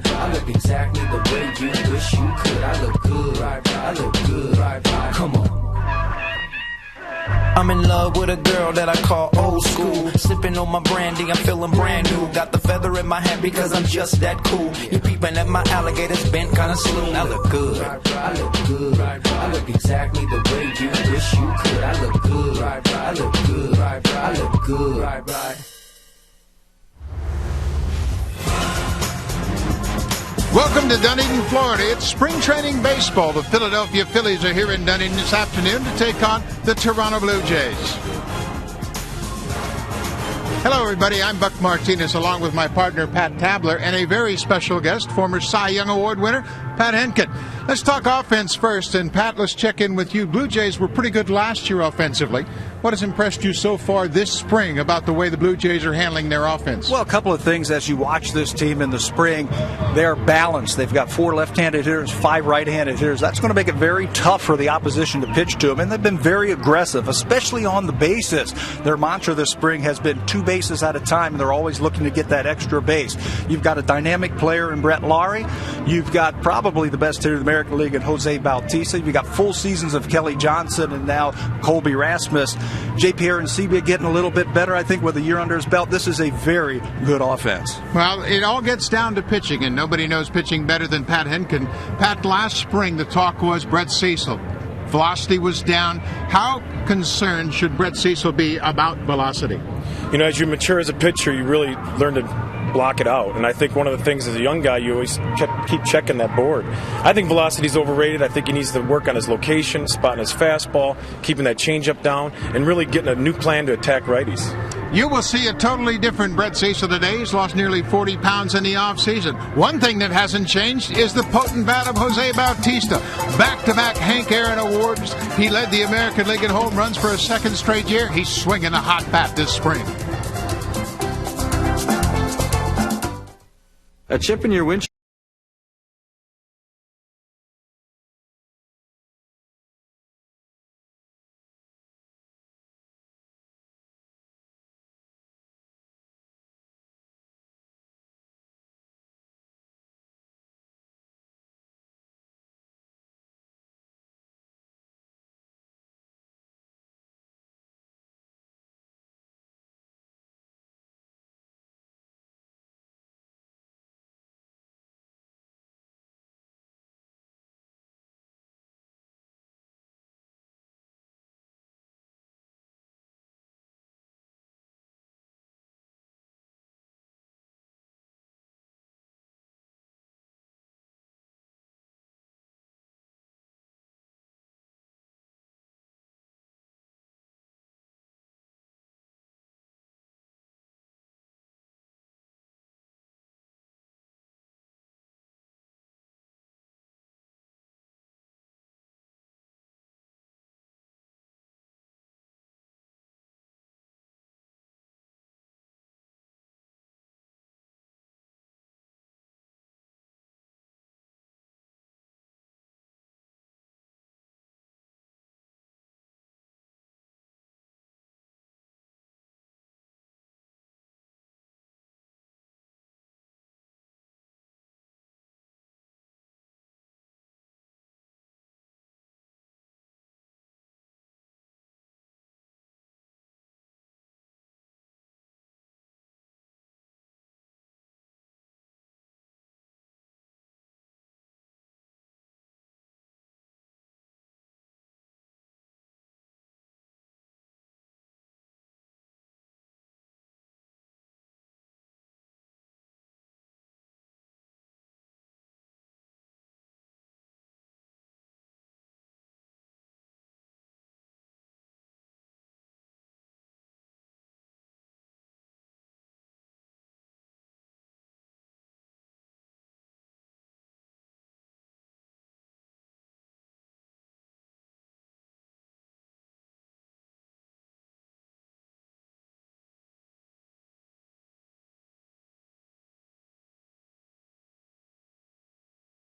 I look exactly the way you wish you could. I look good, I look good. Come on. I'm in love with a girl that I call old school. Sipping on my brandy, I'm feeling brand new. Got the feather in my hat because I'm just that cool. You peeping at my alligators bent kinda slow. I look good, I look good. I look exactly the way you wish you could. I look good, I look good. I look good. Welcome to Dunedin, Florida. It's spring training baseball. The Philadelphia Phillies are here in Dunedin this afternoon to take on the Toronto Blue Jays. Hello, everybody. I'm Buck Martinez, along with my partner, Pat Tabler, and a very special guest, former Cy Young Award winner, Pat Henkin. Let's talk offense first. And, Pat, let's check in with you. Blue Jays were pretty good last year offensively. What has impressed you so far this spring about the way the Blue Jays are handling their offense? Well, a couple of things as you watch this team in the spring. They're balanced. They've got 4 left-handed hitters, 5 right-handed hitters. That's going to make it very tough for the opposition to pitch to them. And they've been very aggressive, especially on the bases. Their mantra this spring has been 2 bases at a time, and they're always looking to get that extra base. You've got a dynamic player in Brett Lawrie. You've got probably the best hitter in the American League in Jose Bautista. You've got full seasons of Kelly Johnson and now Colby Rasmus. J.P. and Sebia getting a little bit better, I think, with a year under his belt. This is a very good offense. Well, it all gets down to pitching, and nobody knows pitching better than Pat Henkin. Pat, last spring the talk was Brett Cecil. Velocity was down. How concerned should Brett Cecil be about velocity? You know, as you mature as a pitcher, you really learn to block it out. And I think one of the things as a young guy, you always keep checking that board. I think velocity is overrated. I think he needs to work on his location, spotting his fastball, keeping that changeup down, and really getting a new plan to attack righties. You will see a totally different Brett Cecil today. He's lost nearly 40 pounds in the offseason. One thing that hasn't changed is the potent bat of Jose Bautista. Back-to-back Hank Aaron Awards. He led the American League in home runs for a second straight year. He's swinging a hot bat this spring. A chip in your windshield.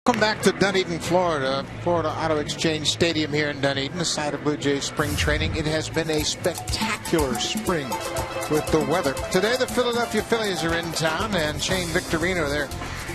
Welcome back to Dunedin, Florida. Florida Auto Exchange Stadium here in Dunedin, the site of Blue Jays spring training. It has been a spectacular spring with the weather. Today the Philadelphia Phillies are in town, and Shane Victorino, their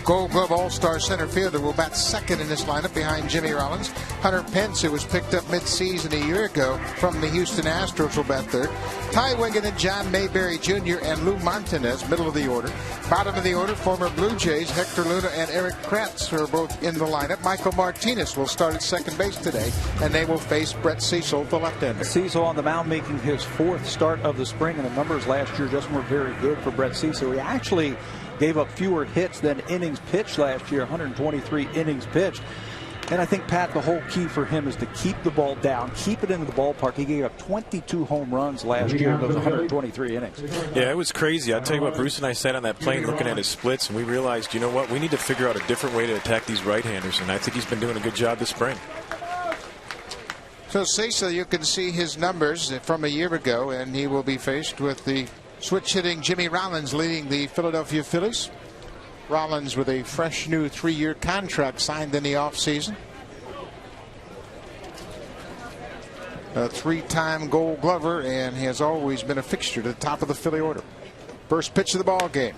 Gold Glove All-Star center fielder, will bat second in this lineup behind Jimmy Rollins. Hunter Pence, who was picked up mid-season a year ago from the Houston Astros, will bat third. Ty Wigginton, John Mayberry Jr., and Lou Martinez, middle of the order. Bottom of the order, former Blue Jays Hector Luna and Eric Kratz are both in the lineup. Michael Martinez will start at second base today, and they will face Brett Cecil, the left-hander. Cecil on the mound, making his fourth start of the spring, and the numbers last year just weren't very good for Brett Cecil. He actually gave up fewer hits than innings pitched last year, 123 innings pitched. And I think, Pat, the whole key for him is to keep the ball down, keep it into the ballpark. He gave up 22 home runs last year in those 123 innings. Yeah, it was crazy. I'll tell you what, Bruce and I sat on that plane looking at his splits, and we realized, you know what, we need to figure out a different way to attack these right-handers, and I think he's been doing a good job this spring. So Cecil, you can see his numbers from a year ago, and he will be faced with the switch-hitting Jimmy Rollins leading the Philadelphia Phillies. Rollins with a fresh new 3-year contract signed in the offseason. A 3-time Gold Glover, and he has always been a fixture to the top of the Philly order. First pitch of the ball game.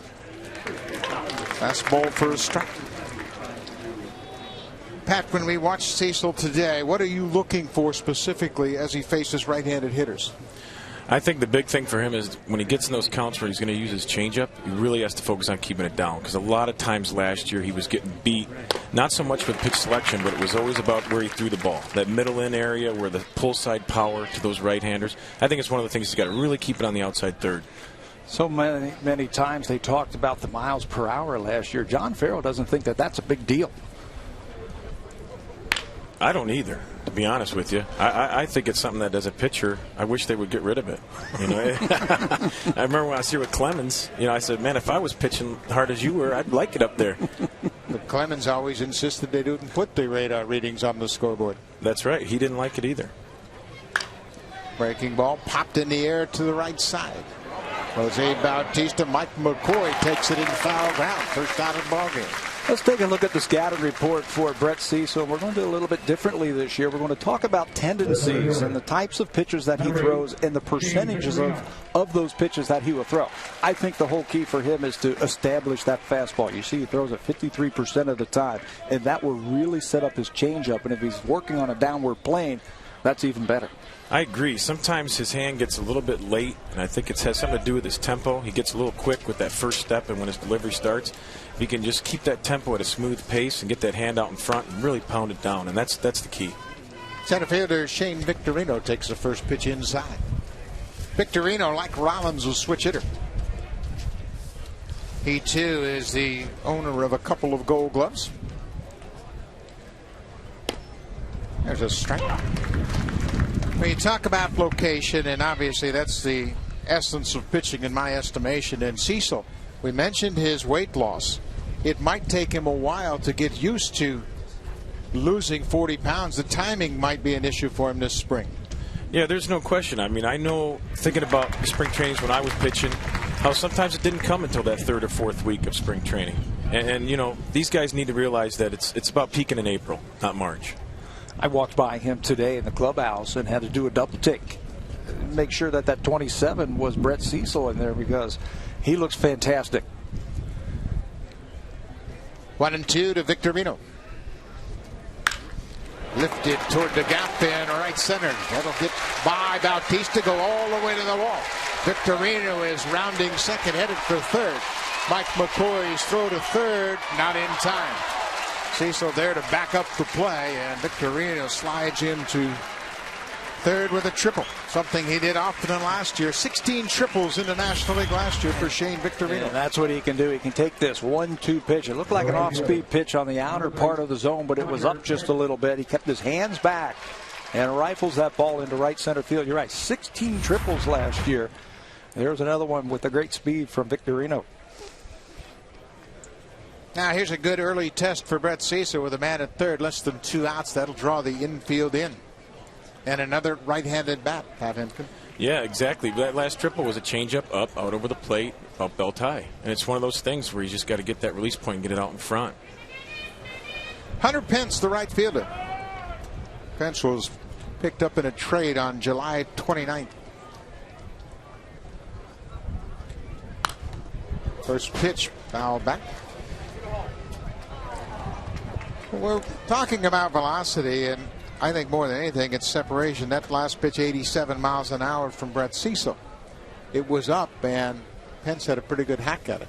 Fastball for a strike. Pat, when we watch Cecil today, what are you looking for specifically as he faces right-handed hitters? I think the big thing for him is when he gets in those counts where he's going to use his changeup, he really has to focus on keeping it down, because a lot of times last year he was getting beat, not so much with pitch selection, but it was always about where he threw the ball. That middle in area where the pull side power to those right-handers. I think it's one of the things he's got to really keep it on the outside third. So many times they talked about the miles per hour last year. John Farrell doesn't think that that's a big deal. I don't either, to be honest with you. I think it's something that, as a pitcher, I wish they would get rid of it. You know, I remember when I was here with Clemens, you know, I said, man, if I was pitching hard as you were, I'd like it up there. But Clemens always insisted they didn't put the radar readings on the scoreboard. That's right. He didn't like it either. Breaking ball popped in the air to the right side. Jose Bautista, Mike McCoy takes it in foul ground. First out of the ball game. Let's take a look at the scouting report for Brett Cecil. We're going to do a little bit differently this year. We're going to talk about tendencies and the types of pitches that he throws and the percentages of those pitches that he will throw. I think the whole key for him is to establish that fastball. You see he throws it 53% of the time, and that will really set up his changeup. And if he's working on a downward plane, that's even better. I agree. Sometimes his hand gets a little bit late, and I think it has something to do with his tempo. He gets a little quick with that first step, and when his delivery starts, if he can just keep that tempo at a smooth pace and get that hand out in front and really pound it down, and that's the key. Center fielder Shane Victorino takes the first pitch inside. Victorino, like Rollins, will switch hitter. He, too, is the owner of a couple of Gold Gloves. There's a strike. When you talk about location, and obviously that's the essence of pitching in my estimation, and Cecil, we mentioned his weight loss. It might take him a while to get used to losing 40 pounds. The timing might be an issue for him this spring. Yeah, there's no question. I mean, I know, thinking about spring trainings when I was pitching, how sometimes it didn't come until that third or fourth week of spring training. And you know, these guys need to realize that it's about peaking in April, not March. I walked by him today in the clubhouse and had to do a double take. Make sure that 27 was Brett Cecil in there, because he looks fantastic. 1-2 to Victorino. Lifted toward the gap in right center. That'll get by Bautista, go all the way to the wall. Victorino is rounding second, headed for third. Mike McCoy's throw to third, not in time. Cecil there to back up the play, and Victorino slides into third with a triple, something he did often last year. 16 triples in the National League last year for Shane Victorino. And that's what he can do. He can take this 1-2 pitch. It looked like an off-speed pitch on the outer part of the zone, but it was up just a little bit. He kept his hands back and rifles that ball into right center field. You're right, 16 triples last year. There's another one with a great speed from Victorino. Now here's a good early test for Brett Cecil with a man at third, less than 2 outs. That'll draw the infield in. And another right-handed bat, Pat Hempkin. Yeah, exactly. That last triple was a changeup up, out over the plate, up belt high. And it's one of those things where you just got to get that release point and get it out in front. Hunter Pence, the right fielder. Pence was picked up in a trade on July 29th. First pitch, foul back. We're talking about velocity, and I think more than anything, it's separation. That last pitch, 87 miles an hour from Brett Cecil. It was up, and Pence had a pretty good hack at it.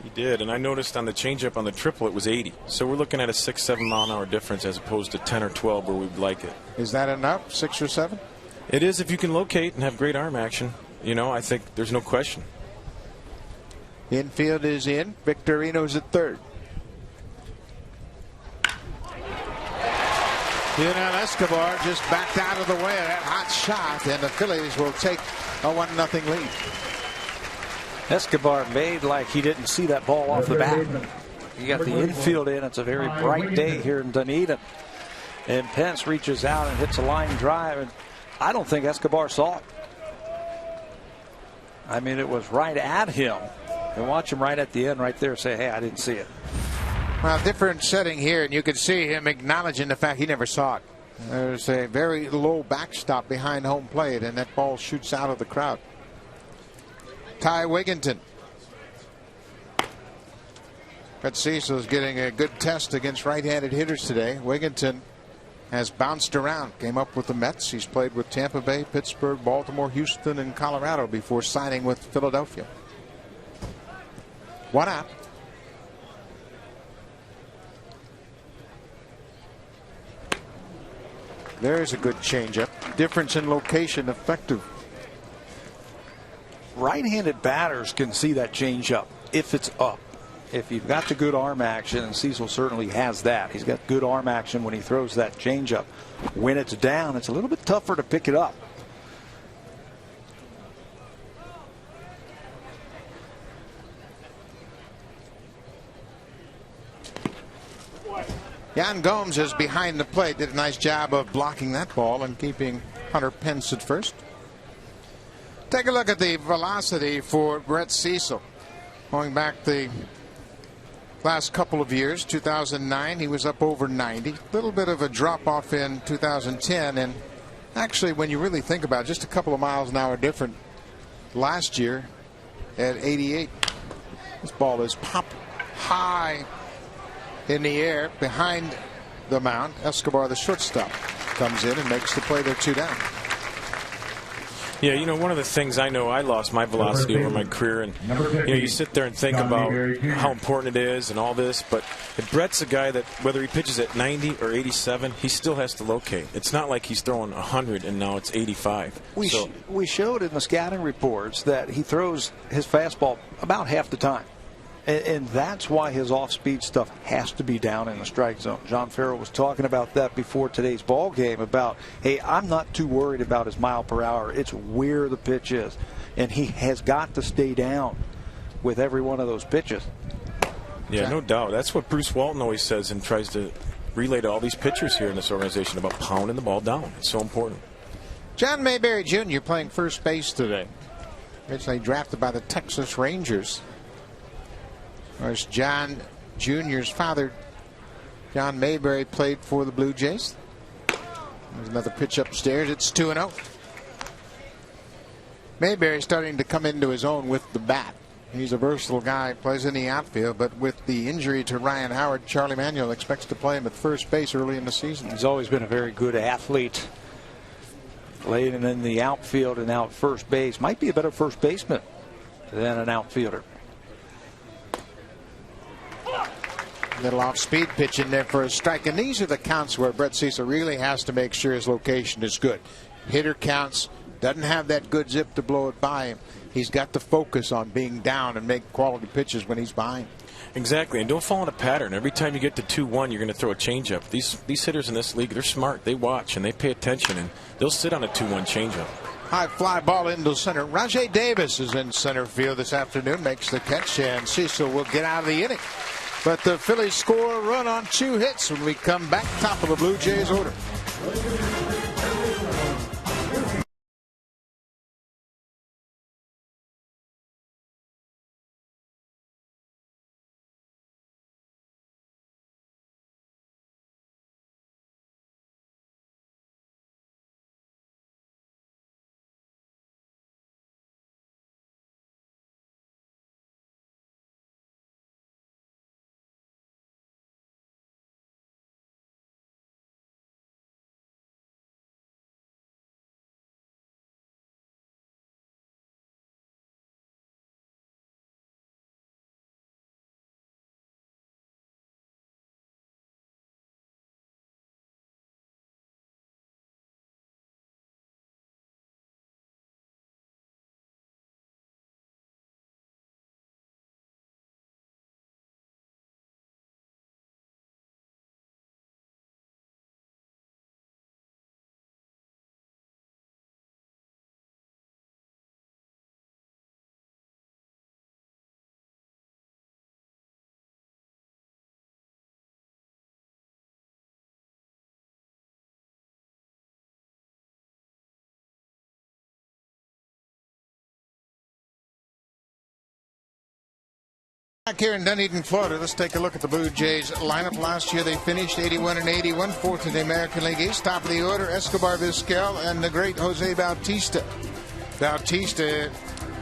He did, and I noticed on the changeup on the triple it was 80. So we're looking at a 6-7 mile an hour difference as opposed to 10 or 12 where we'd like it. Is that enough, 6 or 7? It is if you can locate and have great arm action. You know, I think there's no question. Infield is in. Victorino's at third. Lionel Escobar just backed out of the way of that hot shot, and the Phillies will take a 1-0 lead. Escobar made like he didn't see that ball off the bat. You got the infield in. It's a very bright day here in Dunedin. And Pence reaches out and hits a line drive. And I don't think Escobar saw it. I mean, it was right at him. And watch him right at the end right there say, hey, I didn't see it. Well, different setting here, and you could see him acknowledging the fact he never saw it. There's a very low backstop behind home plate, and that ball shoots out of the crowd. Ty Wigginton. Brett Cecil is getting a good test against right-handed hitters today. Wigginton has bounced around. Came up with the Mets. He's played with Tampa Bay, Pittsburgh, Baltimore, Houston, and Colorado before signing with Philadelphia. 1 out. There's a good changeup. Difference in location effective. Right-handed batters can see that changeup if it's up. If you've got the good arm action, and Cecil certainly has that. He's got good arm action when he throws that changeup. When it's down, it's a little bit tougher to pick it up. Jan Gomes is behind the plate. Did a nice job of blocking that ball and keeping Hunter Pence at first. Take a look at the velocity for Brett Cecil. Going back the last couple of years, 2009, he was up over 90. A little bit of a drop off in 2010. And actually, when you really think about it, just a couple of miles an hour different last year at 88. This ball is popped high in the air behind the mound. Escobar, the shortstop, comes in and makes the play. They're 2 down. Yeah, you know, one of the things I know, I lost my velocity over my career, and you know, you sit there and think about how important it is and all this, but Brett's a guy that whether he pitches at 90 or 87, he still has to locate. It's not like he's throwing 100 and now it's 85. We showed in the scouting reports that he throws his fastball about half the time. And that's why his off-speed stuff has to be down in the strike zone. John Farrell was talking about that before today's ball game about, hey, I'm not too worried about his mile per hour. It's where the pitch is. And he has got to stay down with every one of those pitches. Yeah, no doubt. That's what Bruce Walton always says and tries to relay to all these pitchers here in this organization about pounding the ball down. It's so important. John Mayberry Jr. playing first base today. Originally drafted by the Texas Rangers. Of course, John Jr.'s father, John Mayberry, played for the Blue Jays. There's another pitch upstairs. It's 2-0. Mayberry starting to come into his own with the bat. He's a versatile guy, plays in the outfield, but with the injury to Ryan Howard, Charlie Manuel expects to play him at first base early in the season. He's always been a very good athlete. Playing in the outfield and out first base. Might be a better first baseman than an outfielder. Little off-speed pitch in there for a strike. And these are the counts where Brett Cecil really has to make sure his location is good. Hitter counts, doesn't have that good zip to blow it by him. He's got to focus on being down and make quality pitches when he's behind. Exactly, and don't fall in a pattern. Every time you get to 2-1, you're going to throw a changeup. These hitters in this league, they're smart. They watch and they pay attention, and they'll sit on a 2-1 changeup. High fly ball into center. Rajay Davis is in center field this afternoon, makes the catch, and Cecil will get out of the inning. But the Phillies score a run on 2 hits when we come back, top of the Blue Jays order. Back here in Dunedin, Florida, let's take a look at the Blue Jays lineup. Last year they finished 81-81, fourth in the American League East. Top of the order, Omar Vizquel and the great Jose Bautista. Bautista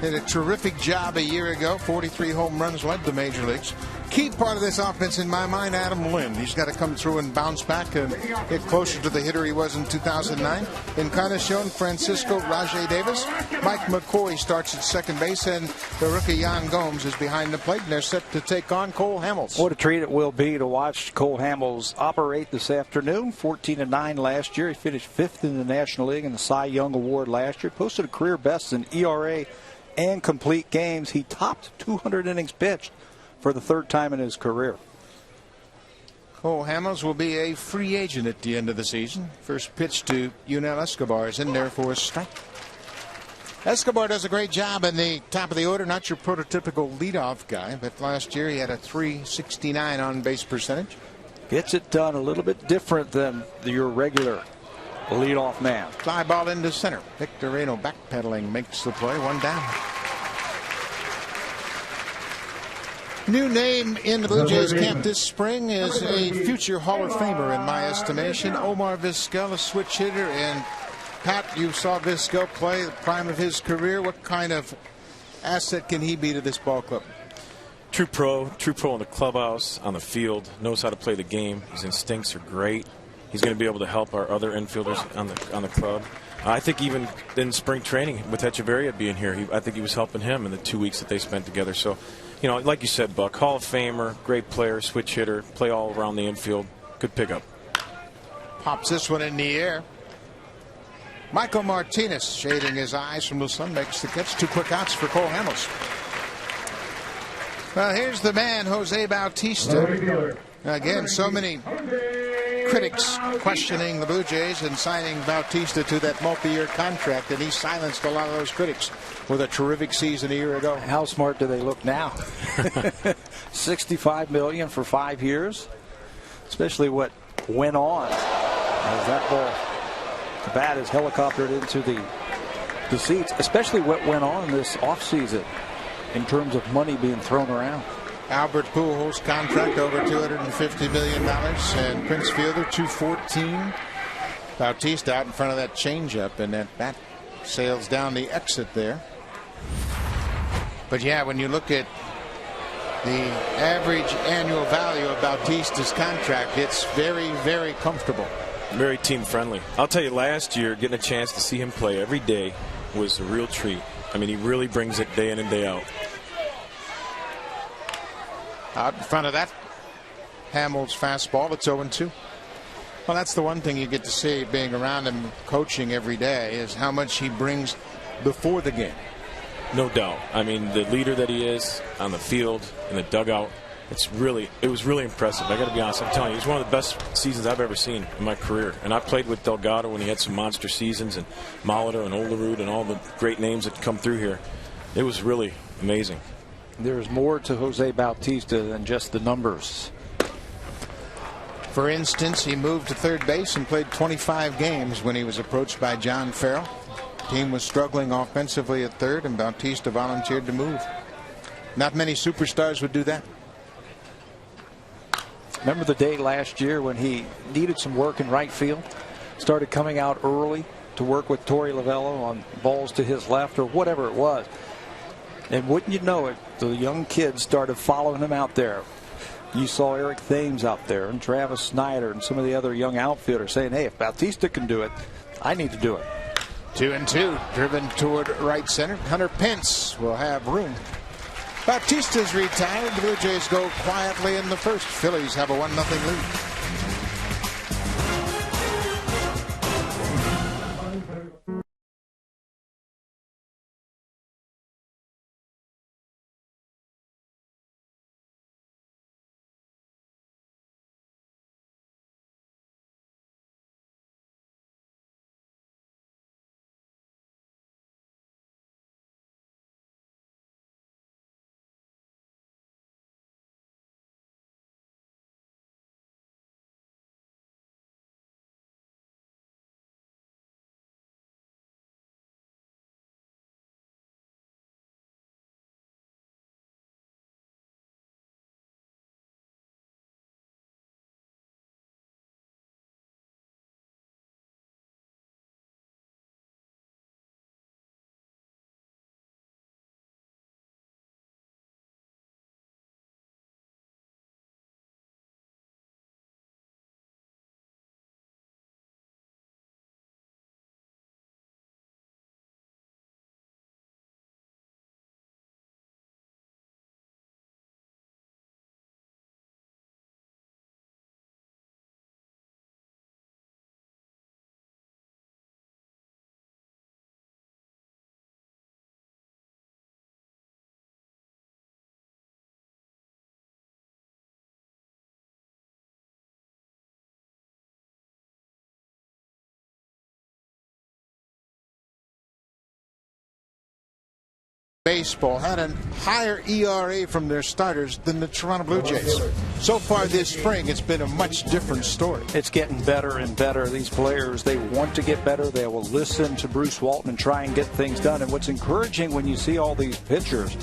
did a terrific job a year ago. 43 home runs, led the major leagues. Key part of this offense, in my mind, Adam Lind. He's got to come through and bounce back and get closer to the hitter he was in 2009. Encarnacion, Francisco, Rajay Davis. Mike McCoy starts at second base, and the rookie Yan Gomes is behind the plate, and they're set to take on Cole Hamels. What a treat it will be to watch Cole Hamels operate this afternoon. 14-9 last year. He finished fifth in the National League in the Cy Young Award last year. Posted a career best in ERA and complete games. He topped 200 innings pitched for the third time in his career. Cole Hamels will be a free agent at the end of the season. First pitch to Yunel Escobar is in there for a strike. Escobar does a great job in the top of the order. Not your prototypical leadoff guy, but last year he had a .369 on base percentage. Gets it done a little bit different than your regular leadoff man. Fly ball into center. Victorino backpedaling makes the play, one down. New name in the Blue Jays camp this spring is a future Hall of Famer in my estimation, Omar Vizquel, a switch hitter. And Pat, you saw Vizquel play the prime of his career. What kind of asset can he be to this ball club? True pro in the clubhouse, on the field, knows how to play the game. His instincts are great. He's going to be able to help our other infielders on the club. I think even in spring training with Echeverria being here, I think he was helping him in the 2 weeks that they spent together. So, you know, like you said, Buck, Hall of Famer, great player, switch hitter, play all around the infield. Good pickup. Pops this one in the air. Michael Martinez, shading his eyes from the sun, makes the catch. 2 quick outs for Cole Hamels. Well, here's the man, Jose Bautista. Again, so many critics questioning the Blue Jays and signing Bautista to that multi-year contract, and he silenced a lot of those critics with a terrific season a year ago. How smart do they look now? $65 million for 5 years, especially what went on as that ball, the bat is helicoptered into the seats, especially what went on this offseason in terms of money being thrown around. Albert Pujols contract over $250 million, and Prince Fielder $214. Bautista out in front of that changeup, and that bat sails down the exit there. But yeah, when you look at the average annual value of Bautista's contract, it's very, very comfortable. Very team friendly. I'll tell you, last year getting a chance to see him play every day was a real treat. I mean, he really brings it day in and day out. Out in front of that Hamels fastball, it's 0-2. Well, that's the one thing you get to see being around him coaching every day, is how much he brings before the game. No doubt. I mean, the leader that he is on the field, in the dugout, it was really impressive. I got to be honest. I'm telling you, it's one of the best seasons I've ever seen in my career. And I played with Delgado when he had some monster seasons, and Molitor and Olerud and all the great names that come through here. It was really amazing. There's more to Jose Bautista than just the numbers. For instance, he moved to third base and played 25 games when he was approached by John Farrell. The team was struggling offensively at third, and Bautista volunteered to move. Not many superstars would do that. Remember the day last year when he needed some work in right field? Started coming out early to work with Torey Lovello on balls to his left or whatever it was. And wouldn't you know it, the young kids started following him out there. You saw Eric Thames out there and Travis Snyder and some of the other young outfielders saying, hey, if Bautista can do it, I need to do it. 2-2, driven toward right center. Hunter Pence will have room. Bautista's retired. The Blue Jays go quietly in the first. Phillies have a 1-0 lead. baseball had a higher ERA from their starters than the Toronto Blue Jays. So far this spring, it's been a much different story. It's getting better and better. These players, they want to get better. They will listen to Bruce Walton and try and get things done. And what's encouraging when you see all these pitchers,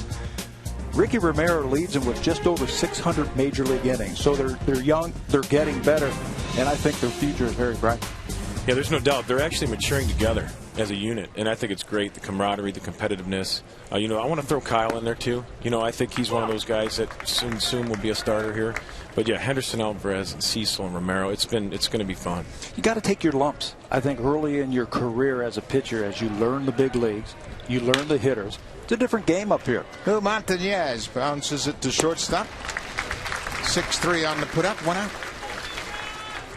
Ricky Romero leads them with just over 600 major league innings. So they're young, they're getting better, and I think their future is very bright. Yeah, there's no doubt. They're actually maturing together as a unit, and I think it's great, the camaraderie, the competitiveness. I want to throw Kyle in there, too. I think he's one of those guys that soon will be a starter here. But, yeah, Henderson, Alvarez, and Cecil, and Romero, it's going to be fun. You got to take your lumps. I think early in your career as a pitcher, as you learn the big leagues, you learn the hitters. It's a different game up here. Montañez bounces it to shortstop. 6-3 on the put-up, 1 out.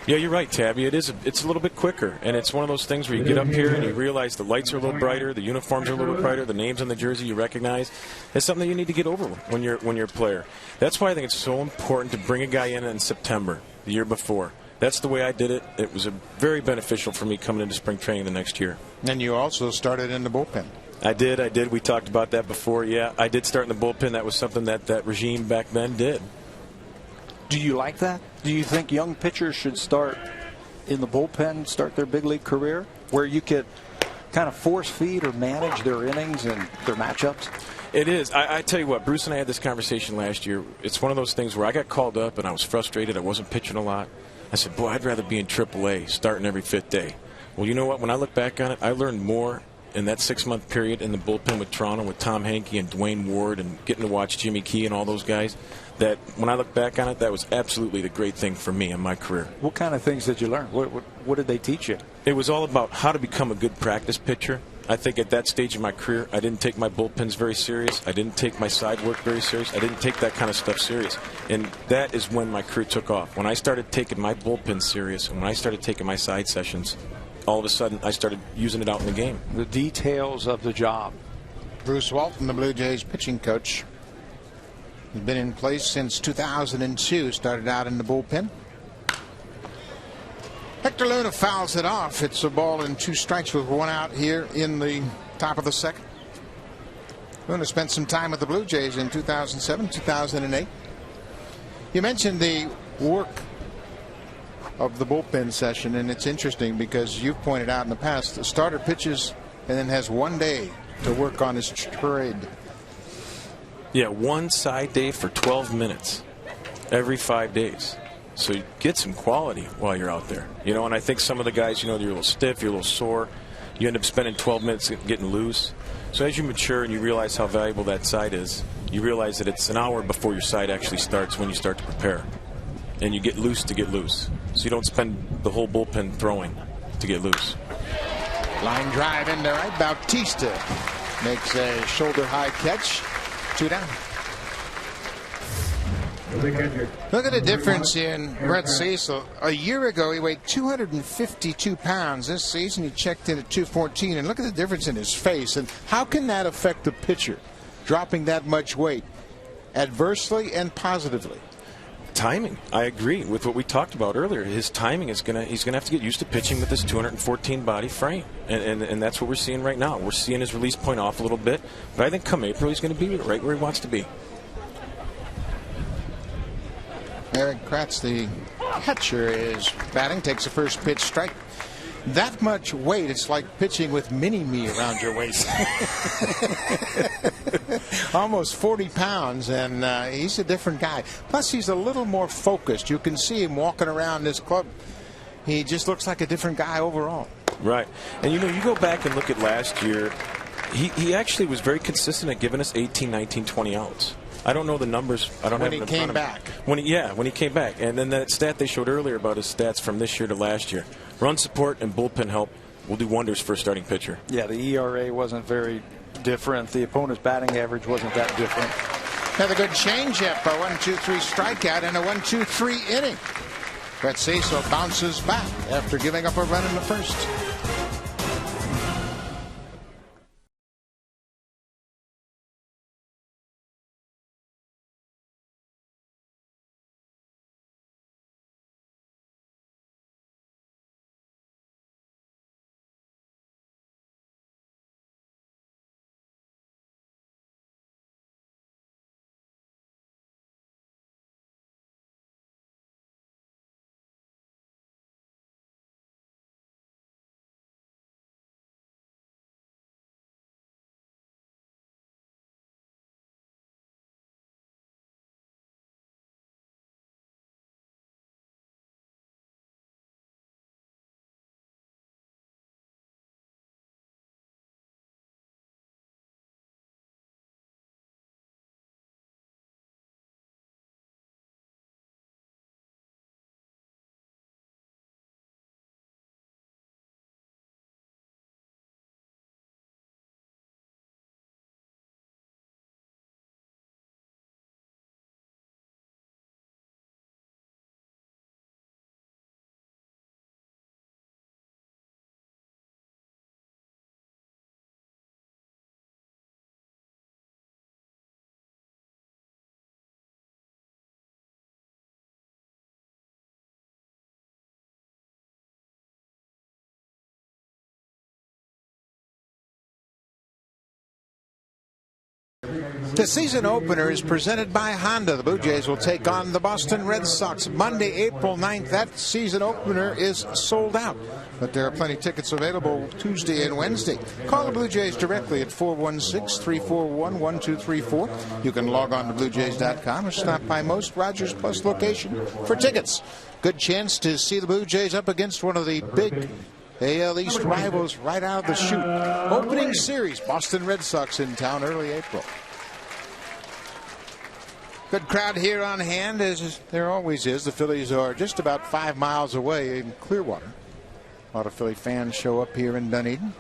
Yeah, you're right, Tabby. It's a little bit quicker, and it's one of those things where you get up here and you realize the lights are a little brighter, the uniforms are a little bit brighter, the names on the jersey you recognize. It's something that you need to get over when you're a player. That's why I think it's so important to bring a guy in September, the year before. That's the way I did it. It was very beneficial for me coming into spring training the next year. And you also started in the bullpen. I did. We talked about that before. Yeah, I did start in the bullpen. That was something that regime back then did. Do you like that? Do you think young pitchers should start in the bullpen, start their big league career, where you could kind of force feed or manage their innings and their matchups? It is. I tell you what, Bruce and I had this conversation last year. It's one of those things where I got called up and I was frustrated. I wasn't pitching a lot. I said, boy, I'd rather be in AAA starting every 5th day. Well, you know what? When I look back on it, I learned more in that 6-month period in the bullpen with Toronto with Tom Hankey and Dwayne Ward and getting to watch Jimmy Key and all those guys, that when I look back on it, that was absolutely the great thing for me in my career. What kind of things did you learn? What did they teach you? It was all about how to become a good practice pitcher. I think at that stage of my career, I didn't take my bullpens very serious. I didn't take my side work very serious. I didn't take that kind of stuff serious. And that is when my career took off. When I started taking my bullpen serious and when I started taking my side sessions, all of a sudden I started using it out in the game. The details of the job. Bruce Walton, the Blue Jays pitching coach, has been in place since 2002. Started out in the bullpen. Hector Luna fouls it off. It's a ball and 2 strikes with 1 out here in the top of the second. Luna spent some time with the Blue Jays in 2007, 2008. You mentioned the work of the bullpen session, and it's interesting because you've pointed out in the past the starter pitches and then has 1 day to work on his trade. Yeah, 1 side day for 12 minutes every 5 days. So you get some quality while you're out there. And I think some of the guys, you're a little stiff, you're a little sore. You end up spending 12 minutes getting loose. So as you mature and you realize how valuable that side is, you realize that it's an hour before your side actually starts when you start to prepare. And you get loose to get loose. So you don't spend the whole bullpen throwing to get loose. Line drive into right. Bautista makes a shoulder-high catch. 2 down. Look at the difference in Brett Cecil. A year ago, he weighed 252 pounds. This season, he checked in at 214. And look at the difference in his face. And how can that affect the pitcher, dropping that much weight, adversely and positively? Timing. I agree with what we talked about earlier. His timing is he's gonna have to get used to pitching with this 214 body frame, and that's what we're seeing right now. We're seeing his release point off a little bit, but I think come April he's going to be right where he wants to be. Eric Kratz, the catcher, is batting. Takes the first pitch, strike. That much weight, it's like pitching with mini-me around your waist. Almost 40 pounds, and he's a different guy. Plus, he's a little more focused. You can see him walking around this club. He just looks like a different guy overall. Right. And, you go back and look at last year, he actually was very consistent at giving us 18, 19, 20 outs. I don't know the numbers. I don't when have he came back. When he came back. And then that stat they showed earlier about his stats from this year to last year. Run support and bullpen help will do wonders for a starting pitcher. Yeah, the ERA wasn't very different. The opponent's batting average wasn't that different. Had a good changeup, a 1-2-3 strikeout and a 1-2-3 inning. Brett Cecil bounces back after giving up a run in the first. The season opener is presented by Honda. The Blue Jays will take on the Boston Red Sox Monday, April 9th. That season opener is sold out, but there are plenty of tickets available Tuesday and Wednesday. Call the Blue Jays directly at 416-341-1234. You can log on to BlueJays.com or stop by most Rogers Plus location for tickets. Good chance to see the Blue Jays up against one of the big AL East rivals right out of the chute. Opening series, Boston Red Sox in town early April. Good crowd here on hand, as there always is. The Phillies are just about 5 miles away in Clearwater. A lot of Philly fans show up here in Dunedin.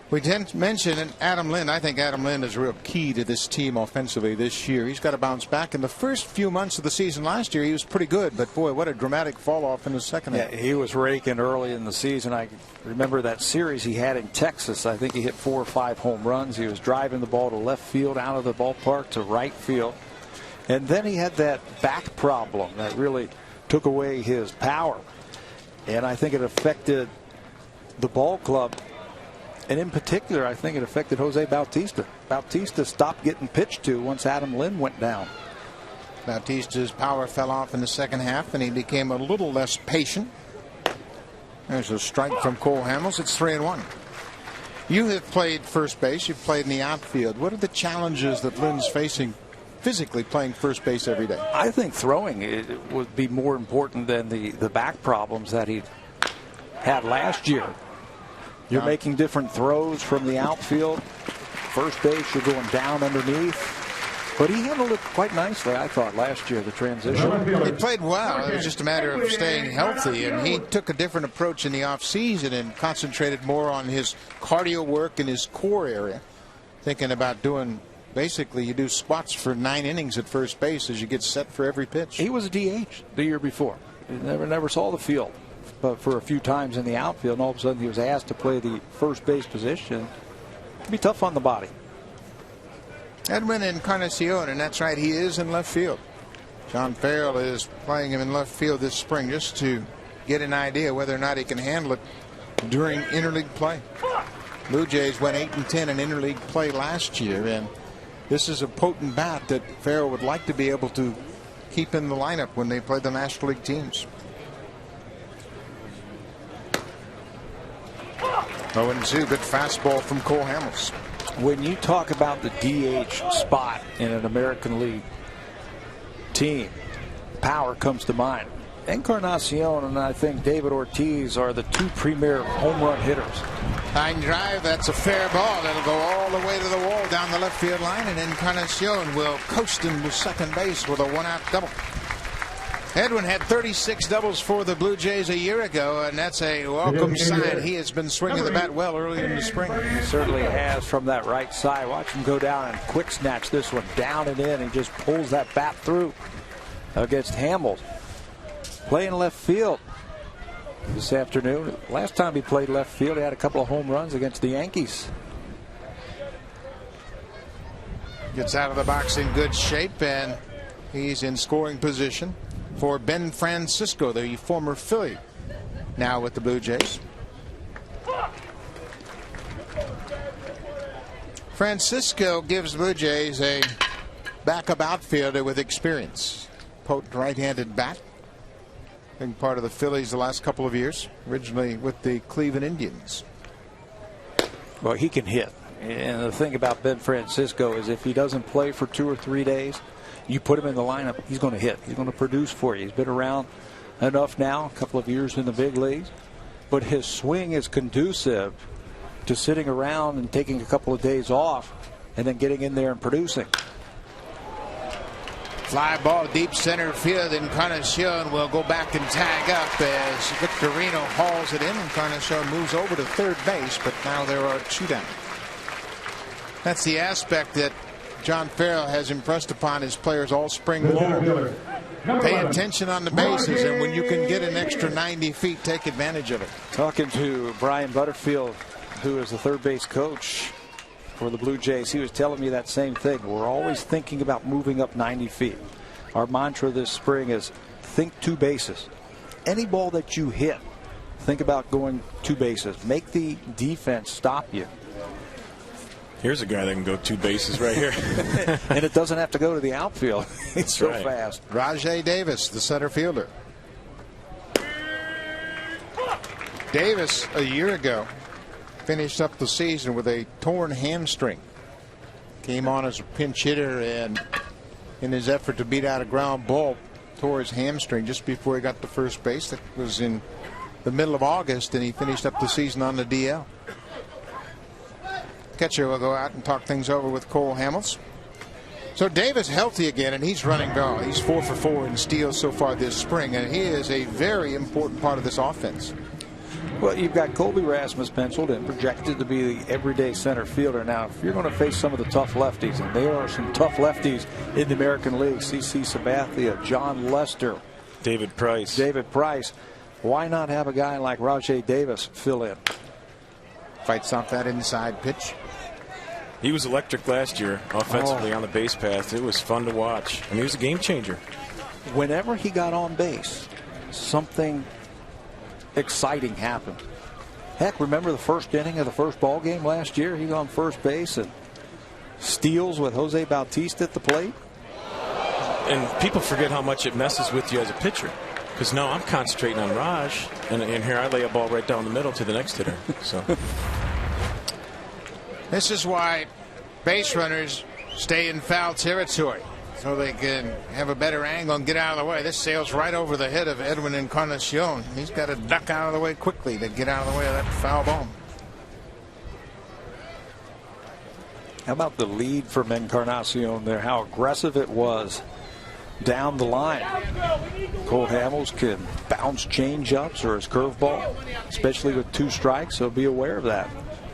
We didn't mention Adam Lind. I think Adam Lind is real key to this team offensively this year. He's got to bounce back. In the first few months of the season last year, he was pretty good. But, boy, what a dramatic fall-off in the second half. Yeah, he was raking early in the season. I remember that series he had in Texas. I think he hit 4 or 5 home runs. He was driving the ball to left field, out of the ballpark to right field. And then he had that back problem that really took away his power. And I think it affected the ball club. And in particular, I think it affected Jose Bautista. Bautista stopped getting pitched to once Adam Lind went down. Bautista's power fell off in the second half, and he became a little less patient. There's a strike from Cole Hamels. It's 3-1. You have played first base. You've played in the outfield. What are the challenges that Lind's facing physically playing first base every day? I think throwing it would be more important than the back problems that he had last year. You're making different throws from the outfield. First base, you're going down underneath. But he handled it quite nicely, I thought, last year, the transition. He played well. It was just a matter of staying healthy. And he took a different approach in the offseason and concentrated more on his cardio work in his core area. Thinking about doing, basically, you do squats for 9 innings at first base as you get set for every pitch. He was a DH the year before. He never saw the field. But for a few times in the outfield, and all of a sudden he was asked to play the first base position. It'd be tough on the body. Edwin Encarnacion, and that's right, he is in left field. John Farrell is playing him in left field this spring just to get an idea whether or not he can handle it during interleague play. Blue Jays went 8-10 in interleague play last year, and this is a potent bat that Farrell would like to be able to keep in the lineup when they play the National League teams. 0-2, good fastball from Cole Hamels. When you talk about the DH spot in an American League team, power comes to mind. Encarnacion and I think David Ortiz are the 2 premier home run hitters. Line drive, that's a fair ball. That'll go all the way to the wall down the left field line, and Encarnacion will coast him to second base with a 1-out double. Edwin had 36 doubles for the Blue Jays a year ago, and that's a welcome sign. He has been swinging the bat well early in the spring. He certainly has from that right side. Watch him go down and quick snatch this one down and in. He just pulls that bat through against Hamels. Playing left field this afternoon. Last time he played left field, he had a couple of home runs against the Yankees. Gets out of the box in good shape, and he's in scoring position for Ben Francisco, the former Philly, now with the Blue Jays. Francisco gives the Blue Jays a backup outfielder with experience. Potent right-handed bat. Been part of the Phillies the last couple of years, originally with the Cleveland Indians. Well, he can hit. And the thing about Ben Francisco is if he doesn't play for 2 or 3 days, you put him in the lineup, he's going to hit. He's going to produce for you. He's been around enough now, a couple of years in the big leagues. But his swing is conducive to sitting around and taking a couple of days off and then getting in there and producing. Fly ball deep center field. Encarnacion will go back and tag up as Victorino hauls it in. Encarnacion moves over to third base, but now there are 2 down. That's the aspect that John Farrell has impressed upon his players all spring long. Pay attention on the bases, and when you can get an extra 90 feet, take advantage of it. Talking to Brian Butterfield, who is the third base coach for the Blue Jays, he was telling me that same thing. We're always thinking about moving up 90 feet. Our mantra this spring is think 2 bases. Any ball that you hit, think about going 2 bases. Make the defense stop you. Here's a guy that can go 2 bases right here. And it doesn't have to go to the outfield. It's so fast. Rajai Davis, the center fielder. Davis, a year ago, finished up the season with a torn hamstring. Came on as a pinch hitter, and in his effort to beat out a ground ball, tore his hamstring just before he got to first base. That was in the middle of August, and he finished up the season on the DL. Catcher will go out and talk things over with Cole Hamels. So Davis healthy again, and he's running well. He's 4 for 4 in steals so far this spring, and he is a very important part of this offense. Well, you've got Colby Rasmus penciled and projected to be the everyday center fielder. Now, if you're going to face some of the tough lefties, and there are some tough lefties in the American League, CC Sabathia, John Lester, David Price, why not have a guy like Rajai Davis fill in? Fights off that inside pitch. He was electric last year offensively on the base path. It was fun to watch. I mean, he was a game changer. Whenever he got on base, something exciting happened. Heck, remember the first inning of the first ball game last year? He was on first base and steals with Jose Bautista at the plate. And people forget how much it messes with you as a pitcher. Because now I'm concentrating on Raj, and here I lay a ball right down the middle to the next hitter. So this is why base runners stay in foul territory, so they can have a better angle and get out of the way. This sails right over the head of Edwin Encarnacion. He's got to duck out of the way quickly to get out of the way of that foul ball. How about the lead from Encarnacion there? How aggressive it was down the line. Cole Hamels can bounce change-ups or his curveball, especially with 2 strikes, so be aware of that.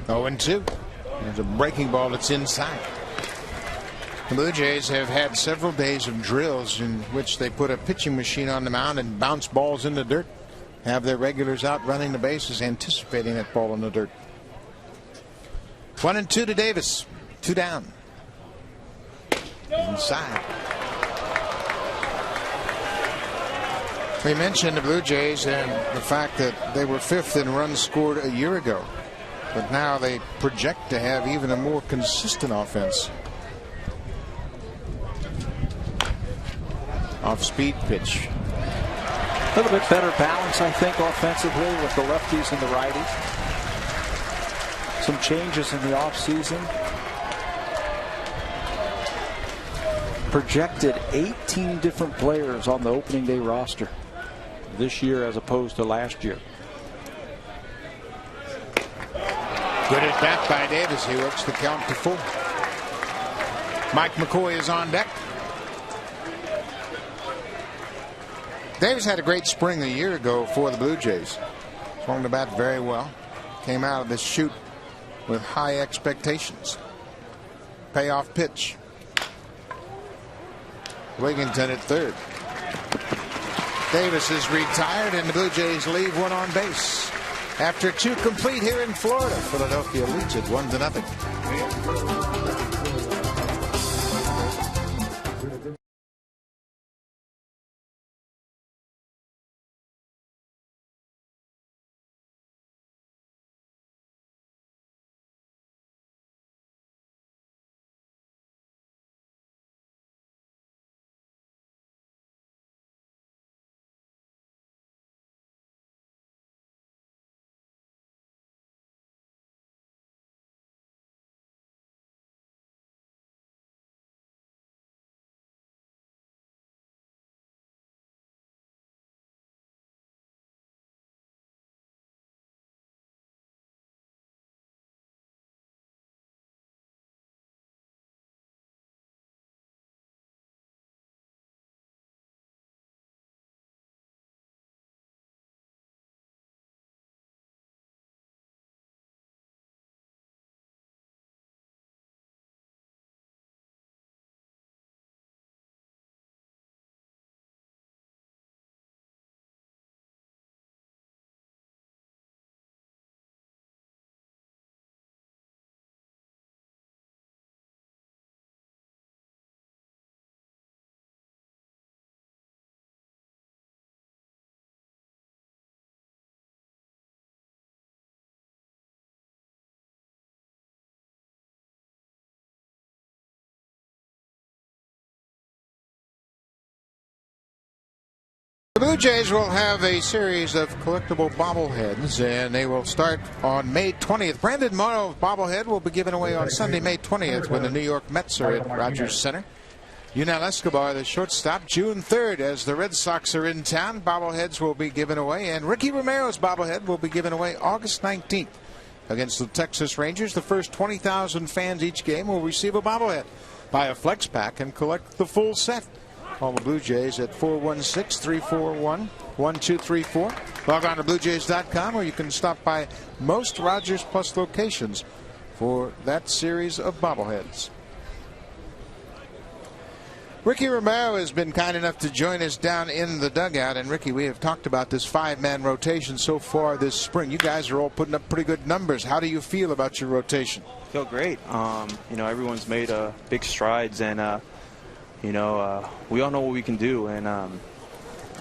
0-2. There's a breaking ball that's inside. The Blue Jays have had several days of drills in which they put a pitching machine on the mound and bounce balls in the dirt. Have their regulars out running the bases, anticipating that ball in the dirt. 1-2 to Davis. 2 down. Inside. We mentioned the Blue Jays and the fact that they were 5th in runs scored a year ago. But now they project to have even a more consistent offense. Off-speed pitch. A little bit better balance, I think, offensively with the lefties and the righties. Some changes in the offseason. Projected 18 different players on the opening day roster this year as opposed to last year. Good at bat by Davis. He works the count to 4. Mike McCoy is on deck. Davis had a great spring a year ago for the Blue Jays. Swung the bat very well. Came out of this shoot with high expectations. Payoff pitch. Wigginton at third. Davis is retired, and the Blue Jays leave one on base. After 2 complete here in Florida, Philadelphia leads it 1-0. The Blue Jays will have a series of collectible bobbleheads, and they will start on May 20th. Brandon Morrow's bobblehead will be given away on Sunday, May 20th, when the New York Mets are at Rogers Center. Yunel Escobar, the shortstop, June 3rd, as the Red Sox are in town. Bobbleheads will be given away, and Ricky Romero's bobblehead will be given away August 19th against the Texas Rangers. The first 20,000 fans each game will receive a bobblehead. Buy a flex pack and collect the full set. Call the Blue Jays at 416-341-1234. Log on to BlueJays.com, or you can stop by most Rogers Plus locations for that series of bobbleheads. Ricky Romero has been kind enough to join us down in the dugout. And Ricky, we have talked about this 5-man rotation so far this spring. You guys are all putting up pretty good numbers. How do you feel about your rotation? I feel great. Everyone's made big strides, and we all know what we can do, and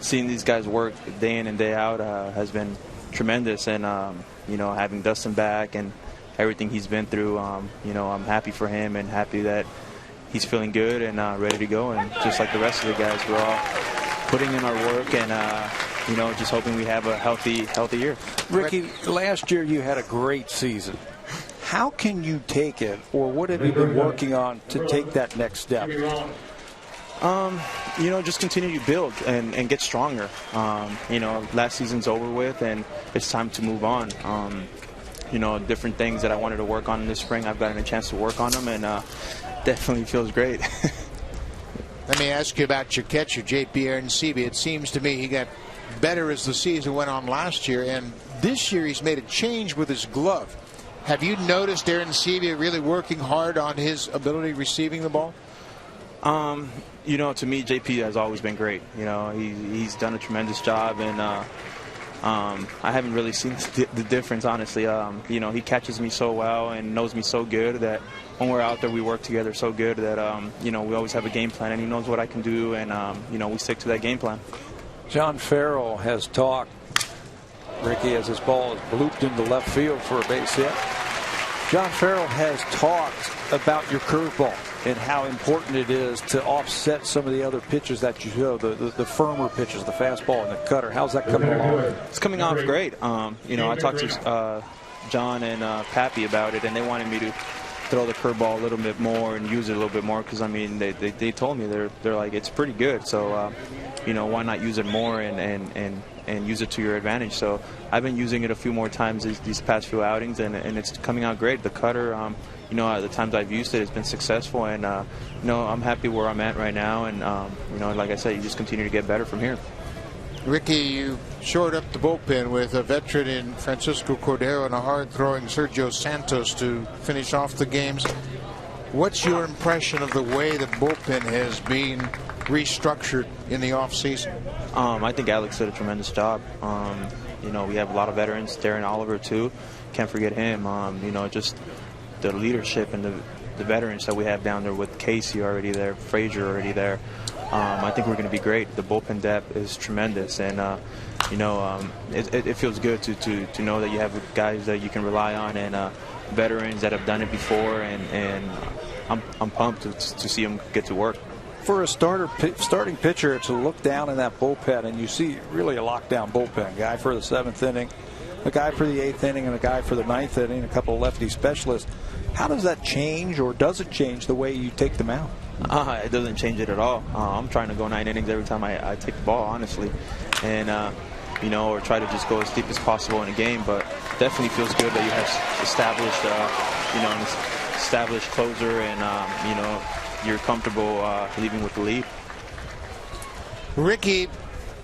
seeing these guys work day in and day out has been tremendous. And having Dustin back and everything he's been through, I'm happy for him and happy that he's feeling good and ready to go. And just like the rest of the guys, we're all putting in our work and just hoping we have a healthy year. Ricky, last year you had a great season. How can you take it, or what have you been working on to take that next step? Just continue to build and get stronger. Last season's over with, and it's time to move on. Different things that I wanted to work on in this spring, I've gotten a chance to work on them, and definitely feels great. Let me ask you about your catcher, J.P. Arencibia. It seems to me he got better as the season went on last year, and this year he's made a change with his glove. Have you noticed Arencibia really working hard on his ability receiving the ball? To me, JP has always been great. He's done a tremendous job, and I haven't really seen the difference, honestly. He catches me so well and knows me so good that when we're out there, we work together so good that, we always have a game plan, and he knows what I can do, and, we stick to that game plan. John Farrell has talked, Ricky, as his ball is blooped into left field for a base hit. John Farrell has talked about your curveball and how important it is to offset some of the other pitches that you show, the firmer pitches, the fastball and the cutter. How's that coming along? It's coming off great. I talked to John and Pappy about it, and they wanted me to throw the curveball a little bit more and use it a little bit more because, they told me they're like, it's pretty good. So, why not use it more and use it to your advantage? So I've been using it a few more times these past few outings, and it's coming out great. The cutter, the times I've used it, it's been successful, and I'm happy where I'm at right now, and like I said, you just continue to get better from here. Ricky, you shored up the bullpen with a veteran in Francisco Cordero and a hard-throwing Sergio Santos to finish off the games. What's your impression of the way the bullpen has been restructured in the offseason? I think Alex did a tremendous job. We have a lot of veterans. Darren Oliver, too. Can't forget him. Just the leadership and the veterans that we have down there with Casey already there, Frazier already there. I think we're going to be great. The bullpen depth is tremendous, and it feels good to know that you have guys that you can rely on and veterans that have done it before, and I'm pumped to see them get to work. For a starting pitcher to look down in that bullpen, and you see really a lockdown bullpen, a guy for the 7th inning, a guy for the 8th inning, and a guy for the 9th inning, a couple of lefty specialists. How does that change, or does it change the way you take them out? It doesn't change it at all. I'm trying to go 9 innings every time I take the ball, honestly, and or try to just go as deep as possible in a game. But definitely feels good that you have established, an established closer, and you're comfortable leaving with the lead. Ricky,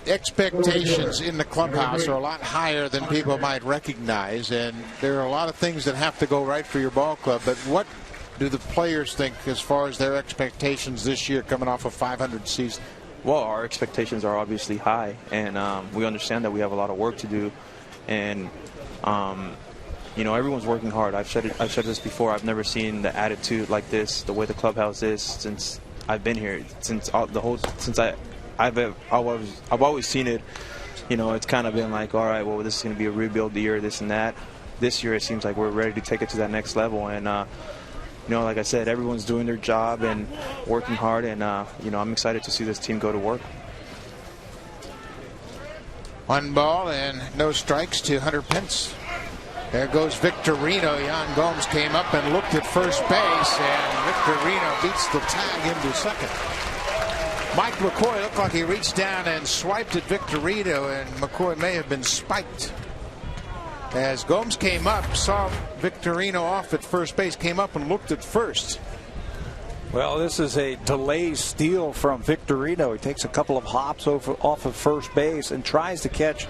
expectations in the clubhouse are a lot higher than people might recognize, and there are a lot of things that have to go right for your ball club. But what do the players think as far as their expectations this year coming off a 500 season? Well, our expectations are obviously high, and we understand that we have a lot of work to do, and everyone's working hard. I've said this before. I've never seen the attitude like this, the way the clubhouse is, since I've been here. I've always seen it. It's kind of been like, all right, well, this is going to be a rebuild year, this and that. This year, it seems like we're ready to take it to that next level, and like I said, everyone's doing their job and working hard, and I'm excited to see this team go to work. 1 ball and no strikes to Hunter Pence. There goes Victorino. Yan Gomes came up and looked at first base, and Victorino beats the tag into second. Mike McCoy looked like he reached down and swiped at Victorino, and McCoy may have been spiked. As Gomes came up, saw Victorino off at first base, came up and looked at first. Well, this is a delay steal from Victorino. He takes a couple of hops off of first base and tries to catch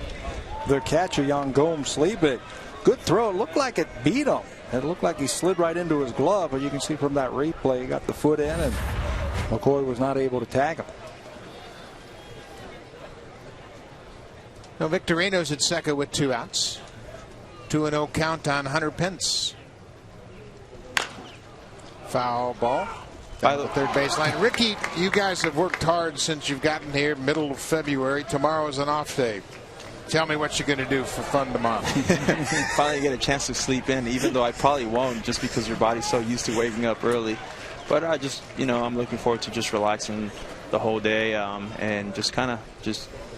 the catcher, Yan Gomes, sleeping. Good throw. It looked like it beat him. It looked like he slid right into his glove, but you can see from that replay, he got the foot in, and McCoy was not able to tag him. Now Victorino's at second with 2 outs. 2-0 count on Hunter Pence. Foul ball down the third baseline. Ricky, you guys have worked hard since you've gotten here, middle of February. Tomorrow is an off day. Tell me what you're going to do for fun tomorrow. Finally get a chance to sleep in, even though I probably won't, just because your body's so used to waking up early. But I just, I'm looking forward to just relaxing the whole day and just kind of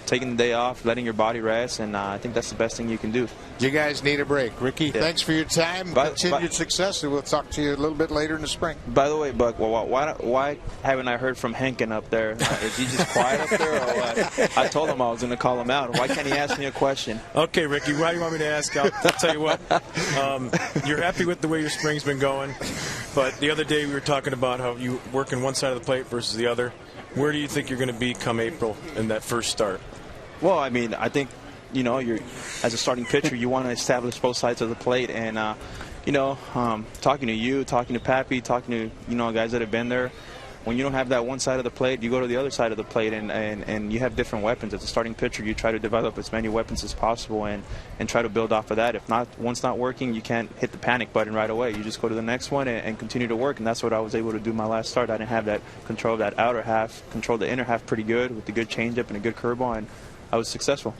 taking the day off, letting your body rest, and I think that's the best thing you can do. You guys need a break. Ricky, thanks for your time. Continued success, and we'll talk to you a little bit later in the spring. By the way, Buck, why haven't I heard from Henkin up there? Is he just quiet up there, or what? I told him I was going to call him out. Why can't he ask me a question? Okay, Ricky, why do you want me to ask? I'll tell you what. You're happy with the way your spring's been going, but the other day we were talking about how you work in one side of the plate versus the other. Where do you think you're going to be come April in that first start? Well, I mean, I think, you're as a starting pitcher, you want to establish both sides of the plate. And, talking to you, talking to Pappy, talking to, guys that have been there, when you don't have that one side of the plate, you go to the other side of the plate, and you have different weapons. As a starting pitcher, you try to develop as many weapons as possible and try to build off of that. If not, one's not working, you can't hit the panic button right away. You just go to the next one and continue to work, and that's what I was able to do my last start. I didn't have that control of that outer half, controlled the inner half pretty good with a good changeup and a good curveball, and I was successful.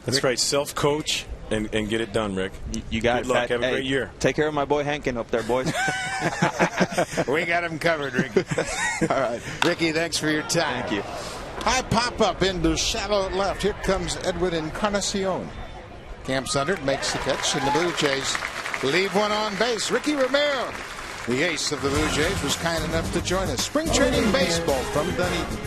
That's right. Self-coach and get it done, Rick. You got Good luck. Have a great year. Take care of my boy Henkin up there, boys. We got him covered, Ricky. All right. Ricky, thanks for your time. Thank you. High pop-up into shallow left. Here comes Edwin Encarnacion. Camps under it, makes the catch, and the Blue Jays leave one on base. Ricky Romero, the ace of the Blue Jays, was kind enough to join us. Spring training baseball from Dunedin.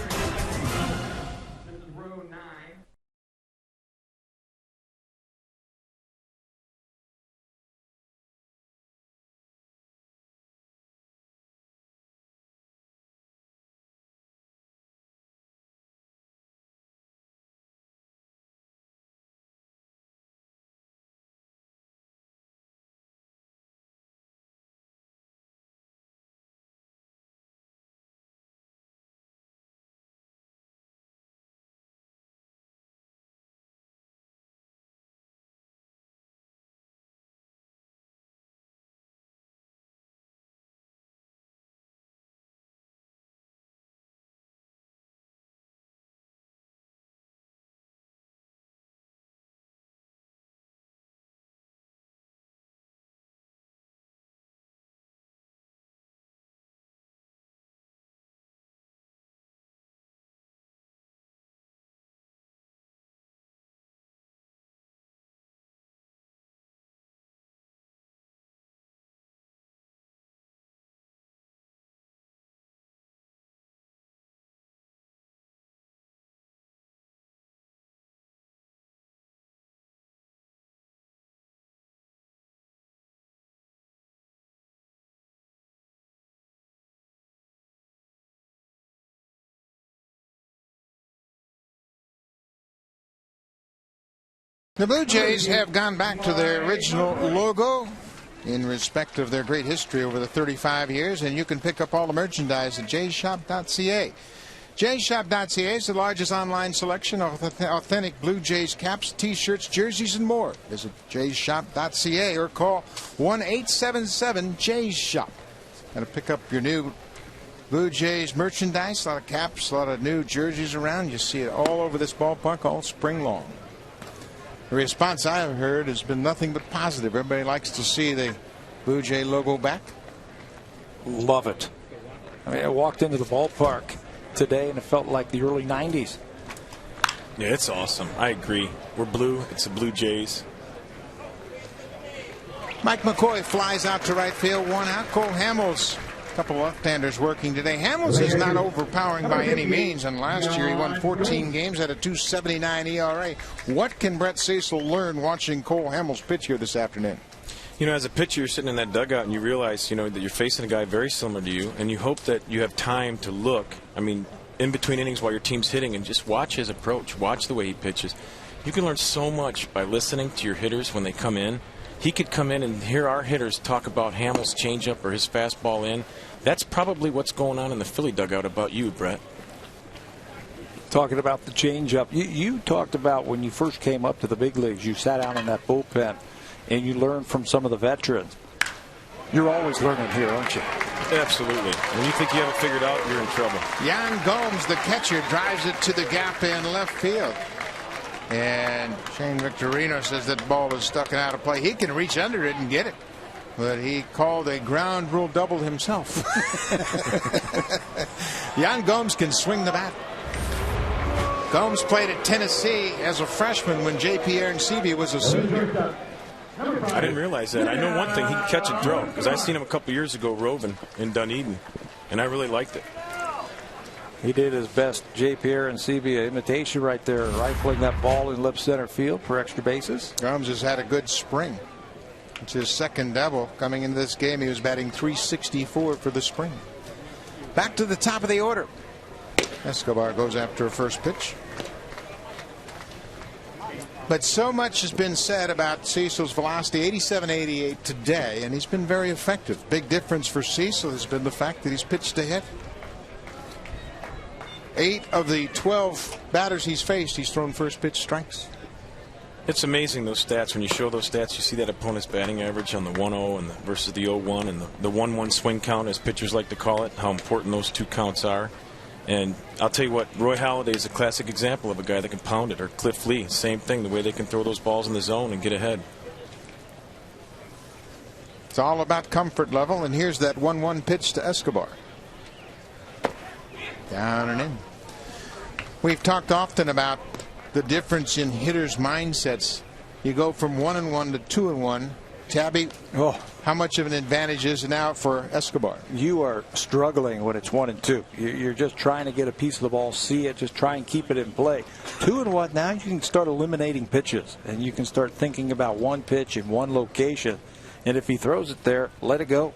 The Blue Jays have gone back to their original logo in respect of their great history over the 35 years, and you can pick up all the merchandise at jshop.ca. jshop.ca is the largest online selection of authentic Blue Jays caps, T-shirts, jerseys, and more. Visit jshop.ca or call 1-877-JAYS-SHOP. Got to pick up your new Blue Jays merchandise, a lot of caps, a lot of new jerseys around. You see it all over this ballpark all spring long. The response I've heard has been nothing but positive. Everybody likes to see the Blue Jay logo back. Love it. I mean, I walked into the ballpark today and it felt like the early 90s. Yeah, it's awesome. I agree. We're blue. It's the Blue Jays. Mike McCoy flies out to right field, 1 out. Cole Hamels, a couple left-handers working today. Hamels is not overpowering by any means, and last year he won 14 games at a 2.79 ERA. What can Brett Cecil learn watching Cole Hamels pitch here this afternoon? You know, as a pitcher, you're sitting in that dugout and you realize, you know, that you're facing a guy very similar to you, and you hope that you have time to look, I mean, in between innings while your team's hitting, and just watch his approach, watch the way he pitches. You can learn so much by listening to your hitters when they come in. He could come in and hear our hitters talk about Hamels' changeup or his fastball in. That's probably what's going on in the Philly dugout about you, Brett. Talking about the changeup, you talked about when you first came up to the big leagues, you sat out in that bullpen and you learned from some of the veterans. You're always learning here, aren't you? Absolutely. When you think you have it figured out, you're in trouble. Yan Gomes, the catcher, drives it to the gap in left field. And Shane Victorino says that ball is stuck and out of play. He can reach under it and get it, but he called a ground rule double himself. Yan Gomes can swing the bat. Gomes played at Tennessee as a freshman when J.P. Aronsebi was a senior. I didn't realize that. I know one thing, he can catch and throw, because I seen him a couple years ago roving in Dunedin, and I really liked it. He did his best J.P. Aronsebi imitation right there, rifling that ball in left center field for extra bases. Gomes has had a good spring. It's his second double. Coming into this game, he was batting .364 for the spring. Back to the top of the order. Escobar goes after a first pitch. But so much has been said about Cecil's velocity, 87-88 today, and he's been very effective. Big difference for Cecil has been the fact that he's pitched to hit. 8 of the 12 batters he's faced, he's thrown first pitch strikes. It's amazing, those stats. When you show those stats, you see that opponent's batting average on the 1-0 and versus the 0-1 and the 1-1 swing count, as pitchers like to call it, how important those two counts are. And I'll tell you what, Roy Halladay is a classic example of a guy that can pound it, or Cliff Lee, same thing, the way they can throw those balls in the zone and get ahead. It's all about comfort level, and here's that 1-1 pitch to Escobar. Down and in. We've talked often about the difference in hitters' mindsets. You go from 1-1 to 2-1. Tabby, how much of an advantage is it now for Escobar? You are struggling when it's 1-2. You're just trying to get a piece of the ball, see it, just try and keep it in play. 2-1, now you can start eliminating pitches, and you can start thinking about one pitch in one location. And if he throws it there, let it go.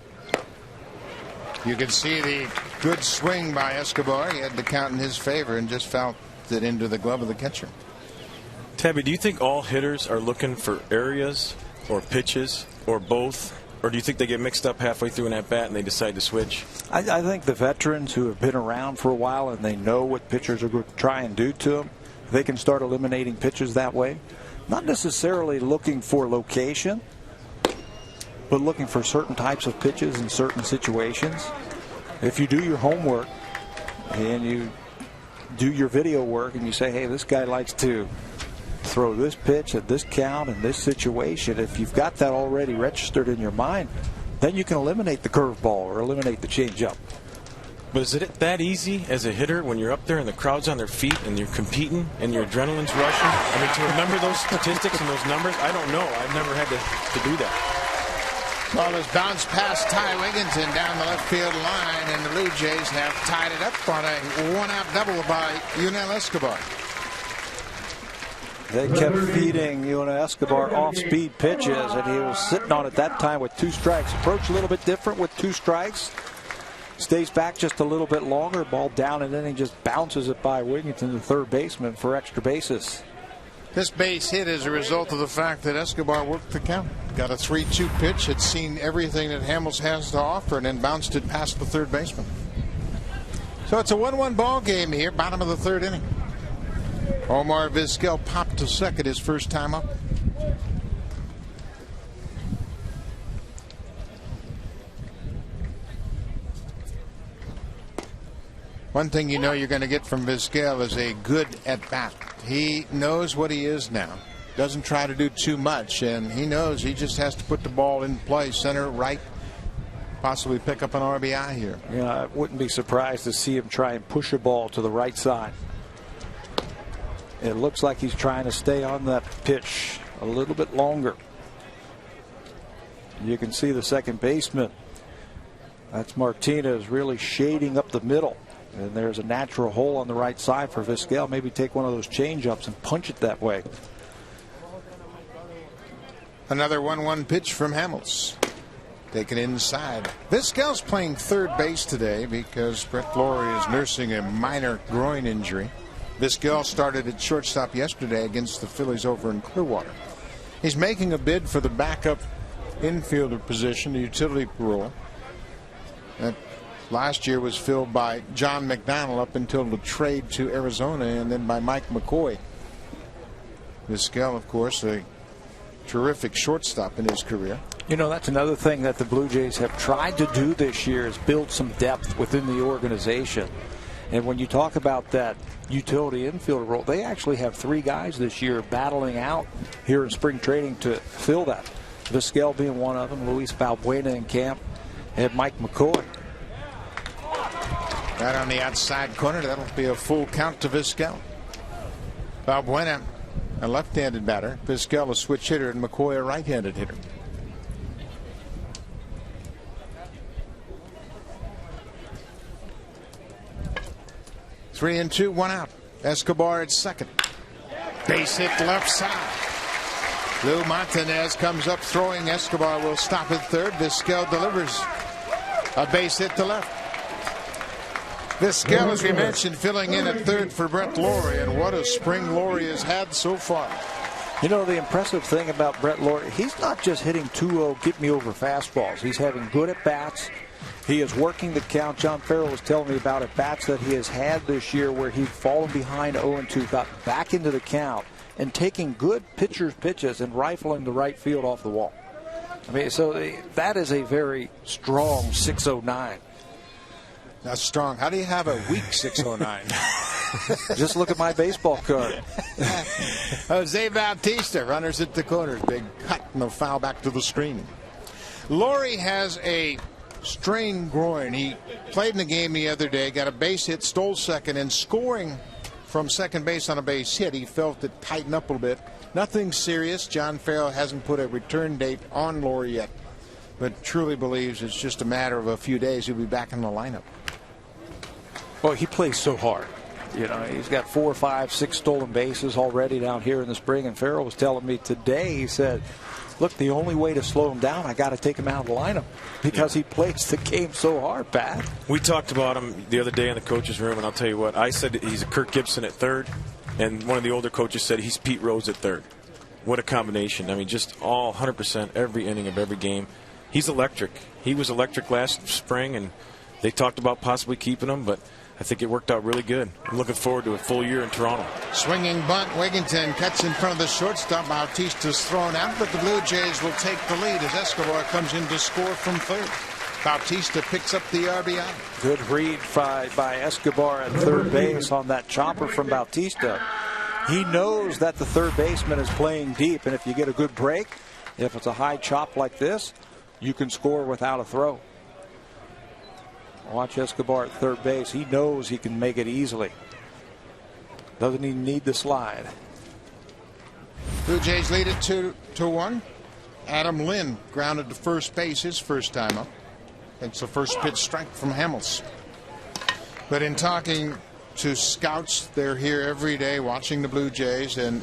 You can see the good swing by Escobar. He had the count in his favor and just fouled it into the glove of the catcher. Tabby, do you think all hitters are looking for areas or pitches or both? Or do you think they get mixed up halfway through an at-bat and they decide to switch? I think the veterans who have been around for a while and they know what pitchers are going to try and do to them, they can start eliminating pitches that way. Not necessarily looking for location, but looking for certain types of pitches in certain situations. If you do your homework and you do your video work and you say, hey, this guy likes to throw this pitch at this count in this situation, if you've got that already registered in your mind, then you can eliminate the curveball or eliminate the changeup. But is it that easy as a hitter when you're up there and the crowd's on their feet and you're competing and your adrenaline's rushing? I mean, to remember those statistics and those numbers, I don't know. I've never had to do that. Ball is bounced past Ty Wigginton down the left field line, and the Blue Jays have tied it up on a one-out double by Yunel Escobar. They kept feeding Yunel Escobar off-speed pitches, and he was sitting on it that time with 2 strikes. Approach a little bit different with 2 strikes. Stays back just a little bit longer. Ball down, and then he just bounces it by Wigginton, the third baseman, for extra bases. This base hit is a result of the fact that Escobar worked the count. Got a 3-2 pitch. Had seen everything that Hamels has to offer and then bounced it past the third baseman. So it's a 1-1 ball game here, bottom of the third inning. Omar Vizquel popped to second his first time up. One thing you know you're going to get from Vizquel is a good at-bat. He knows what he is now. Doesn't try to do too much, and he knows he just has to put the ball in play, center, right, possibly pick up an RBI here. Yeah, I wouldn't be surprised to see him try and push a ball to the right side. It looks like he's trying to stay on that pitch a little bit longer. You can see the second baseman. That's Martinez really shading up the middle. And there's a natural hole on the right side for Vizquel. Maybe take one of those change-ups and punch it that way. Another 1-1 pitch from Hamels. Taken inside. Vizquel's playing third base today because Brett Lawrie is nursing a minor groin injury. Vizquel started at shortstop yesterday against the Phillies over in Clearwater. He's making a bid for the backup infielder position, the utility role. That last year was filled by John McDonnell up until the trade to Arizona, and then by Mike McCoy. Vizquel, of course, a terrific shortstop in his career. You know, that's another thing that the Blue Jays have tried to do this year is build some depth within the organization. And when you talk about that utility infielder role, they actually have 3 guys this year battling out here in spring training to fill that. Vizquel being one of them, Luis Valbuena in camp, and Mike McCoy. Right on the outside corner, that'll be a full count to Vizquel. Valbuena, a left-handed batter. Vizquel, a switch hitter, and McCoy, a right-handed hitter. Three and two, one out. Escobar at second. Base hit left side. Lou Montanez comes up throwing. Escobar will stop at third. Vizquel delivers a base hit to left. Vizquel, as we mentioned, filling in at third for Brett Lawrie, and what a spring Lawrie has had so far. You know, the impressive thing about Brett Lawrie, he's not just hitting 2-0 get me over fastballs. He's having good at bats. He is working the count. John Farrell was telling me about at bats that he has had this year where he'd fallen behind 0-2, got back into the count, and taking good pitcher's pitches and rifling the right field off the wall. I mean, so that is a very strong 609. That's strong. How do you have a weak 609? Just look at my baseball card. Jose Bautista, runners at the corners. Big cut and a foul back to the screen. Lawrie has a strained groin. He played in the game the other day, got a base hit, stole second, and scoring from second base on a base hit, he felt it tighten up a little bit. Nothing serious. John Farrell hasn't put a return date on Lawrie yet, but truly believes it's just a matter of a few days he'll be back in the lineup. Well, he plays so hard. You know, he's got 4, 5, 6 stolen bases already down here in the spring, and Farrell was telling me today, he said, look, the only way to slow him down, I got to take him out of the lineup because he plays the game so hard, Pat. We talked about him the other day in the coach's room, and I'll tell you what, I said he's a Kirk Gibson at third, and one of the older coaches said he's Pete Rose at third. What a combination. I mean, just all 100% every inning of every game. He's electric. He was electric last spring, and they talked about possibly keeping him, but I think it worked out really good. I'm looking forward to a full year in Toronto. Swinging bunt, Wigginton cuts in front of the shortstop. Bautista's thrown out, but the Blue Jays will take the lead as Escobar comes in to score from third. Bautista picks up the RBI. Good read by Escobar at third base on that chopper from Bautista. He knows that the third baseman is playing deep, and if you get a good break, if it's a high chop like this, you can score without a throw. Watch Escobar at third base. He knows he can make it easily. Doesn't even need the slide. Blue Jays lead it 2-1. Adam Lynn grounded to first base his first time up. It's the first pitch strike from Hamels. But in talking to scouts, they're here every day watching the Blue Jays, and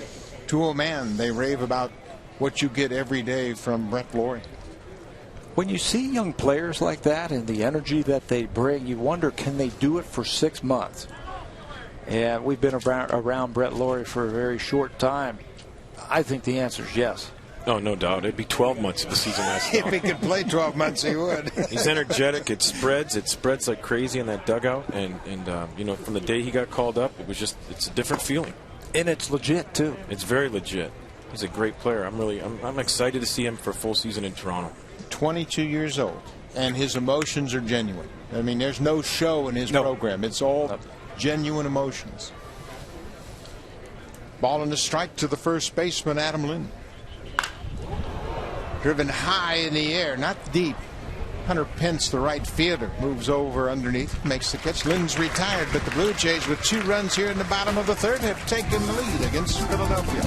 to a man, they rave about what you get every day from Brett Lawrie. When you see young players like that and the energy that they bring, you wonder, can they do it for 6 months? And we've been around Brett Lawrie for a very short time. I think the answer is yes. Oh, no doubt. It'd be 12 months if the season lasted. If he could play 12 months, he would. He's energetic. It spreads like crazy in that dugout. And you know, from the day he got called up, it's a different feeling. And it's legit, too. It's very legit. He's a great player. I'm excited to see him for a full season in Toronto. 22 years old, and his emotions are genuine. I mean, there's no show in his program. It's all genuine emotions. Ball and a strike to the first baseman, Adam Lynn. Driven high in the air, not deep. Hunter Pence, the right fielder, moves over underneath, makes the catch. Lynn's retired, but the Blue Jays, with 2 runs here in the bottom of the 3rd, have taken the lead against Philadelphia.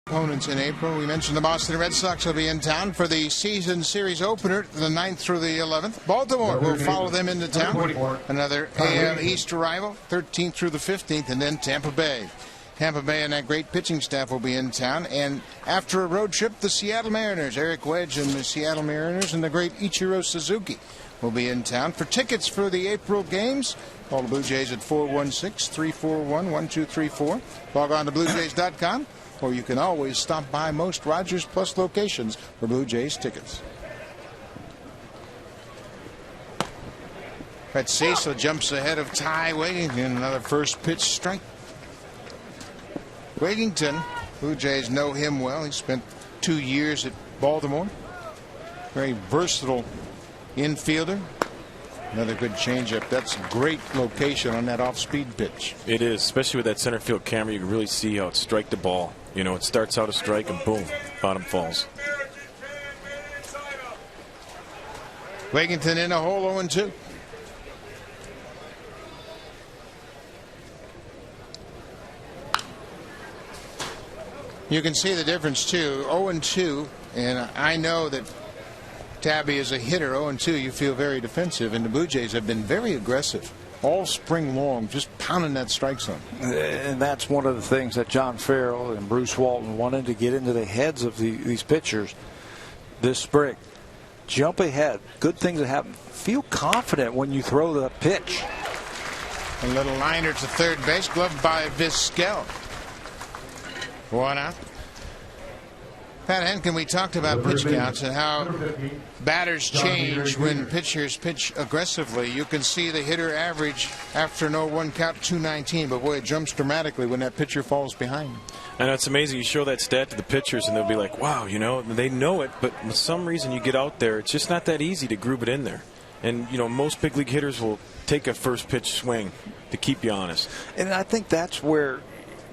Opponents in April. We mentioned the Boston Red Sox will be in town for the season series opener, the 9th through the 11th. Baltimore will follow them into town. Another AL East arrival, 13th through the 15th, and then Tampa Bay. Tampa Bay and that great pitching staff will be in town. And after a road trip, the Seattle Mariners, Eric Wedge and the Seattle Mariners, and the great Ichiro Suzuki will be in town. For tickets for the April games, call the Blue Jays at 416-341-1234. Log on to BlueJays.com. Or you can always stop by most Rogers Plus locations for Blue Jays tickets. Brett Cecil jumps ahead of Ty Wigington. Another first pitch strike. Wigington, Blue Jays know him well. He spent 2 years at Baltimore. Very versatile infielder. Another good changeup. That's a great location on that off-speed pitch. It is, especially with that center field camera. You can really see how it strikes the ball. You know, it starts out a strike and boom, bottom falls. Wigington in a hole, 0-2. You can see the difference too. 0-2, and I know that Tabby is a hitter. 0-2, you feel very defensive, and the Blue Jays have been very aggressive all spring long, just pounding that strike zone. And that's one of the things that John Farrell and Bruce Walton wanted to get into the heads of these pitchers this spring. Jump ahead. Good things that happen. Feel confident when you throw the pitch. A little liner to third base, gloved by Vizquel. 1 out. Pat Henkin, we talked about pitch counts and how batters change when pitchers pitch aggressively. You can see the hitter average after no 1 count, 219, but boy, it jumps dramatically when that pitcher falls behind. And it's amazing. You show that stat to the pitchers and they'll be like, wow, you know, they know it, but for some reason you get out there, it's just not that easy to groove it in there. And, you know, most big league hitters will take a first pitch swing to keep you honest. And I think that's where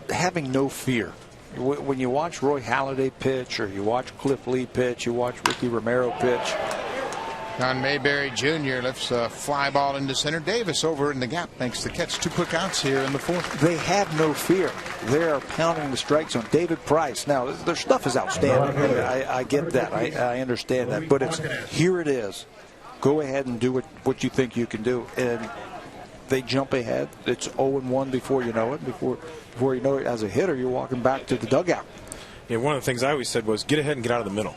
having no fear. When you watch Roy Halladay pitch, or you watch Cliff Lee pitch, you watch Ricky Romero pitch. John Mayberry Jr. lifts a fly ball into center. Davis over in the gap makes the catch. 2 quick outs here in the 4th. They have no fear. They are pounding the strike zone. David Price. Now, their stuff is outstanding. I get that. I understand that. But it's here it is. Go ahead and do what you think you can do. And they jump ahead. It's 0-1 before you know it. Before you know it, as a hitter, you're walking back to the dugout. Yeah, one of the things I always said was get ahead and get out of the middle.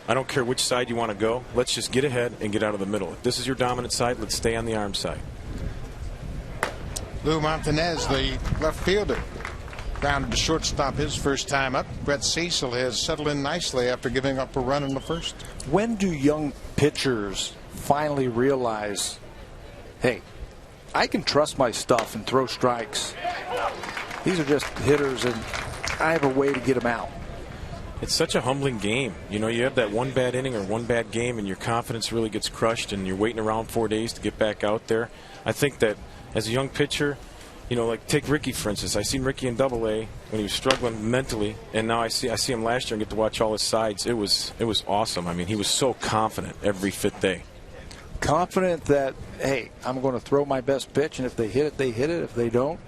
I don't care which side you want to go. Let's just get ahead and get out of the middle. If this is your dominant side, let's stay on the arm side. Lou Montanez, the left fielder, grounded to shortstop his first time up. Brett Cecil has settled in nicely after giving up a run in the first. When do young pitchers finally realize, hey, I can trust my stuff and throw strikes. These are just hitters, and I have a way to get them out. It's such a humbling game. You know, you have that one bad inning or one bad game, and your confidence really gets crushed, and you're waiting around 4 days to get back out there. I think that as a young pitcher, you know, like take Ricky, for instance. I seen Ricky in Double-A when he was struggling mentally, and now I see him last year and get to watch all his sides. It was awesome. I mean, he was so confident every fifth day. Confident that, hey, I'm going to throw my best pitch, and if they hit it, they hit it. If they don't,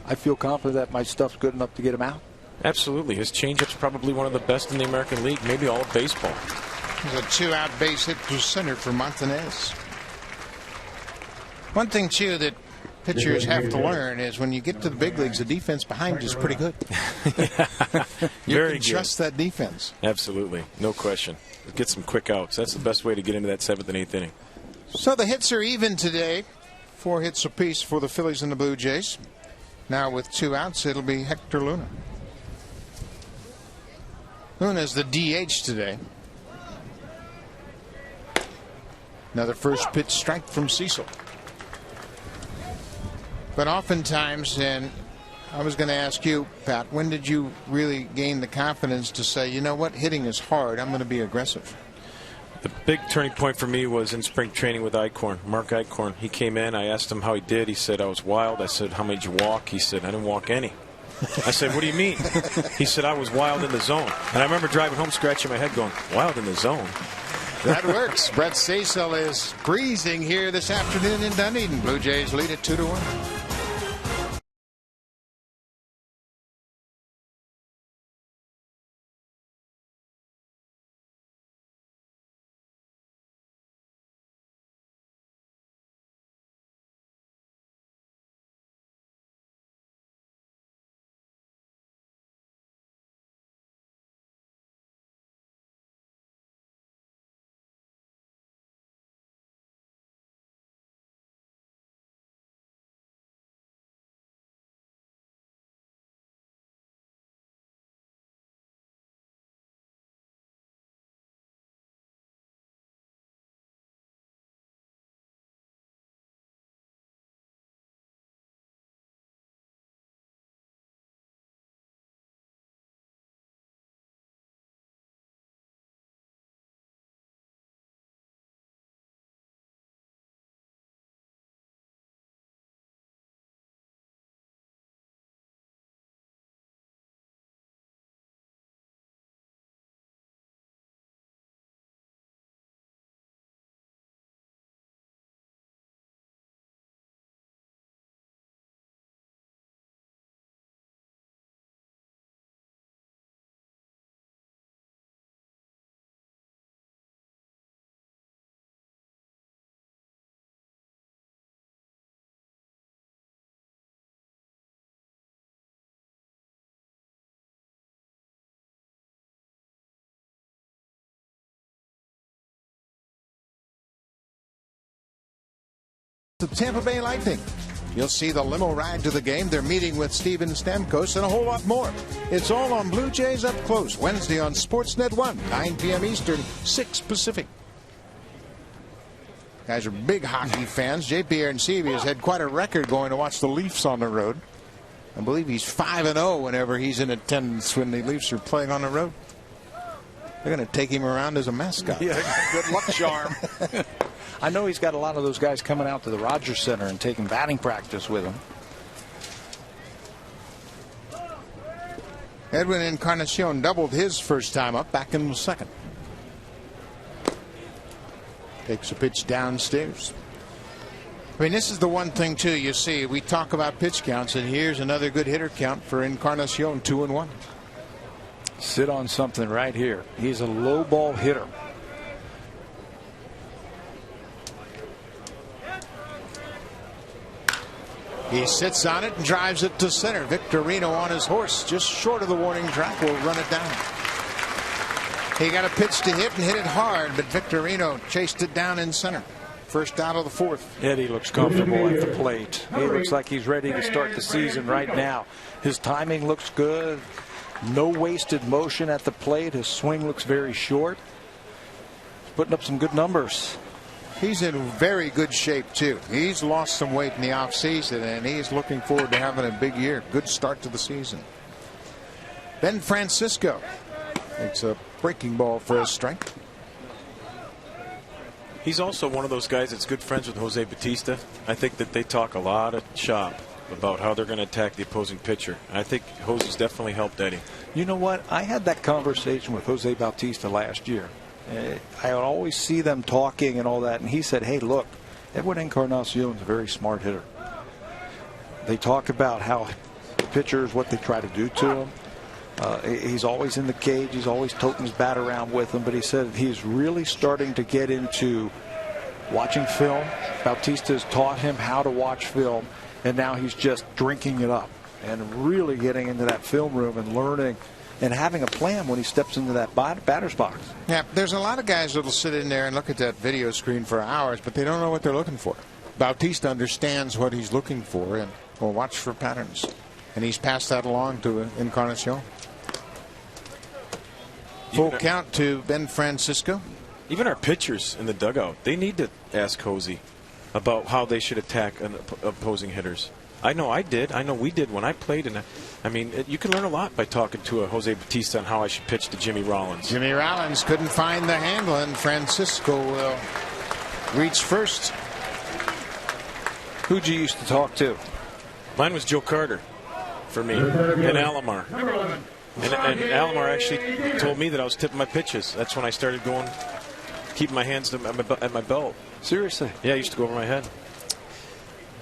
I feel confident that my stuff's good enough to get him out. Absolutely. His changeup's probably one of the best in the American League, maybe all of baseball. There's a 2-out base hit to center for Montanez. One thing, too, that pitchers have to learn is when you get to the big leagues, the defense behind you is pretty good. You can trust that defense. Absolutely. No question. Get some quick outs. That's the best way to get into that 7th and 8th inning. So the hits are even today. 4 hits apiece for the Phillies and the Blue Jays. Now with 2 outs, it'll be Hector Luna. Luna's the DH today. Another first pitch strike from Cecil. But oftentimes, and I was going to ask you, Pat, when did you really gain the confidence to say, you know what, hitting is hard, I'm going to be aggressive? The big turning point for me was in spring training with Mark Eichhorn. He came in, I asked him how he did. He said, I was wild. I said, how many did you walk? He said, I didn't walk any. I said, what do you mean? He said, I was wild in the zone. And I remember driving home scratching my head going, wild in the zone? That works. Brett Cecil is breezing here this afternoon in Dunedin. Blue Jays lead it 2-1. The Tampa Bay Lightning. You'll see the limo ride to the game. They're meeting with Steven Stamkos and a whole lot more. It's all on Blue Jays Up Close, Wednesday on Sportsnet 1, 9 p.m. Eastern, 6 Pacific. Guys are big hockey fans. J.P. Aronsevi has had quite a record going to watch the Leafs on the road. I believe he's 5-0 whenever he's in attendance when the Leafs are playing on the road. They're going to take him around as a mascot. Yeah, good luck charm. I know he's got a lot of those guys coming out to the Rogers Center and taking batting practice with him. Edwin Encarnacion doubled his first time up back in the second. Takes a pitch downstairs. I mean, this is the one thing, too, you see. We talk about pitch counts, and here's another good hitter count for Encarnacion, 2-1. Sit on something right here. He's a low ball hitter. He sits on it and drives it to center. Victorino on his horse, just short of the warning track, will run it down. He got a pitch to hit and hit it hard, but Victorino chased it down in center. First out of the fourth. Eddie looks comfortable at the plate. He looks like he's ready to start the season right now. His timing looks good. No wasted motion at the plate. His swing looks very short. He's putting up some good numbers. He's in very good shape, too. He's lost some weight in the offseason, and he's looking forward to having a big year. Good start to the season. Ben Francisco makes a breaking ball for a strike. He's also one of those guys that's good friends with Jose Bautista. I think that they talk a lot of shop about how they're going to attack the opposing pitcher. I think Jose's definitely helped Eddie. You know what? I had that conversation with Jose Bautista last year. I would always see them talking and all that, and he said, hey, look, Edwin Encarnacion's a very smart hitter. They talk about how pitchers, what they try to do to him. He's always in the cage. He's always toting his bat around with him. But he said he's really starting to get into watching film. Bautista has taught him how to watch film, and now he's just drinking it up and really getting into that film room and learning and having a plan when he steps into that batter's box. Yeah, there's a lot of guys that will sit in there and look at that video screen for hours, but they don't know what they're looking for. Bautista understands what he's looking for and will watch for patterns. And he's passed that along to Encarnacion. Full count to Ben Francisco. Even our pitchers in the dugout, they need to ask Jose about how they should attack opposing hitters. I know I did. I know we did when I played. And I mean, you can learn a lot by talking to a Jose Bautista on how I should pitch to Jimmy Rollins. Jimmy Rollins couldn't find the handle, and Francisco will reach first. Who'd you used to talk to? Mine was Joe Carter for me, and Alomar. And Alomar actually told me that I was tipping my pitches. That's when I started going, keeping my hands at my belt. Seriously? Yeah, I used to go over my head.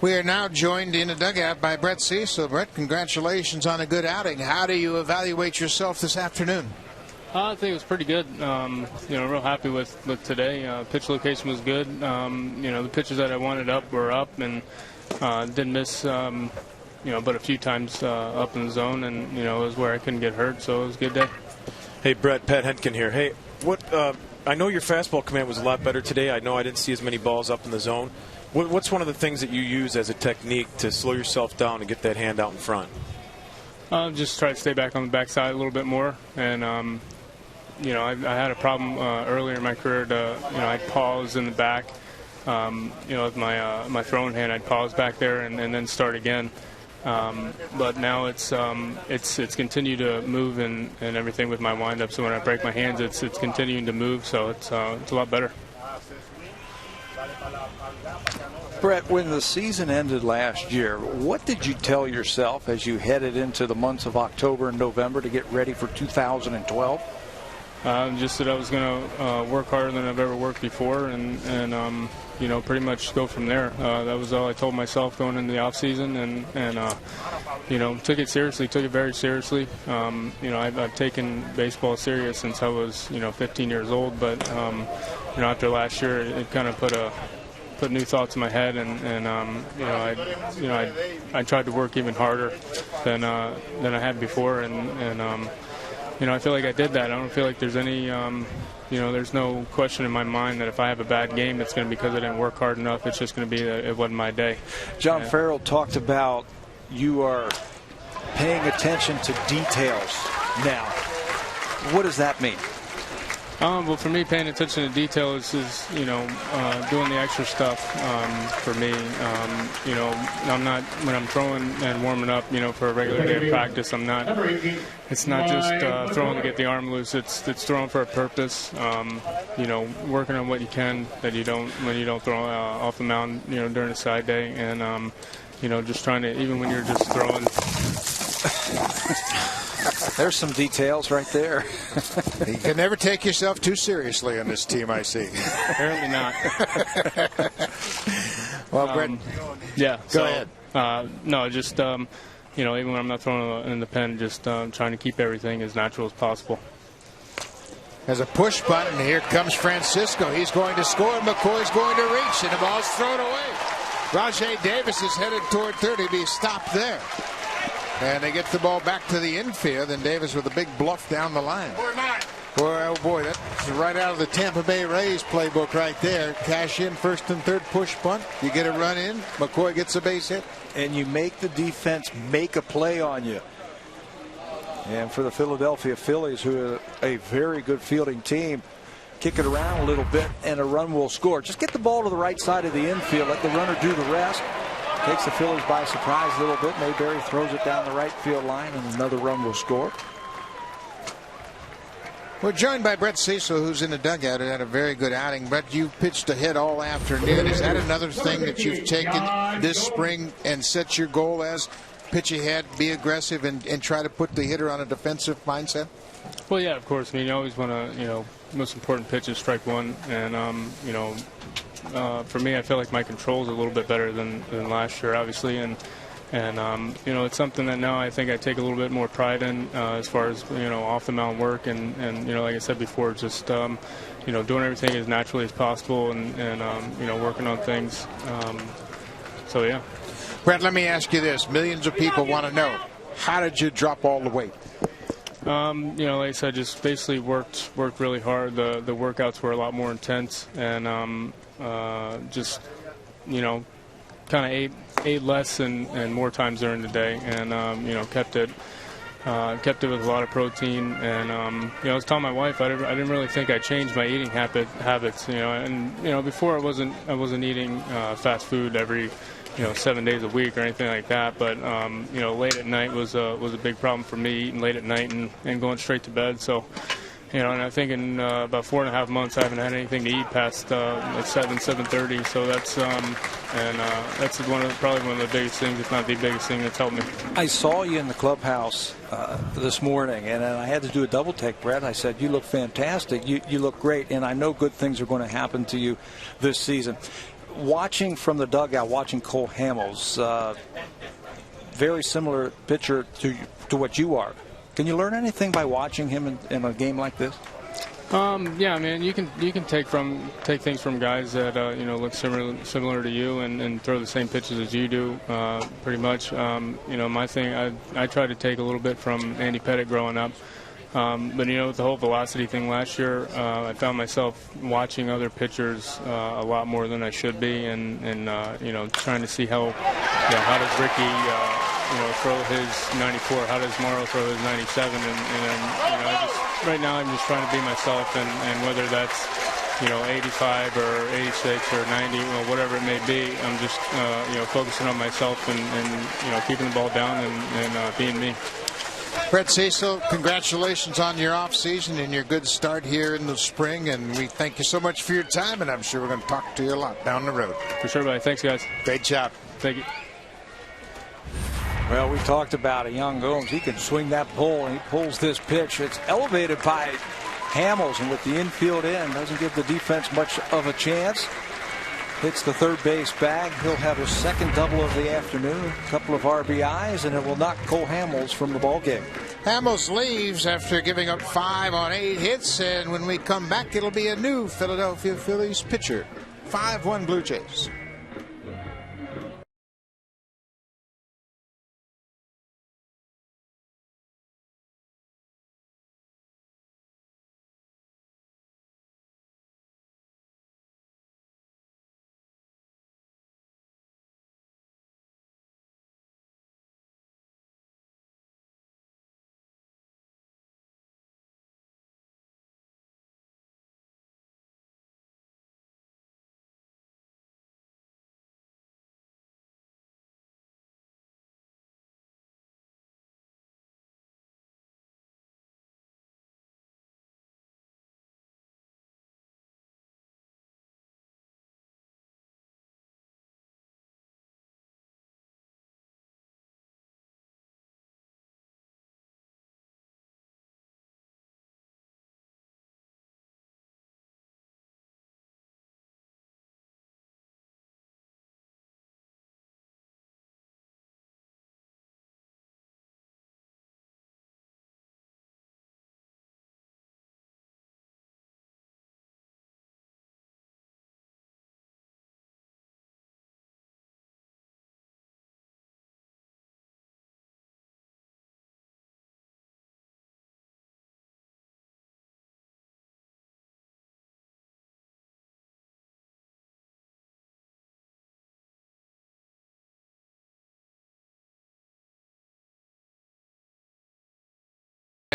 We are now joined in the dugout by Brett Cecil. Brett, congratulations on a good outing. How do you evaluate yourself this afternoon? I think it was pretty good. Real happy with today. Pitch location was good. The pitches that I wanted up were up, and didn't miss, but a few times up in the zone, and, it was where I couldn't get hurt, so it was a good day. Hey, Brett, Pat Henkin here. Hey, I know your fastball command was a lot better today. I know I didn't see as many balls up in the zone. What's one of the things that you use as a technique to slow yourself down and get that hand out in front? Just try to stay back on the backside a little bit more. And, I had a problem earlier in my career I'd pause in the back. With my throwing hand, I'd pause back there and then start again. But now it's continued to move and everything with my windup. So when I break my hands, it's continuing to move. So it's a lot better. Brett, when the season ended last year, what did you tell yourself as you headed into the months of October and November to get ready for 2012? Just that I was going to work harder than I've ever worked before and pretty much go from there. That was all I told myself going into the offseason and took it seriously, took it very seriously. I've taken baseball serious since I was, 15 years old, but, after last year, it kind of put new thoughts in my head, and I tried to work even harder than I had before, and I feel like I did that. I don't feel like there's any, there's no question in my mind that if I have a bad game, it's going to be because I didn't work hard enough. It's just going to be that it wasn't my day. John Farrell talked about you are paying attention to details now. What does that mean? Well, for me, paying attention to detail is doing the extra stuff for me. I'm not, when I'm throwing and warming up, for a regular day of practice, it's not just throwing to get the arm loose. It's throwing for a purpose, working on what you can when you don't throw off the mound, during a side day. And, just trying to, even when you're just throwing. There's some details right there. You can never take yourself too seriously on this team, I see. Apparently not. Well, Brett, go ahead. No, just, even when I'm not throwing in the pen, just trying to keep everything as natural as possible. As a push button, here comes Francisco. He's going to score. McCoy's going to reach, and the ball's thrown away. Rajay Davis is headed toward third. He'll be stopped there. And they get the ball back to the infield, and Davis with a big bluff down the line. Oh, boy, that's right out of the Tampa Bay Rays playbook right there. Cash in first and third, push bunt. You get a run in. McCoy gets a base hit. And you make the defense make a play on you. And for the Philadelphia Phillies, who are a very good fielding team, kick it around a little bit, and a run will score. Just get the ball to the right side of the infield. Let the runner do the rest. Takes the Phillies by surprise a little bit. Mayberry throws it down the right field line, and another run will score. We're joined by Brett Cecil, who's in the dugout and had a very good outing. Brett, you pitched a hit all afternoon. Is that another thing that you've taken this spring and set your goal as? Pitch ahead, be aggressive, and try to put the hitter on a defensive mindset? Well, yeah, of course. I mean, you always want to, most important pitch is strike one. And, for me, I feel like my control is a little bit better than last year, obviously. And it's something that now I think I take a little bit more pride in as far as, off the mound work. And like I said before, just, doing everything as naturally as possible and working on things. So, yeah. Brett, let me ask you this. Millions of people want to know, how did you drop all the weight? Like I said, just basically worked really hard. The workouts were a lot more intense, and just kind of ate less and more times during the day, and kept it with a lot of protein. And I was telling my wife I didn't really think I changed my eating habits. Before I wasn't eating fast food every 7 days a week or anything like that. But, late at night was a big problem for me, eating late at night and going straight to bed. So, and I think in about 4.5 months I haven't had anything to eat past 7:30. So that's probably one of the biggest things, if not the biggest thing that's helped me. I saw you in the clubhouse this morning, and I had to do a double take, Brett. I said, you look fantastic. You look great, and I know good things are going to happen to you this season. Watching from the dugout, watching Cole Hamels, very similar pitcher to what you are. Can you learn anything by watching him in a game like this? Yeah, man, you can take things from guys that look similar to you and throw the same pitches as you do, pretty much. My thing, I try to take a little bit from Andy Pettitte growing up. But with the whole velocity thing last year, I found myself watching other pitchers a lot more than I should be, and trying to see how does Ricky throw his 94, how does Morrow throw his 97, right now I'm just trying to be myself, and whether that's 85 or 86 or 90, whatever it may be, I'm just focusing on myself and keeping the ball down and being me. Brett Cecil, congratulations on your off season and your good start here in the spring, and we thank you so much for your time, and I'm sure we're going to talk to you a lot down the road. For sure, buddy. Thanks, guys. Great job. Thank you. Well, we talked about a young Gomes. He can swing that pole, and he pulls this pitch. It's elevated by Hamels, and with the infield in, doesn't give the defense much of a chance. Hits the third base bag. He'll have his second double of the afternoon, a couple of RBIs, and it will knock Cole Hamels from the ballgame. Hamels leaves after giving up 5 on 8 hits, and when we come back, it'll be a new Philadelphia Phillies pitcher. 5-1 Blue Jays.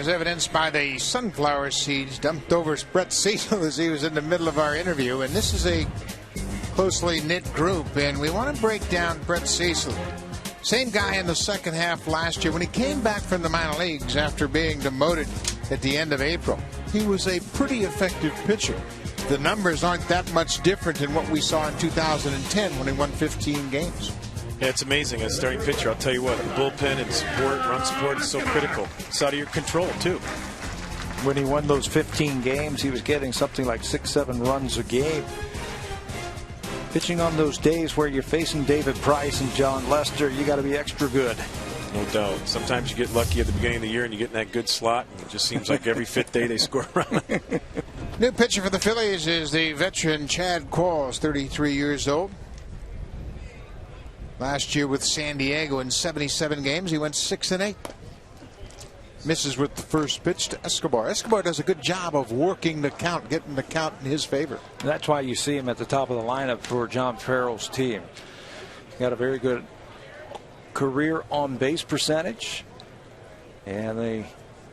As evidenced by the sunflower seeds dumped over Brett Cecil as he was in the middle of our interview. And this is a closely knit group, and we want to break down Brett Cecil. Same guy in the second half last year. When he came back from the minor leagues after being demoted at the end of April, he was a pretty effective pitcher. The numbers aren't that much different than what we saw in 2010 when he won 15 games. Yeah, it's amazing as a starting pitcher. I'll tell you what, the bullpen and support, run support is so critical. It's out of your control, too. When he won those 15 games, he was getting something like 6-7 runs a game. Pitching on those days where you're facing David Price and John Lester, you got to be extra good. No doubt. Sometimes you get lucky at the beginning of the year and you get in that good slot. And it just seems like every fifth day they score a run. New pitcher for the Phillies is the veteran Chad Qualls, 33 years old. Last year with San Diego in 77 games, he went 6-8. Misses with the first pitch to Escobar. Escobar does a good job of working the count, getting the count in his favor. That's why you see him at the top of the lineup for John Farrell's team. Got a very good career on base percentage, and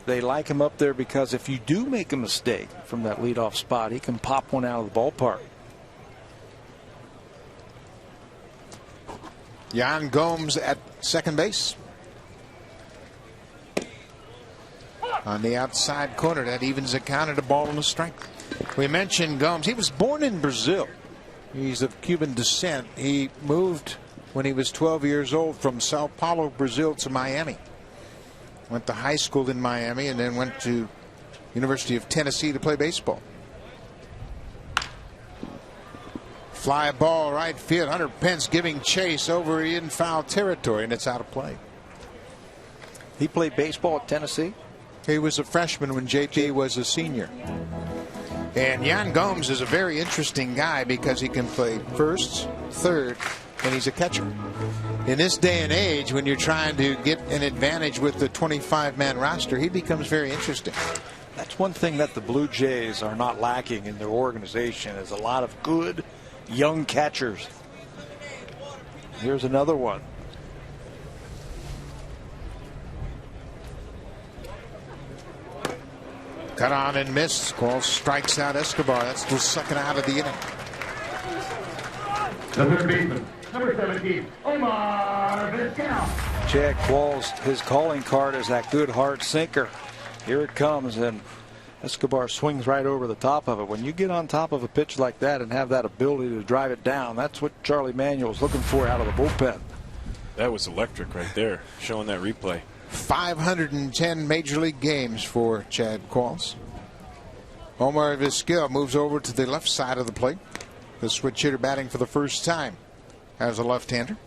they like him up there because if you do make a mistake from that leadoff spot, he can pop one out of the ballpark. Yan Gomes at second base. On the outside corner, that evens the count at a ball and a strike. We mentioned Gomes. He was born in Brazil. He's of Cuban descent. He moved when he was 12 years old from Sao Paulo, Brazil to Miami. Went to high school in Miami and then went to University of Tennessee to play baseball. Fly ball right field. Hunter Pence giving chase over in foul territory, and it's out of play. He played baseball at Tennessee. He was a freshman when JT was a senior. And Yan Gomes is a very interesting guy because he can play first, third, and he's a catcher. In this day and age, when you're trying to get an advantage with the 25-man roster, he becomes very interesting. That's one thing that the Blue Jays are not lacking in their organization is a lot of good young catchers. Here's another one. Cut on and missed. Qualls strikes out Escobar. That's the second out of the inning. The third baseman, number 17, Omar Vizquel. Chad Qualls, his calling card is that good hard sinker. Here it comes, and Escobar swings right over the top of it. When you get on top of a pitch like that and have that ability to drive it down, that's what Charlie Manuel's looking for out of the bullpen. That was electric right there, showing that replay. 510 major league games for Chad Qualls. Omar Vizquel moves over to the left side of the plate. The switch hitter batting for the first time as a left-hander.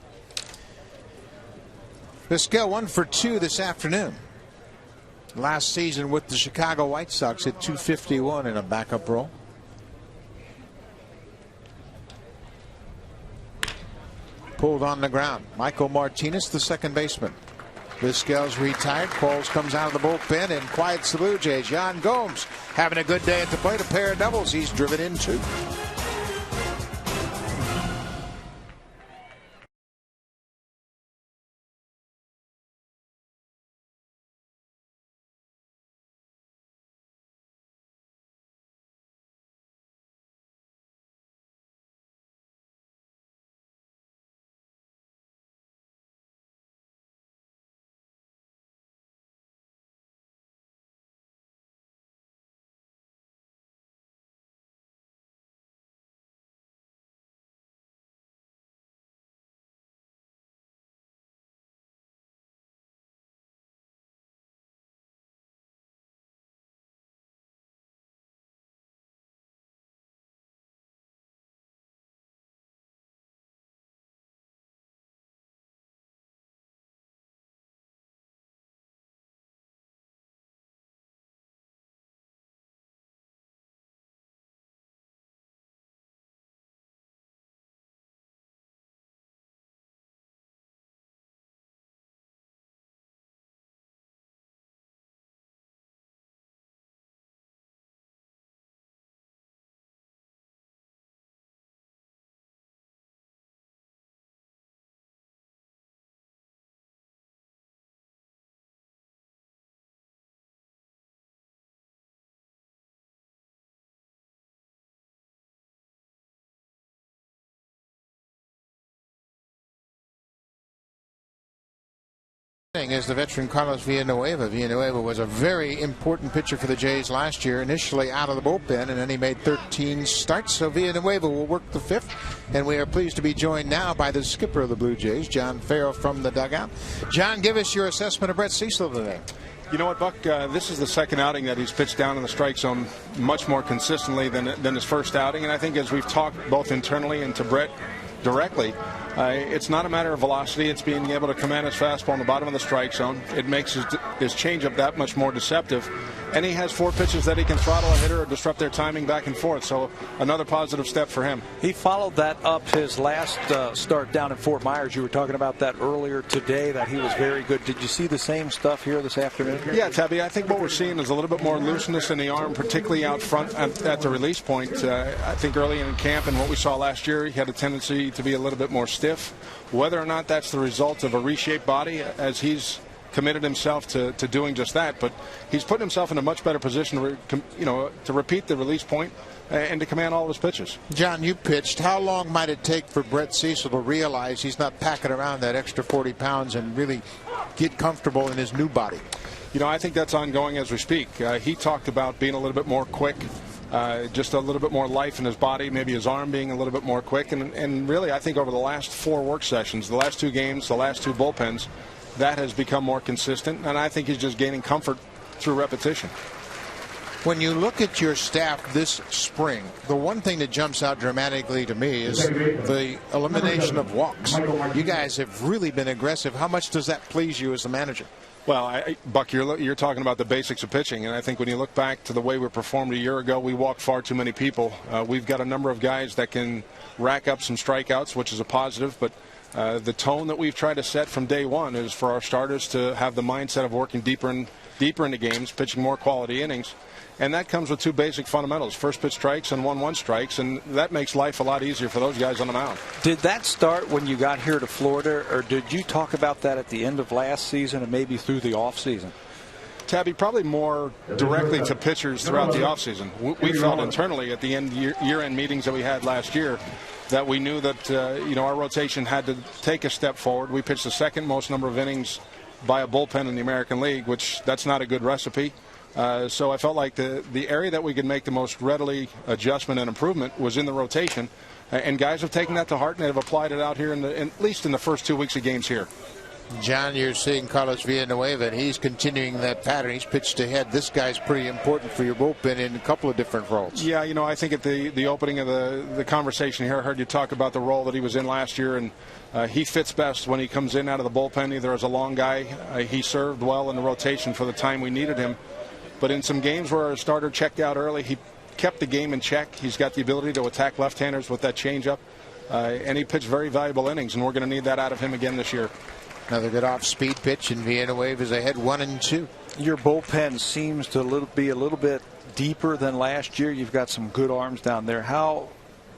Vizquel 1 for 2 this afternoon. Last season with the Chicago White Sox hit .251 in a backup role. Pulled on the ground. Michael Martinez, the second baseman. Vizquel's retired. Qualls comes out of the bullpen and quiets the Blue Jays. Yan Gomes having a good day at the plate. A pair of doubles. He's driven in 2. Is the veteran Carlos Villanueva. Villanueva was a very important pitcher for the Jays last year, initially out of the bullpen, and then he made 13 starts. So Villanueva will work the fifth, and we are pleased to be joined now by the skipper of the Blue Jays, John Farrell, from the dugout. John, give us your assessment of Brett Cecil today. You know what, Buck? This is the second outing that he's pitched down in the strike zone much more consistently than his first outing, and I think as we've talked both internally and to Brett directly, it's not a matter of velocity. It's being able to command his fastball on the bottom of the strike zone. It makes his changeup that much more deceptive. And he has 4 pitches that he can throttle a hitter or disrupt their timing back and forth. So another positive step for him. He followed that up his last start down in Fort Myers. You were talking about that earlier today, that he was very good. Did you see the same stuff here this afternoon? Yeah, Tabby, I think what we're seeing is a little bit more looseness in the arm, particularly out front at the release point. I think early in camp and what we saw last year, he had a tendency to be a little bit more stiff. Whether or not that's the result of a reshaped body, as he's committed himself to doing just that, but he's put himself in a much better position to repeat the release point and to command all of his pitches. John, you pitched. How long might it take for Brett Cecil to realize he's not packing around that extra 40 pounds and really get comfortable in his new body? I think that's ongoing as we speak. He talked about being a little bit more quick, just a little bit more life in his body, maybe his arm being a little bit more quick. And really, I think over the last 4 work sessions, the last 2 games, the last 2 bullpens, that has become more consistent. And I think he's just gaining comfort through repetition. When you look at your staff this spring, the one thing that jumps out dramatically to me is the elimination of walks. You guys have really been aggressive. How much does that please you as the manager? Well, Buck, you're talking about the basics of pitching, and I think when you look back to the way we performed a year ago, we walked far too many people. We've got a number of guys that can rack up some strikeouts, which is a positive, but the tone that we've tried to set from day one is for our starters to have the mindset of working deeper into games, pitching more quality innings. And that comes with 2 basic fundamentals, first pitch strikes and 1-1 strikes, and that makes life a lot easier for those guys on the mound. Did that start when you got here to Florida, or did you talk about that at the end of last season and maybe through the offseason? Tabby, probably more directly to pitchers throughout the offseason. We felt internally at the end year-end meetings that we had last year that we knew that our rotation had to take a step forward. We pitched the second most number of innings by a bullpen in the American League, which that's not a good recipe. So I felt like the area that we could make the most readily adjustment and improvement was in the rotation, and guys have taken that to heart and have applied it out here at least in the first 2 weeks of games here. John, you're seeing Carlos Villanueva, and he's continuing that pattern. He's pitched ahead. This guy's pretty important for your bullpen in a couple of different roles. Yeah, I think at the opening of the conversation here, I heard you talk about the role that he was in last year, and he fits best when he comes in out of the bullpen, either as a long guy. He served well in the rotation for the time we needed him. But in some games where our starter checked out early, he kept the game in check. He's got the ability to attack left-handers with that changeup, and he pitched very valuable innings, and we're going to need that out of him again this year. Another good off-speed pitch, and Villanueva is ahead 1-2. Your bullpen seems to be a little bit deeper than last year. You've got some good arms down there. How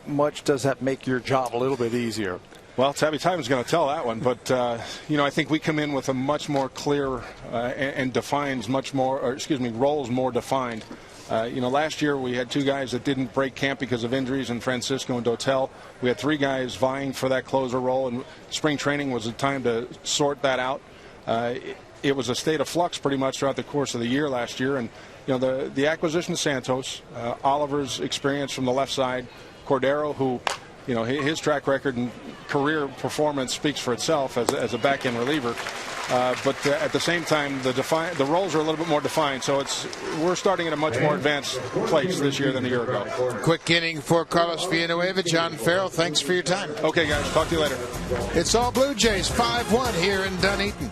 much does that make your job a little bit easier? Well, Tabby, time is going to tell that one, but I think we come in with a much more clear and defines roles more defined. Last year we had 2 guys that didn't break camp because of injuries in Francisco and Dotel. We had 3 guys vying for that closer role, and spring training was a time to sort that out. It was a state of flux pretty much throughout the course of the year last year, and the acquisition of Santos, Oliver's experience from the left side, Cordero, who his track record and career performance speaks for itself as a back-end reliever. But at the same time, the roles are a little bit more defined. So we're starting at a much more advanced place this year than a year ago. Quick inning for Carlos Villanueva. John Farrell, thanks for your time. Okay, guys. Talk to you later. It's all Blue Jays, 5-1 here in Dunedin.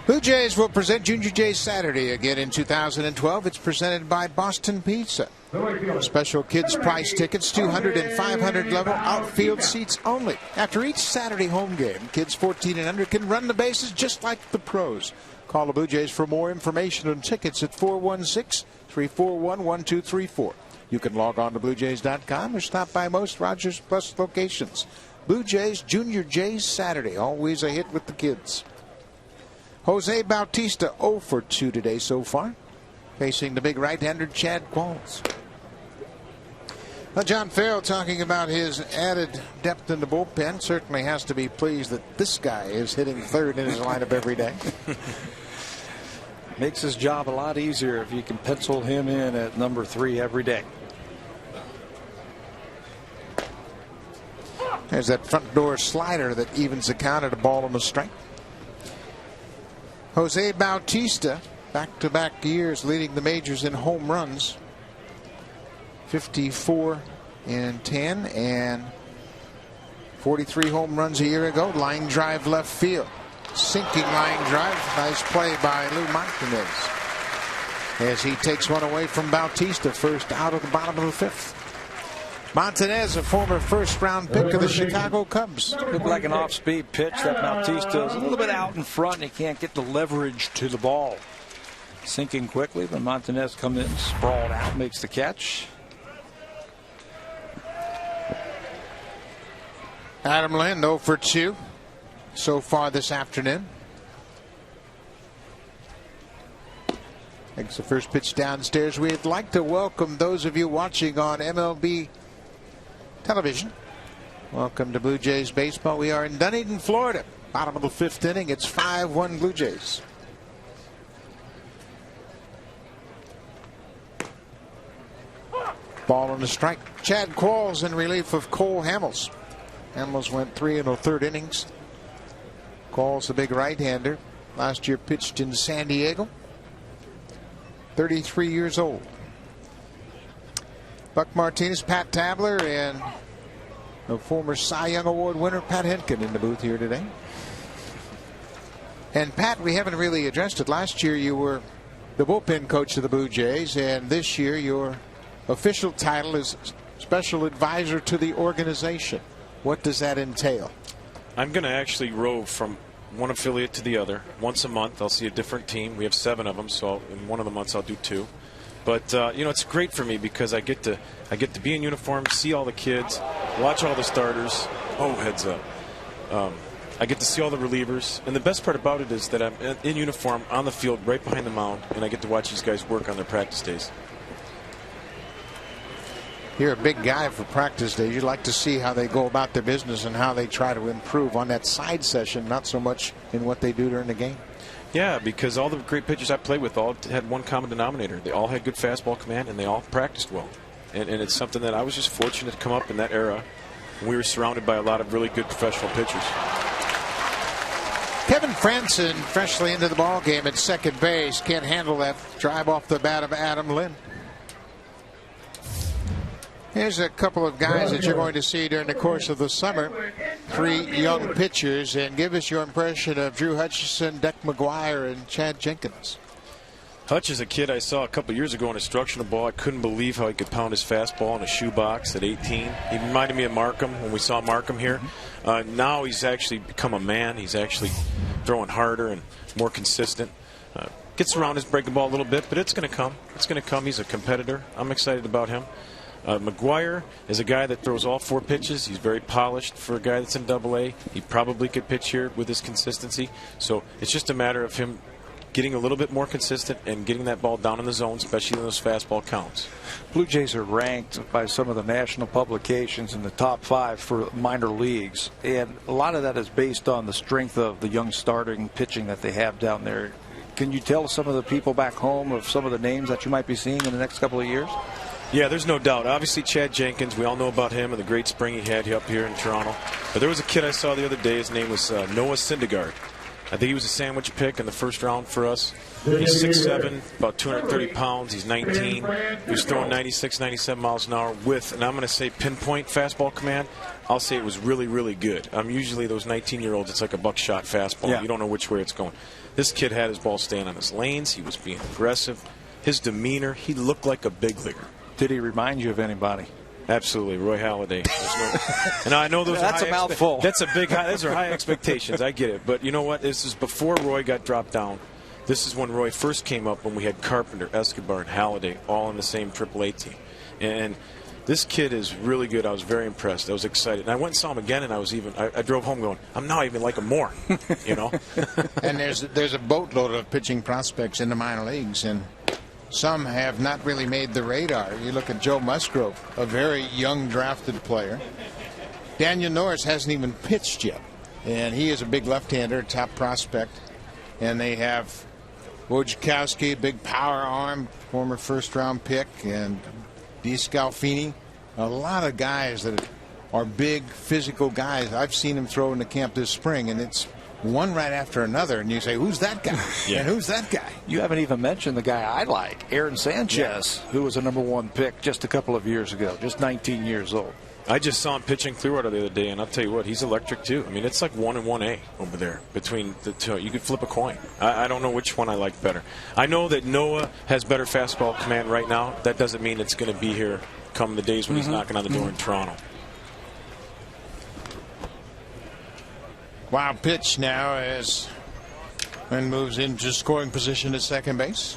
Blue Jays will present Junior Jays Saturday again in 2012. It's presented by Boston Pizza. Special kids price tickets, 200 and 500 level, outfield seats only. After each Saturday home game, kids 14 and under can run the bases just like the pros. Call the Blue Jays for more information on tickets at 416-341-1234. You can log on to BlueJays.com or stop by most Rogers Plus locations. Blue Jays, Junior Jays Saturday, always a hit with the kids. Jose Bautista 0 for 2 today so far, facing the big right-hander Chad Qualls. Well, John Farrell talking about his added depth in the bullpen. Certainly has to be pleased that this guy is hitting third in his lineup every day. Makes his job a lot easier if you can pencil him in at number 3 every day. There's that front door slider that evens the count at a ball and a strike. Jose Bautista, back-to-back years leading the majors in home runs. 54 and 10 and 43 home runs a year ago. Line drive left field. Sinking line drive. Nice play by Lou Martinez as he takes one away from Bautista, first out of the bottom of the 5th. Montanez, a former first-round pick of the Chicago Cubs. Looked like an off-speed pitch that Bautista is a little bit out in front, and he can't get the leverage to the ball. Sinking quickly, but Montanez comes in, sprawled out, makes the catch. Adam Lind 0 for 2 so far this afternoon. Takes the first pitch downstairs. We'd like to welcome those of you watching on MLB television. Welcome to Blue Jays baseball. We are in Dunedin, Florida. Bottom of the 5th inning. It's 5-1 Blue Jays. Ball on the strike. Chad Qualls in relief of Cole Hamels. Hamels went 3 1/3 innings. Qualls, the big right-hander. Last year pitched in San Diego. 33 years old. Buck Martinez, Pat Tabler, and the former Cy Young Award winner Pat Henkin in the booth here today. And Pat, we haven't really addressed it. Last year you were the bullpen coach of the Blue Jays, and this year your official title is special advisor to the organization. What does that entail? I'm going to actually rove from one affiliate to the other. Once a month I'll see a different team. We have 7 of them, so in one of the months I'll do 2. But you know, it's great for me because I get to be in uniform, see all the kids, watch all the starters. Oh, heads up. I get to see all the relievers, and the best part about it is that I'm in uniform on the field right behind the mound, and I get to watch these guys work on their practice days. You're a big guy for practice days. You like to see how they go about their business and how they try to improve on that side session, not so much in what they do during the game. Yeah, because all the great pitchers I played with all had one common denominator. They all had good fastball command, and they all practiced well. And it's something that I was just fortunate to come up in that era. We were surrounded by a lot of really good professional pitchers. Kevin Franson, freshly into the ball game at second base, can't handle that drive off the bat of Adam Lind. Here's a couple of guys that you're going to see during the course of the summer. 3 young pitchers, and give us your impression of Drew Hutchison, Deck McGuire, and Chad Jenkins. Hutch is a kid I saw a couple years ago in instructional ball. I couldn't believe how he could pound his fastball in a shoebox at 18. He reminded me of Markham when we saw Markham here. Now he's actually become a man. He's actually throwing harder and more consistent. Gets around his breaking ball a little bit, but it's going to come. It's going to come. He's a competitor. I'm excited about him. McGuire is a guy that throws all 4 pitches. He's very polished for a guy that's in Double-A. He probably could pitch here with his consistency. So it's just a matter of him getting a little bit more consistent and getting that ball down in the zone, especially in those fastball counts. Blue Jays are ranked by some of the national publications in the top 5 for minor leagues, and a lot of that is based on the strength of the young starting pitching that they have down there. Can you tell some of the people back home of some of the names that you might be seeing in the next couple of years? Yeah, there's no doubt. Obviously, Chad Jenkins, we all know about him and the great spring he had up here in Toronto. But there was a kid I saw the other day. His name was Noah Syndergaard. I think he was a sandwich pick in the first round for us. He's 6'7", about 230 pounds. He's 19. He was throwing 96, 97 miles an hour with, and I'm going to say pinpoint fastball command. I'll say it was really, really good. Usually those 19-year-olds, it's like a buckshot fastball. Yeah. You don't know which way it's going. This kid had his ball staying on his lanes. He was being aggressive. His demeanor, he looked like a big leaguer. Did he remind you of anybody? Absolutely, Roy Halladay. And I know those that's are a mouthful. That's a big. Those are high expectations. I get it, but you know what? This is before Roy got dropped down. This is when Roy first came up, when we had Carpenter, Escobar, and Halladay all in the same AAA team. And this kid is really good. I was very impressed. I was excited. And I went and saw him again, and I drove home going, I'm now even like him more, you know. And there's a boatload of pitching prospects in the minor leagues, and some have not really made the radar. You look at Joe Musgrove, a very young drafted player. Daniel Norris hasn't even pitched yet, and he is a big left-hander, top prospect. And they have Wojciechowski, big power arm, former first-round pick, and DeScalfini. A lot of guys that are big, physical guys. I've seen him throw in the camp this spring, and it's one right after another, and you say, who's that guy? Yeah. And who's that guy? You haven't even mentioned the guy I like, Aaron Sanchez, who was a #1 pick just a couple of years ago, just 19 years old. I just saw him pitching Clearwater the other day, and I'll tell you what, he's electric too. I mean, it's like 1 and 1A over there between the two. You could flip a coin. I don't know which one I like better. I know that Noah has better fastball command right now. That doesn't mean it's going to be here come the days when he's knocking on the door in Toronto. Wild pitch now as Lynn moves into scoring position at second base.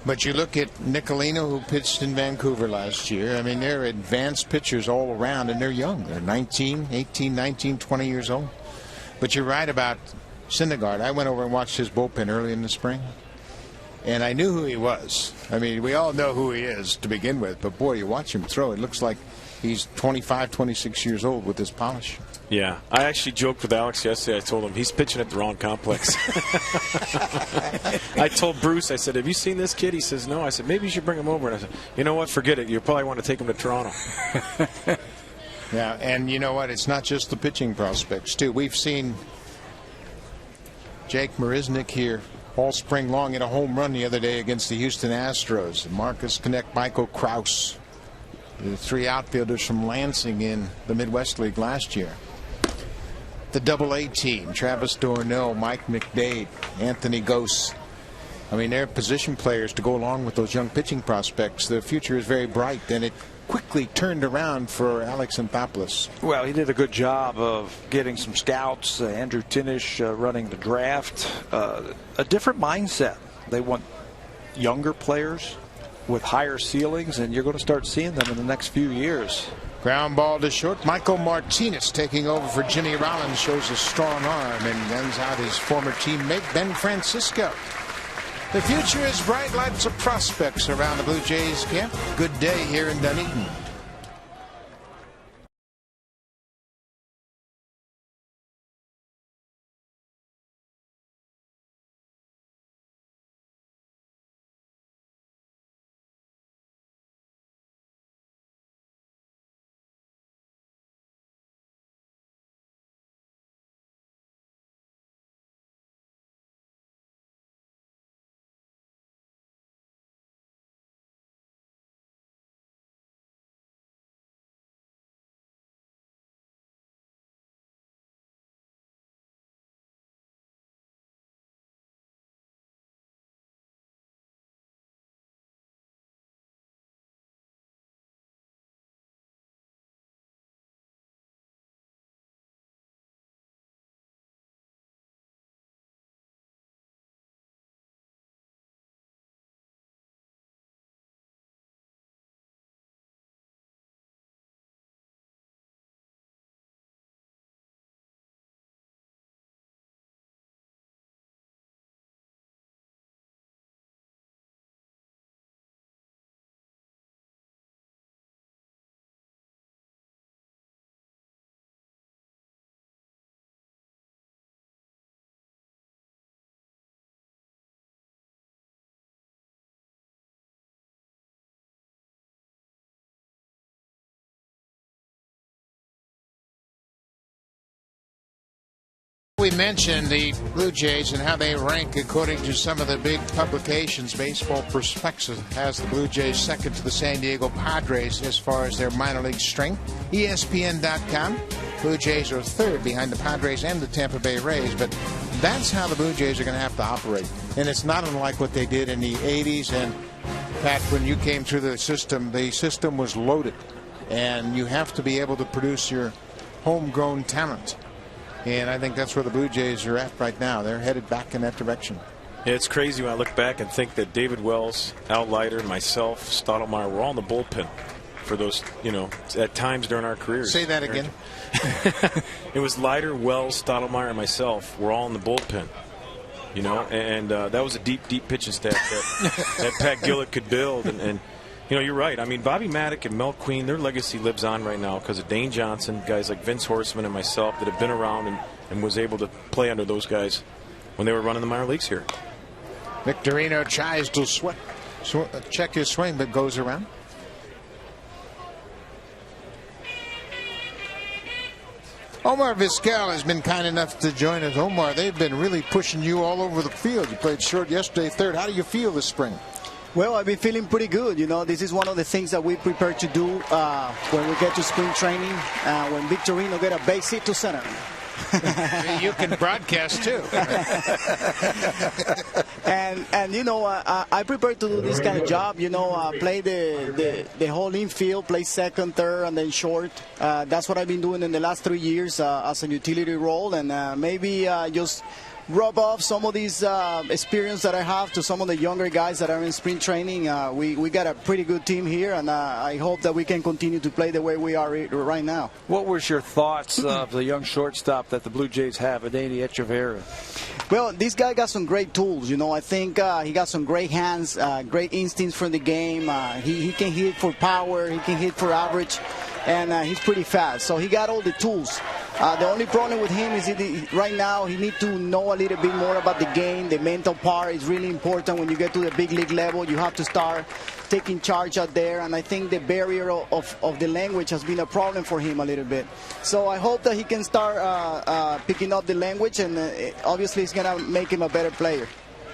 But you look at Nicolino, who pitched in Vancouver last year. I mean, they're advanced pitchers all around, and they're young. They're 19, 18, 19, 20 years old. But you're right about Syndergaard. I went over and watched his bullpen early in the spring, and I knew who he was. I mean, we all know who he is to begin with, but boy, you watch him throw, it looks like he's 25, 26 years old with his polish. Yeah, I actually joked with Alex yesterday. I told him he's pitching at the wrong complex. I told Bruce, I said, have you seen this kid? He says, no. I said, maybe you should bring him over. And I said, you know what, forget it. You probably want to take him to Toronto. Yeah, and you know what, it's not just the pitching prospects, too. We've seen Jake Marisnick here all spring long in a home run the other day against the Houston Astros. Marcus Connect, Michael Krause, the 3 outfielders from Lansing in the Midwest League last year. The AA team, Travis Dornell, Mike McDade, Anthony Gose. I mean, they're position players to go along with those young pitching prospects. The future is very bright, and it quickly turned around for Alex Anthopoulos. Well, he did a good job of getting some scouts. Andrew Tinish running the draft. A different mindset. They want younger players with higher ceilings, and you're going to start seeing them in the next few years. Ground ball to short. Michael Martinez taking over for Jimmy Rollins, shows a strong arm and guns out his former teammate Ben Francisco. The future is bright. Lots of prospects around the Blue Jays camp. Good day here in Dunedin. We mentioned the Blue Jays and how they rank according to some of the big publications. Baseball Prospectus has the Blue Jays second to the San Diego Padres as far as their minor league strength. ESPN.com, Blue Jays are third behind the Padres and the Tampa Bay Rays, but That's how the Blue Jays are going to have to operate. And it's not unlike what they did in the 80s. And, Pat, when you came through the system was loaded. And you have to be able to produce your homegrown talent. And I think that's where the Blue Jays are at right now. They're headed back in that direction. Yeah, it's crazy when I look back and think that David Wells, Al Leiter, myself, Stottlemyre were all in the bullpen for those, at times during our careers. Say that again. It was Leiter, Wells, Stottlemyre, and myself were all in the bullpen. And that was a deep pitching staff that Pat Gillett could build. And you're right. I mean, Bobby Maddock and Mel Queen, their legacy lives on right now because of Dane Johnson, guys like Vince Horstman and myself that have been around and was able to play under those guys when they were running the minor leagues here. Victorino tries to check his swing, but goes around. Omar Vizquel has been kind enough to join us. Omar, they've been really pushing you all over the field. You played short yesterday, third. How do you feel this spring? Well, I've been feeling pretty good. This is one of the things that we prepare to do when we get to spring training, when Victorino get a base hit to center. You can broadcast too. and I prepare to do this kind of job. Play the whole infield, play second, third, and then short. That's what I've been doing in the last 3 years as a utility role, and maybe just rub off some of these experience that I have to some of the younger guys that are in spring training. We got a pretty good team here, and I hope that we can continue to play the way we are right now. What was your thoughts of the young shortstop that the Blue Jays have, Adeiny Echeverria? Well, this guy got some great tools. I think he got some great hands, great instincts for the game. He can hit for power, he can hit for average, and he's pretty fast. So he got all the tools. The only problem with him is right now he needs to know a little bit more about the game. The mental part is really important when you get to the big league level. You have to start taking charge out there, and I think the barrier of the language has been a problem for him a little bit. So I hope that he can start picking up the language, and obviously it's going to make him a better player.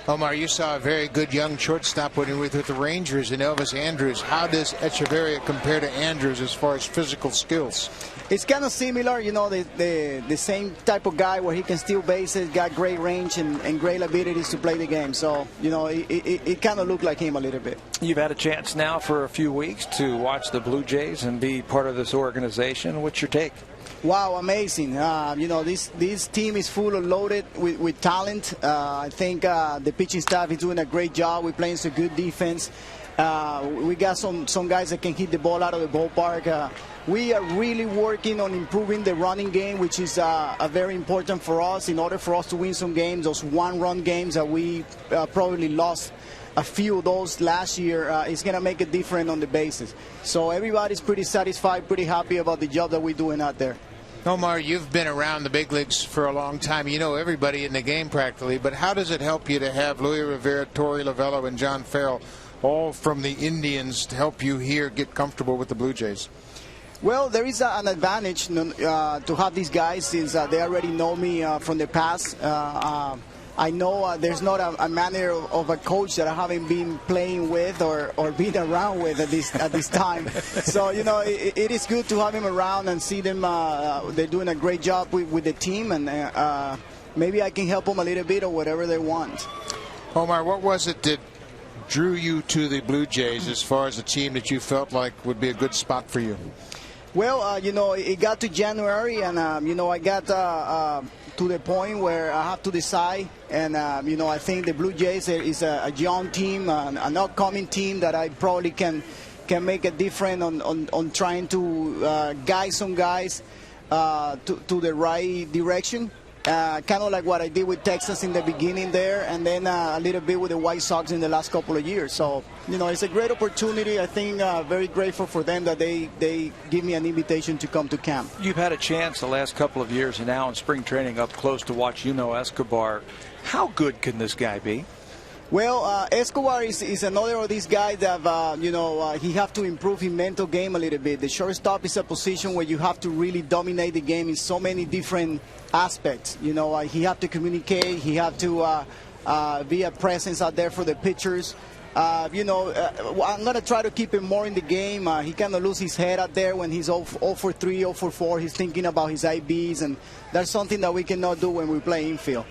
Omar, you saw a very good young shortstop when he was with the Rangers and Elvis Andrus. How does Echeverria compare to Andrus as far as physical skills? It's kind of similar, the same type of guy where he can steal bases, got great range and great abilities to play the game. So, it kind of looked like him a little bit. You've had a chance now for a few weeks to watch the Blue Jays and be part of this organization. What's your take? Wow, amazing. This team is full of loaded with talent. I think the pitching staff is doing a great job. We're playing some good defense. We got some guys that can hit the ball out of the ballpark. We are really working on improving the running game, which is very important for us in order for us to win some games. Those one-run games that we probably lost a few of those last year is going to make a difference on the bases. So everybody's pretty satisfied, pretty happy about the job that we're doing out there. Omar, you've been around the big leagues for a long time. You know everybody in the game practically, but how does it help you to have Luis Rivera, Torey Lovullo, and John Farrell all from the Indians to help you here get comfortable with the Blue Jays? Well, there is an advantage to have these guys since they already know me from the past. I know there's not a manner of a coach that I haven't been playing with or been around with at this time. So, it is good to have him around and see them. They're doing a great job with the team, and maybe I can help them a little bit or whatever they want. Omar, what was it that drew you to the Blue Jays as far as a team that you felt like would be a good spot for you? Well, it got to January, and, I got to the point where I have to decide. And, I think the Blue Jays is a young team, an upcoming team that I probably can make a difference on trying to guide some guys to the right direction. Kind of like what I did with Texas in the beginning there, and then a little bit with the White Sox in the last couple of years. So, it's a great opportunity. I think very grateful for them that they give me an invitation to come to camp. You've had a chance the last couple of years and now in spring training up close to watch Escobar. How good can this guy be? Well, Escobar is another of these guys that, he have to improve his mental game a little bit. The shortstop is a position where you have to really dominate the game in so many different aspects. He have to communicate. He have to be a presence out there for the pitchers. I'm going to try to keep him more in the game. He kind of lose his head out there when he's 0 for 3, 0 for 4. He's thinking about his IBs, and that's something that we cannot do when we play infield.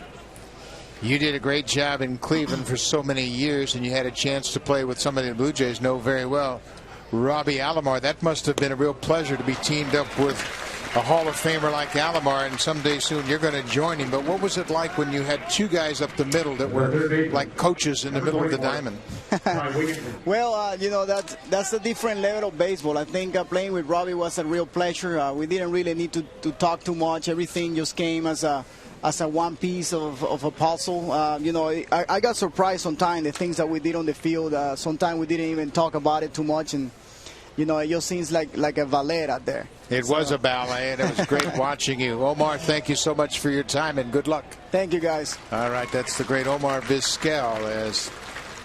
You did a great job in Cleveland for so many years, and you had a chance to play with somebody the Blue Jays know very well, Robbie Alomar. That must have been a real pleasure to be teamed up with a Hall of Famer like Alomar, and someday soon you're going to join him. But what was it like when you had two guys up the middle that were like coaches in the middle of the diamond? Well, you know, that's a different level of baseball. I think playing with Robbie was a real pleasure. We didn't really need to talk too much. Everything just came as a one piece of a puzzle. You know, I got surprised sometimes the things that we did on the field. Sometimes we didn't even talk about it too much, and you know, it just seems like a ballet out there. It was a ballet, and it was great watching you. Omar, thank you so much for your time, and good luck. Thank you, guys. All right, that's the great Omar Vizquel as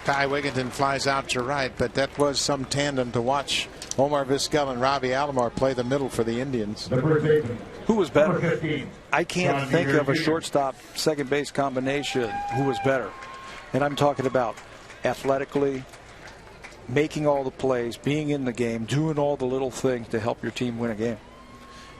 Ty Wigginton flies out to right, but that was some tandem to watch. Omar Vizquel and Robbie Alomar play the middle for the Indians. Who was better? I can't think of a shortstop second base combination who was better. And I'm talking about athletically, making all the plays, being in the game, doing all the little things to help your team win a game.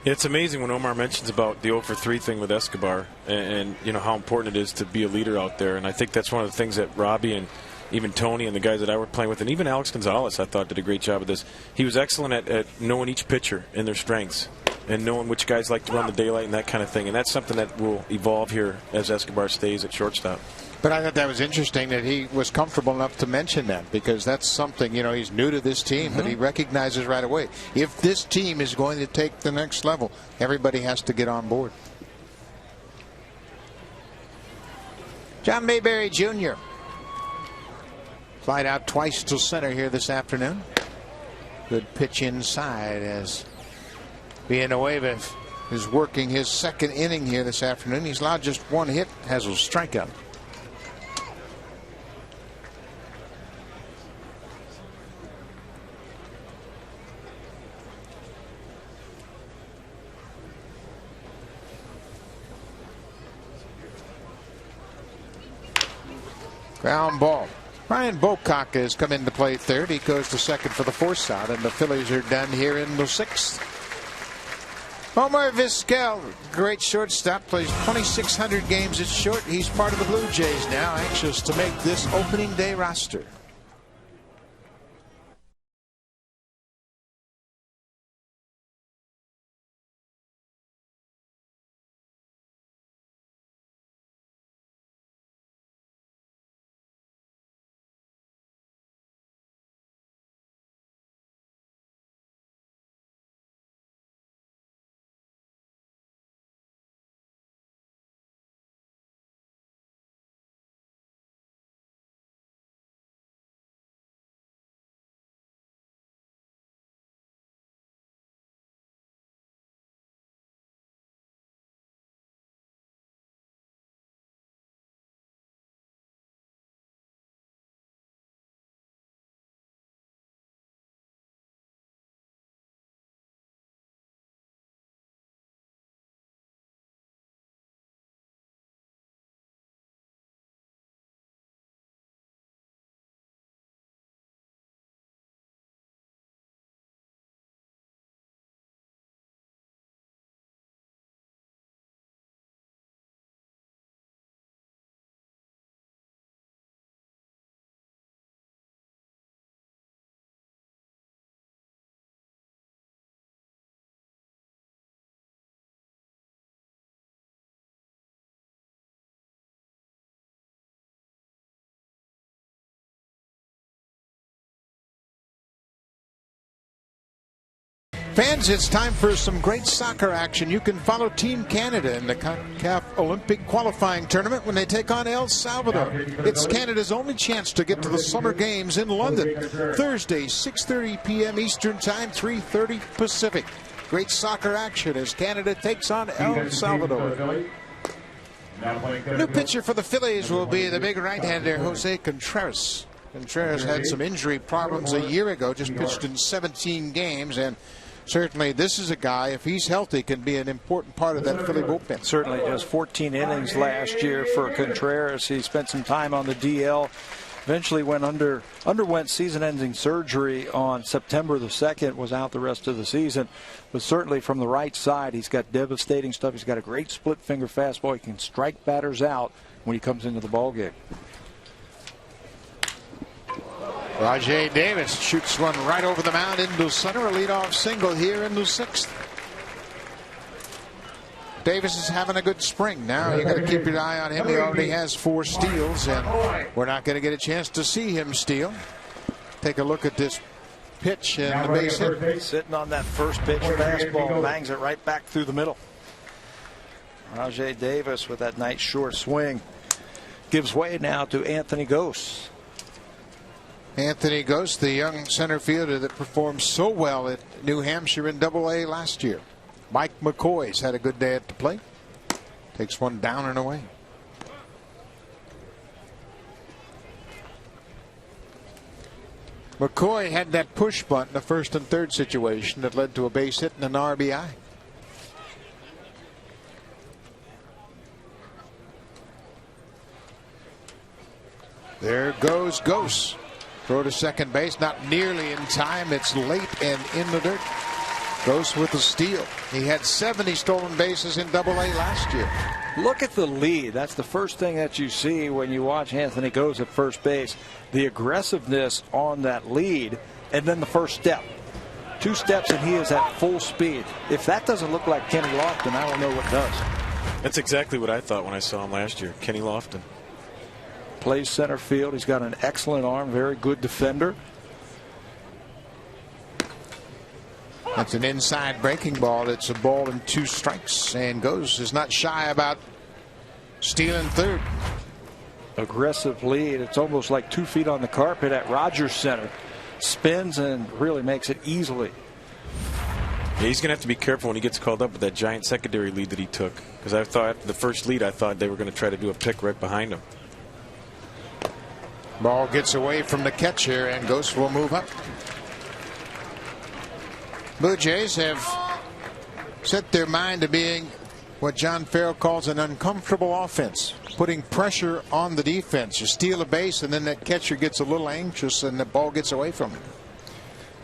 It's amazing when Omar mentions about the 0 for 3 thing with Escobar and you know how important it is to be a leader out there. And I think that's one of the things that Robbie and even Tony and the guys that I were playing with, and even Alex Gonzalez, I thought did a great job of this. He was excellent at knowing each pitcher and their strengths and knowing which guys like to run the daylight and that kind of thing. And that's something that will evolve here as Escobar stays at shortstop. But I thought that was interesting that he was comfortable enough to mention that, because that's something, you know, he's new to this team, but he recognizes right away. If this team is going to take the next level, everybody has to get on board. John Mayberry Jr. flied out twice to center here this afternoon. Good pitch inside as Villanueva is working his second inning here this afternoon. He's allowed just one hit, has a strikeout. Ground ball. Ryan Bocock has come in to play third. He goes to second for the force out, and the Phillies are done here in the sixth. Omar Vizquel, great shortstop, plays 2,600 games at short. He's part of the Blue Jays now, anxious to make this opening day roster. Fans, it's time for some great soccer action. You can follow Team Canada in the CONCACAF Olympic qualifying tournament when they take on El Salvador. It's Canada's only chance to get to the Summer Games in London. Thursday, 6:30 p.m. Eastern Time, 3:30 Pacific. Great soccer action as Canada takes on El Salvador. New pitcher for the Phillies will be the big right-hander, Jose Contreras. Contreras had some injury problems a year ago, just pitched in 17 games, and certainly this is a guy, if he's healthy, can be an important part of that Philly bullpen. Certainly, just 14 innings last year for Contreras. He spent some time on the DL Eventually underwent season-ending surgery on September the 2nd, was out the rest of the season. But certainly from the right side, he's got devastating stuff. He's got a great split-finger fastball. He can strike batters out when he comes into the ballgame. Rajai Davis shoots one right over the mound into center. A leadoff single here in the 6th. Davis is having a good spring. Now you got to keep your eye on him. He already has 4 steals, and we're not going to get a chance to see him steal. Take a look at this pitch and the base hit. Sitting on that first pitch fastball, bangs it right back through the middle. Rajai Davis with that nice short swing gives way now to Anthony Gose. Anthony Gose, the young center fielder that performed so well at New Hampshire in Double-A last year. Mike McCoy's had a good day at the plate. Takes one down and away. McCoy had that push bunt in the 1st and 3rd situation that led to a base hit and an RBI. There goes Gose. Throw to second base, not nearly in time. It's late and in the dirt. Gose with a steal. He had 70 stolen bases in Double-A last year. Look at the lead. That's the first thing that you see when you watch Anthony Gose at first base. The aggressiveness on that lead, and then the first step. 2 steps and he is at full speed. If that doesn't look like Kenny Lofton, I don't know what does. That's exactly what I thought when I saw him last year. Kenny Lofton. Plays center field. He's got an excellent arm, very good defender. That's an inside breaking ball. It's a ball and 2 strikes. And Gose is not shy about stealing third. Aggressive lead. It's almost like 2 feet on the carpet at Rogers Center. Spins and really makes it easily. Yeah, he's going to have to be careful when he gets called up with that giant secondary lead that he took. Because I thought after the first lead, I thought they were going to try to do a pick right behind him. Ball gets away from the catcher, and Gose will move up. Blue Jays have set their mind to being what John Farrell calls an uncomfortable offense, putting pressure on the defense. You steal a base, and then that catcher gets a little anxious, and the ball gets away from him.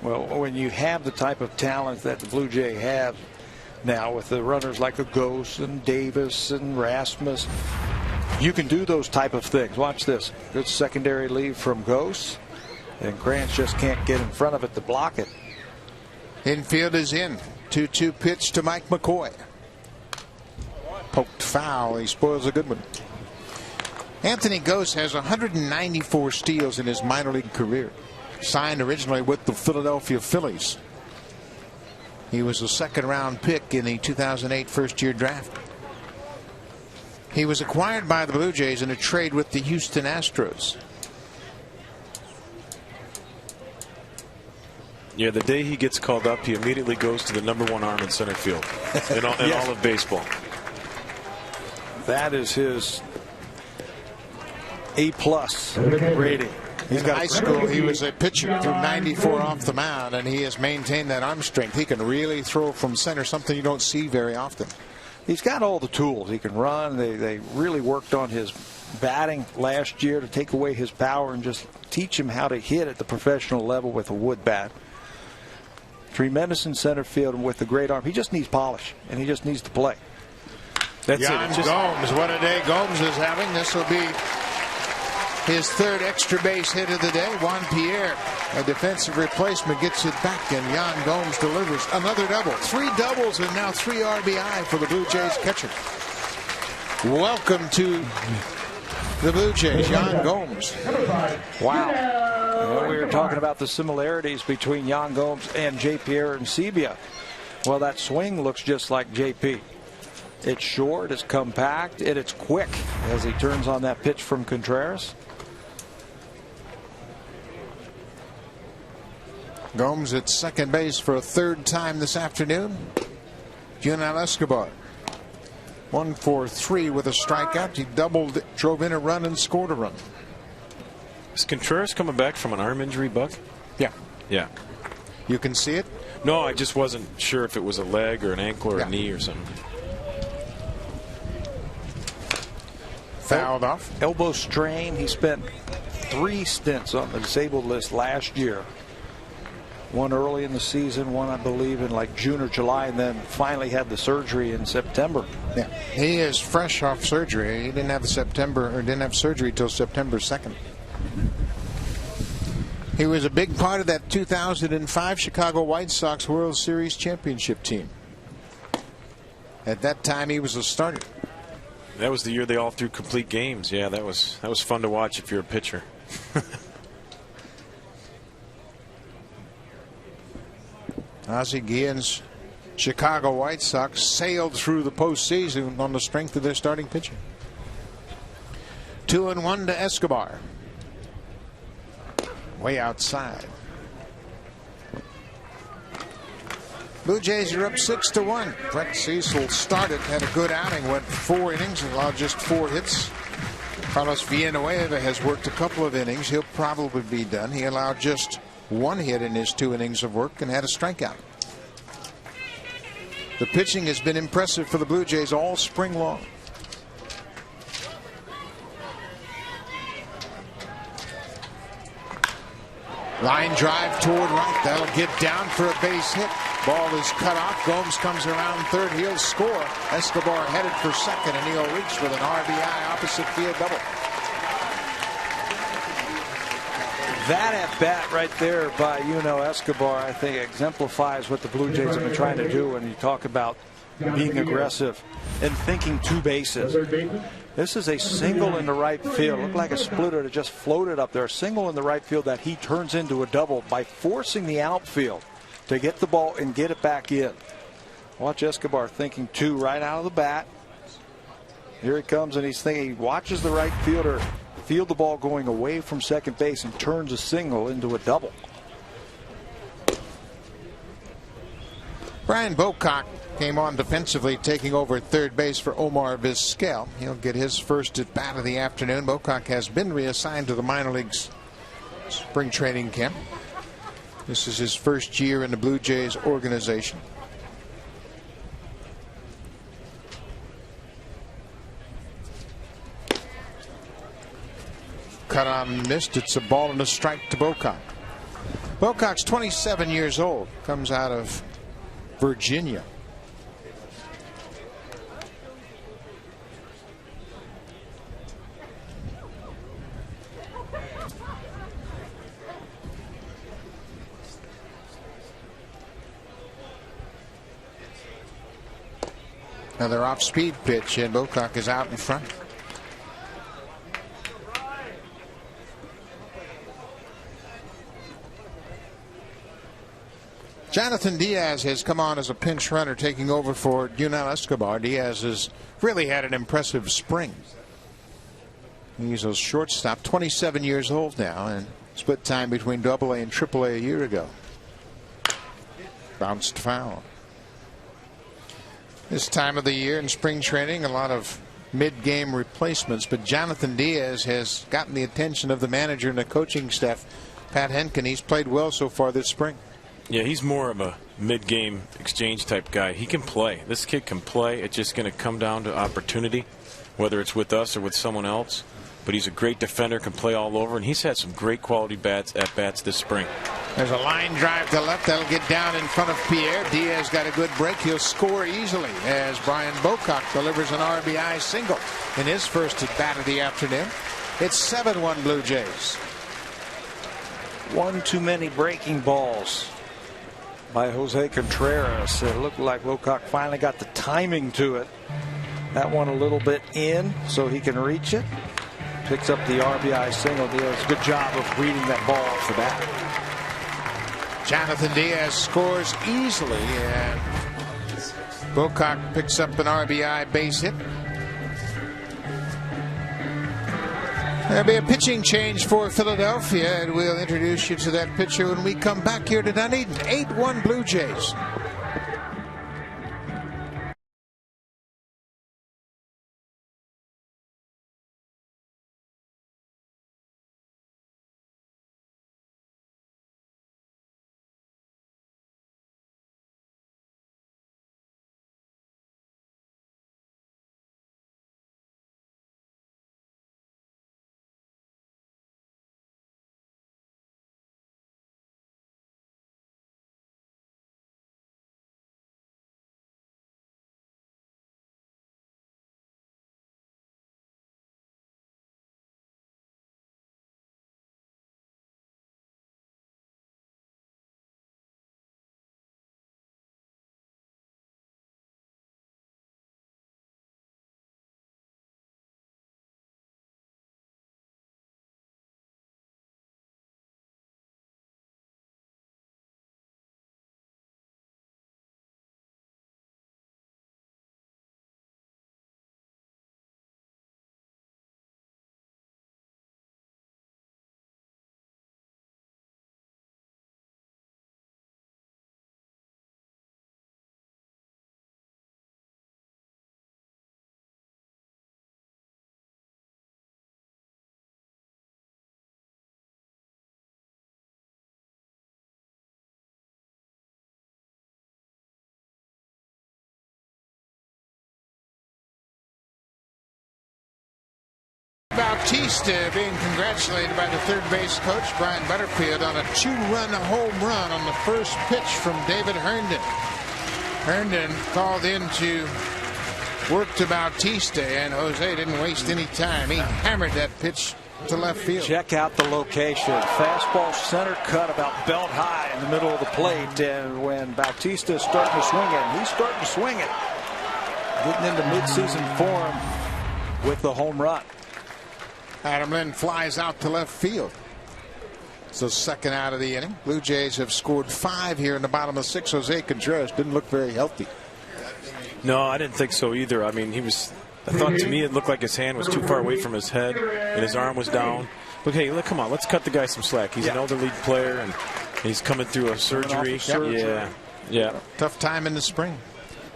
Well, when you have the type of talent that the Blue Jay have now with the runners like the Gose and Davis and Rasmus, you can do those type of things. Watch this. Good secondary lead from Gose, and Grant just can't get in front of it to block it. Infield is in. 2-2 pitch to Mike McCoy. Poked foul. He spoils a good one. Anthony Gose has 194 steals in his minor league career. Signed originally with the Philadelphia Phillies. He was a 2nd-round pick in the 2008 first-year draft. He was acquired by the Blue Jays in a trade with the Houston Astros. Yeah, the day he gets called up, he immediately goes to the #1 arm in center field in all of baseball. That is his A+ rating. In high school, he was a pitcher, threw 94 off the mound, and he has maintained that arm strength. He can really throw from center, something you don't see very often. He's got all the tools. He can run. They really worked on his batting last year to take away his power and just teach him how to hit at the professional level with a wood bat. Tremendous in center field and with a great arm. He just needs polish, and he just needs to play. That's Jan Gomes, what a day Gomes is having. This will be his 3rd extra base hit of the day. Juan Pierre, a defensive replacement, gets it back, and Jan Gomes delivers another double. 3 doubles and now 3 RBI for the Blue Jays catcher. Welcome to the Blue Jays, Jan Gomes. Wow. Well, we were talking about the similarities between Jan Gomes and J.P. Sebia. Well, that swing looks just like J.P. It's short, it's compact, and it's quick as he turns on that pitch from Contreras. Gomes at second base for a 3rd time this afternoon. Junel Escobar. 1 for 3 with a strikeout. He doubled, drove in a run, and scored a run. Is Contreras coming back from an arm injury, Buck? Yeah. Yeah. You can see it? No, I just wasn't sure if it was a leg or an ankle or a knee or something. Fouled off. Elbow strain. He spent 3 stints on the disabled list last year. One early in the season, one I believe in like June or July, and then finally had the surgery in September. Yeah, he is fresh off surgery. He didn't have surgery till September 2nd. He was a big part of that 2005 Chicago White Sox World Series championship team. At that time, he was a starter. That was the year they all threw complete games. Yeah, that was fun to watch if you're a pitcher. Ozzie Guillen's Chicago White Sox sailed through the postseason on the strength of their starting pitching. 2-1 to Escobar. Way outside. Blue Jays are up 6-1. Brett Cecil started, had a good outing, went 4 innings, and allowed just 4 hits. Carlos Villanueva has worked a couple of innings. He'll probably be done. He allowed just 1 hit in his 2 innings of work and had a strikeout. The pitching has been impressive for the Blue Jays all spring long. Line drive toward right. That'll get down for a base hit. Ball is cut off. Gomes comes around third. He'll score. Escobar headed for second, and he'll reach with an RBI opposite field double. That at bat right there by Escobar, I think, exemplifies what the Blue Jays have been trying to do when you talk about being aggressive and thinking 2 bases. This is a single in the right field. Looked like a splitter that just floated up there. A single in the right field that he turns into a double by forcing the outfield to get the ball and get it back in. Watch Escobar thinking 2 right out of the bat. Here he comes, and he's thinking, he watches the right fielder field the ball going away from second base and turns a single into a double. Brian Bocock came on defensively, taking over third base for Omar Vizquel. He'll get his first at bat of the afternoon. Bocock has been reassigned to the minor leagues spring training camp. This is his first year in the Blue Jays organization. Cut on and missed. It's a ball and a strike to Bocock. Bocock's 27 years old. Comes out of Virginia. Another off-speed pitch, and Bocock is out in front. Jonathan Diaz has come on as a pinch runner, taking over for Yunel Escobar. Diaz has really had an impressive spring. He's a shortstop, 27 years old now, and split time between AA and AAA a year ago. Bounced foul. This time of the year in spring training, a lot of mid-game replacements, but Jonathan Diaz has gotten the attention of the manager and the coaching staff. Pat Henkin, he's played well so far this spring. Yeah, he's more of a mid-game exchange type guy. He can play. This kid can play. It's just going to come down to opportunity, whether it's with us or with someone else. But he's a great defender, can play all over, and he's had some great quality at-bats this spring. There's a line drive to left. That'll get down in front of Pierre. Diaz got a good break. He'll score easily as Brian Bocock delivers an RBI single in his first at bat of the afternoon. It's 7-1 Blue Jays. One too many breaking balls by Jose Contreras. It looked like Bocock finally got the timing to it. That one a little bit in so he can reach it. Picks up the RBI single. Diaz, good job of reading that ball off the bat. Jonathan Diaz scores easily, and Bocock picks up an RBI base hit. There'll be a pitching change for Philadelphia, and we'll introduce you to that pitcher when we come back here to Dunedin. 8-1 Blue Jays. Bautista being congratulated by the third base coach, Brian Butterfield, on a 2-run home run on the first pitch from David Herndon. Herndon called in to work to Bautista, and Jose didn't waste any time. He hammered that pitch to left field. Check out the location. Fastball center cut about belt high in the middle of the plate. And when Bautista is starting to swing it, he's starting to swing it. Getting into midseason form with the home run. Adam Lind flies out to left field. So second out of the inning. Blue Jays have scored 5 here in the bottom of 6. Jose Contreras didn't look very healthy. No, I didn't think so either. I mean, I thought to me it looked like his hand was too far away from his head and his arm was down. But hey, come on, let's cut the guy some slack. He's an elderly player and he's coming through a surgery. Yeah. Tough time in the spring.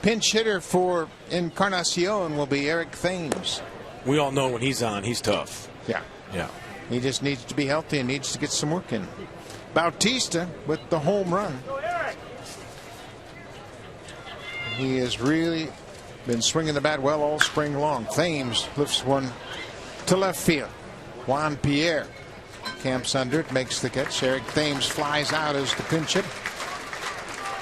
Pinch hitter for Encarnacion will be Eric Thames. We all know when he's on, he's tough. Yeah. He just needs to be healthy and needs to get some work in. Bautista with the home run. He has really been swinging the bat well all spring long. Thames lifts one to left field. Juan Pierre camps under it, makes the catch. Eric Thames flies out as the pinch hitter.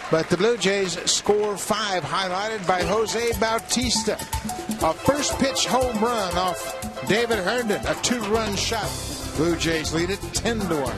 But the Blue Jays score 5, highlighted by Jose Bautista. A first pitch home run off David Herndon, a 2-run shot. Blue Jays lead it 10-1.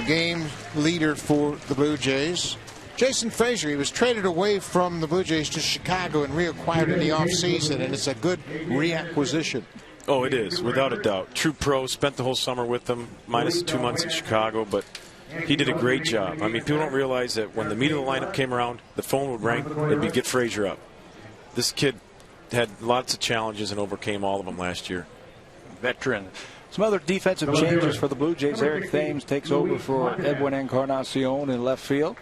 Game leader for the Blue Jays, Jason Frazier. He was traded away from the Blue Jays to Chicago and reacquired in the offseason, and it's a good reacquisition. Oh, it is, without a doubt. True pro, spent the whole summer with them, minus 2 months in Chicago, but he did a great job. I mean, people don't realize that when the meat of the lineup came around, the phone would ring, it'd be get Frazier up. This kid had lots of challenges and overcame all of them last year. Veteran. Some other defensive changes for the Blue Jays. Eric Thames takes over for Edwin Encarnacion in left field.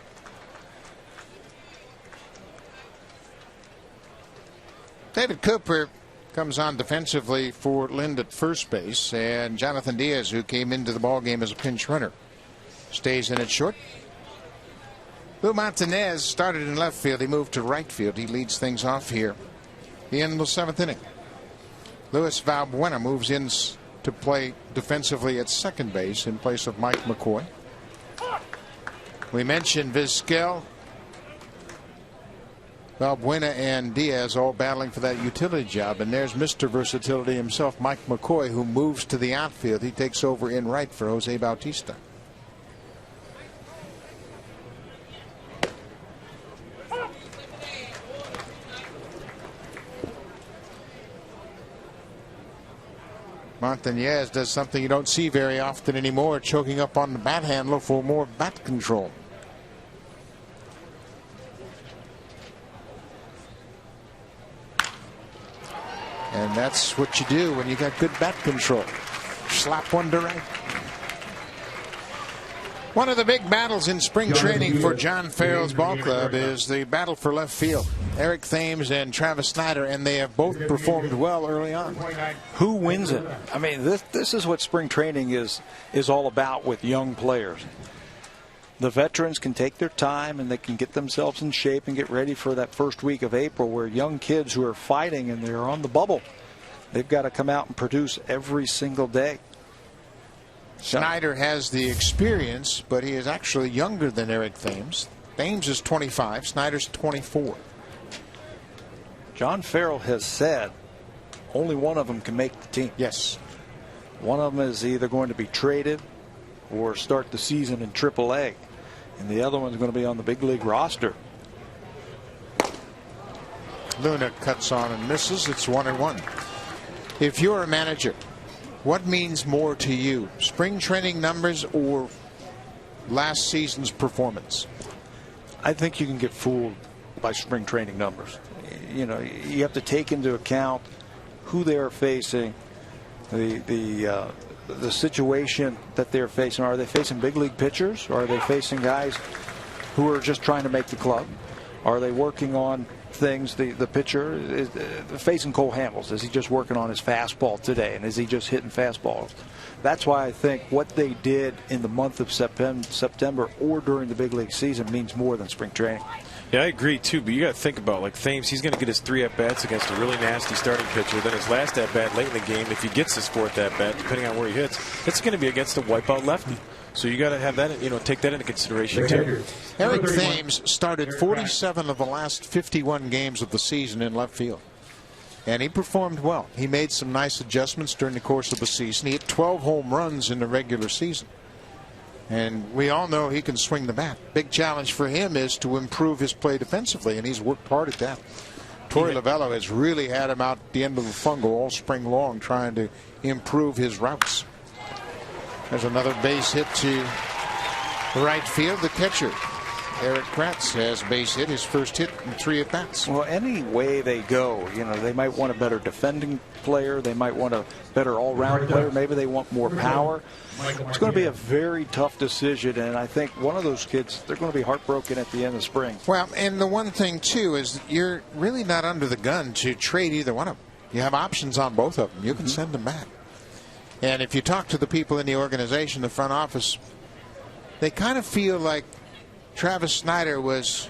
David Cooper comes on defensively for Lind at first base, and Jonathan Diaz, who came into the ballgame as a pinch runner, stays in at short. Lou Montanez started in left field. He moved to right field. He leads things off here in the 7th inning. Luis Valbuena moves in to play defensively at second base in place of Mike McCoy. We mentioned Vizquel, Valbuena, and Diaz all battling for that utility job, and there's Mr. Versatility himself, Mike McCoy, who moves to the outfield. He takes over in right for Jose Bautista. Montanez does something you don't see very often anymore, choking up on the bat handle for more bat control. And that's what you do when you got good bat control. Slap one to right. One of the big battles in spring training for John Farrell's ball club is the battle for left field. Eric Thames and Travis Snyder, and they have both performed well early on. Who wins it? I mean, this is what spring training is all about with young players. The veterans can take their time and they can get themselves in shape and get ready for that first week of April, where young kids who are fighting and they're on the bubble, they've got to come out and produce every single day. Snyder has the experience, but he is actually younger than Eric Thames. Thames is 25, Snyder's 24. John Farrell has said only one of them can make the team. Yes. One of them is either going to be traded or start the season in AAA, and the other one's going to be on the big league roster. Luna cuts on and misses. It's 1-1. If you're a manager, what means more to you, spring training numbers or last season's performance? I think you can get fooled by spring training numbers. You know, you have to take into account who they are facing, the situation that they're facing. Are they facing big league pitchers, or are they facing guys who are just trying to make the club? Are they working on things? The pitcher is facing Cole Hamels. Is he just working on his fastball today, and is he just hitting fastballs? That's why I think what they did in the month of September or during the big league season means more than spring training. Yeah, I agree too, but you got to think about, like Thames, he's going to get his 3 at-bats against a really nasty starting pitcher. Then his last at-bat late in the game, if he gets his 4th at-bat, depending on where he hits, it's going to be against a wipeout lefty. So you got to have that, take that into consideration too. Eric Thames started 47 of the last 51 games of the season in left field, and he performed well. He made some nice adjustments during the course of the season. He hit 12 home runs in the regular season, and we all know he can swing the bat. Big challenge for him is to improve his play defensively, and he's worked hard at that. Torey Lovello has really had him out at the end of the fungo all spring long, trying to improve his routes. There's another base hit to right field. The catcher, Eric Kratz, has base hit, his first hit in 3 at-bats. Well, any way they go, they might want a better defending player. They might want a better all-round player. Maybe they want more power. It's going to be a very tough decision, and I think one of those kids, they're going to be heartbroken at the end of spring. Well, and the one thing, too, is that you're really not under the gun to trade either one of them. You have options on both of them. You can send them back. And if you talk to the people in the organization, the front office, they kind of feel like Travis Snyder was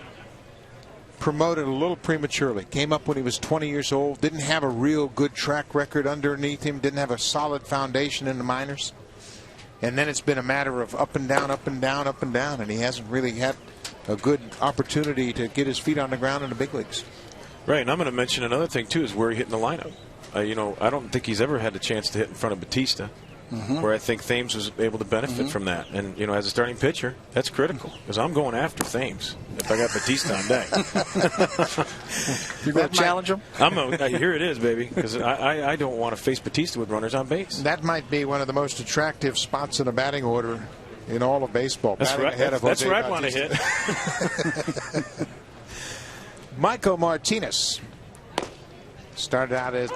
promoted a little prematurely. Came up when he was 20 years old, didn't have a real good track record underneath him, didn't have a solid foundation in the minors. And then it's been a matter of up and down, up and down, up and down, and he hasn't really had a good opportunity to get his feet on the ground in the big leagues. Right, and I'm going to mention another thing, too, is where he hit in the lineup. I don't think he's ever had a chance to hit in front of Bautista, where I think Thames was able to benefit from that. And, as a starting pitcher, that's critical, because I'm going after Thames if I got Bautista on deck. You're going to challenge him? Here it is, baby, because I don't want to face Bautista with runners on base. That might be one of the most attractive spots in the batting order in all of baseball. That's right. That's where I want to hit. Michael Martinez started out as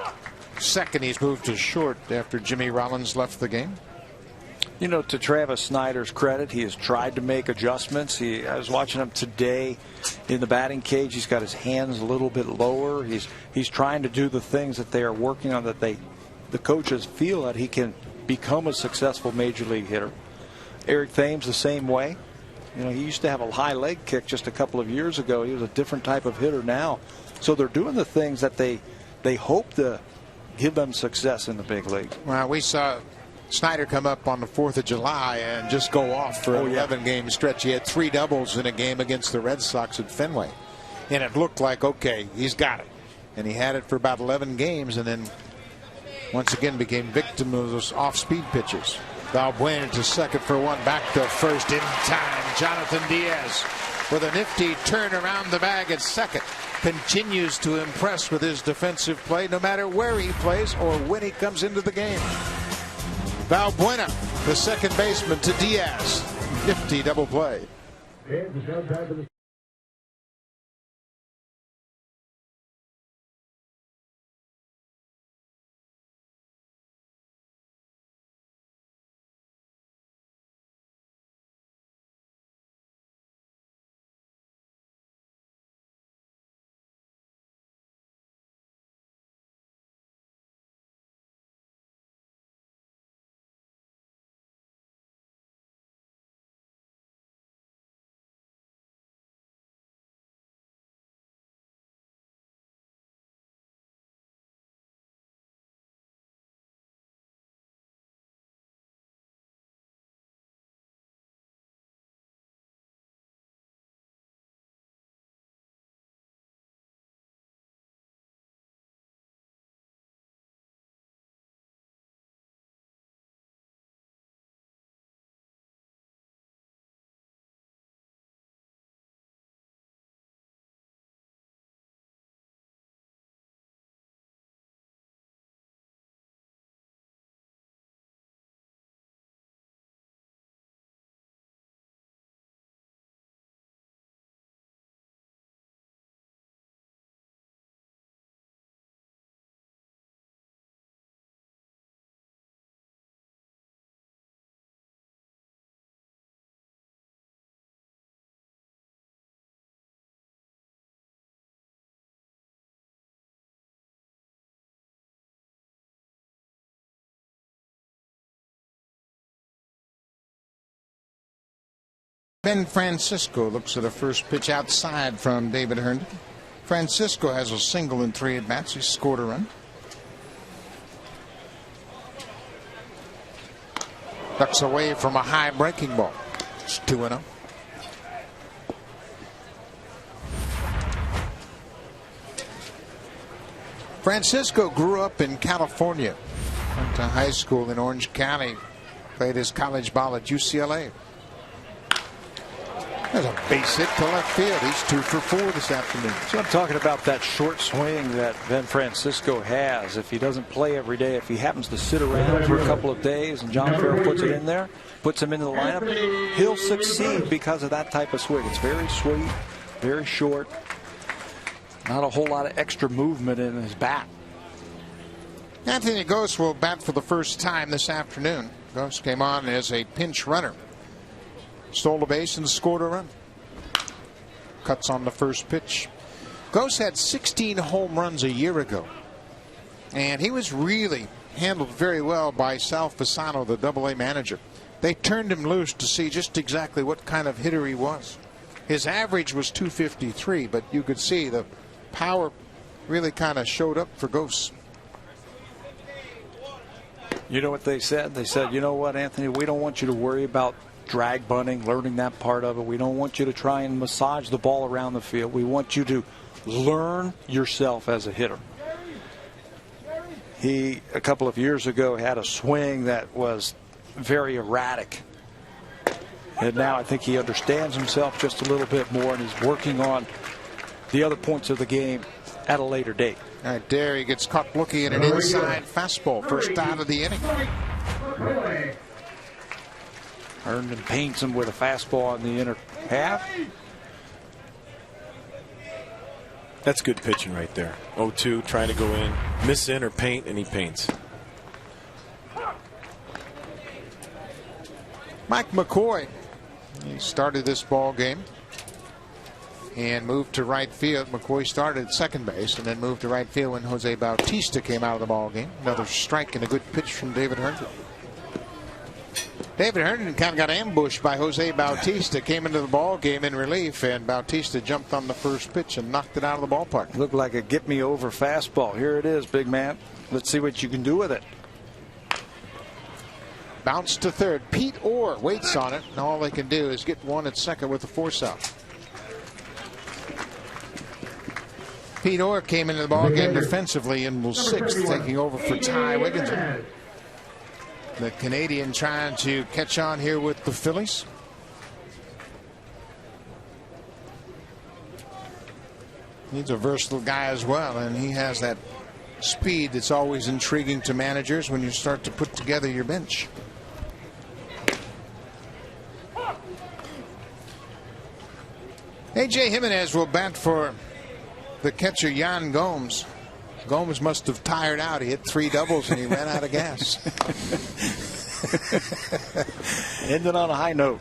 second. He's moved to short after Jimmy Rollins left the game. To Travis Snyder's credit, he has tried to make adjustments. I was watching him today in the batting cage. He's got his hands a little bit lower. He's trying to do the things that they are working on, that the coaches feel that he can become a successful major league hitter. Eric Thames the same way. He used to have a high leg kick just a couple of years ago. He was a different type of hitter now. So they're doing the things that they hope to give them success in the big league. Well, we saw Snyder come up on the 4th of July and just go off for an 11-game stretch. He had 3 doubles in a game against the Red Sox at Fenway. And it looked like, okay, he's got it. And he had it for about 11 games and then once again became victim of those off-speed pitches. Valbuena to second for one, back to first in time. Jonathan Diaz with a nifty turn around the bag at second. Continues to impress with his defensive play no matter where he plays or when he comes into the game. Valbuena, the second baseman, to Diaz. Nifty double play. Ben Francisco looks at a first pitch outside from David Herndon. Francisco has a single in 3 at-bats. He scored a run. Ducks away from a high breaking ball. It's 2-0. Francisco grew up in California. Went to high school in Orange County. Played his college ball at UCLA. There's a base hit to left field. He's 2 for 4 this afternoon. So I'm talking about that short swing that Ben Francisco has. If he doesn't play every day, if he happens to sit around for a couple of days and John Farrell puts it in there, puts him into the lineup, he'll succeed because of that type of swing. It's very sweet, very short, not a whole lot of extra movement in his bat. Anthony Gose will bat for the first time this afternoon. Gose came on as a pinch runner. Stole a base and scored a run. Cuts on the first pitch. Gose had 16 home runs a year ago. And he was really handled very well by Sal Fasano, the Double-A manager. They turned him loose to see just exactly what kind of hitter he was. His average was 253, but you could see the power really kind of showed up for Gose. You know what they said? They said, you know what, Anthony, we don't want you to worry about drag bunting, learning that part of it. We don't want you to try and massage the ball around the field. We want you to learn yourself as a hitter. He, a couple of years ago, had a swing that was very erratic. And now I think he understands himself just a little bit more, and he's working on the other points of the game at a later date. All right, there he gets caught looking at an inside fastball. First out of the inning. Herndon paints him with a fastball on the inner half. That's good pitching right there. 0-2, trying to go in, miss in or paint, and he paints. Mike McCoy. He started this ball game and moved to right field. McCoy started at second base and then moved to right field when Jose Bautista came out of the ball game. Another strike and a good pitch from David Herndon. David Herndon kind of got ambushed by Jose Bautista, came into the ball game in relief, and Bautista jumped on the first pitch and knocked it out of the ballpark. Looked like a get-me-over fastball. Here it is, big man. Let's see what you can do with it. Bounce to third. Pete Orr waits on it, and all they can do is get one at second with the force out. Pete Orr came into the ball game defensively and was sixth, taking over for Ty Wigginton. The Canadian trying to catch on here with the Phillies. He's a versatile guy as well, and he has that speed that's always intriguing to managers when you start to put together your bench. A.J. Jimenez will bat for the catcher Yan Gomes. Gomes must have tired out. He hit 3 doubles and he ran out of gas. Ended on a high note.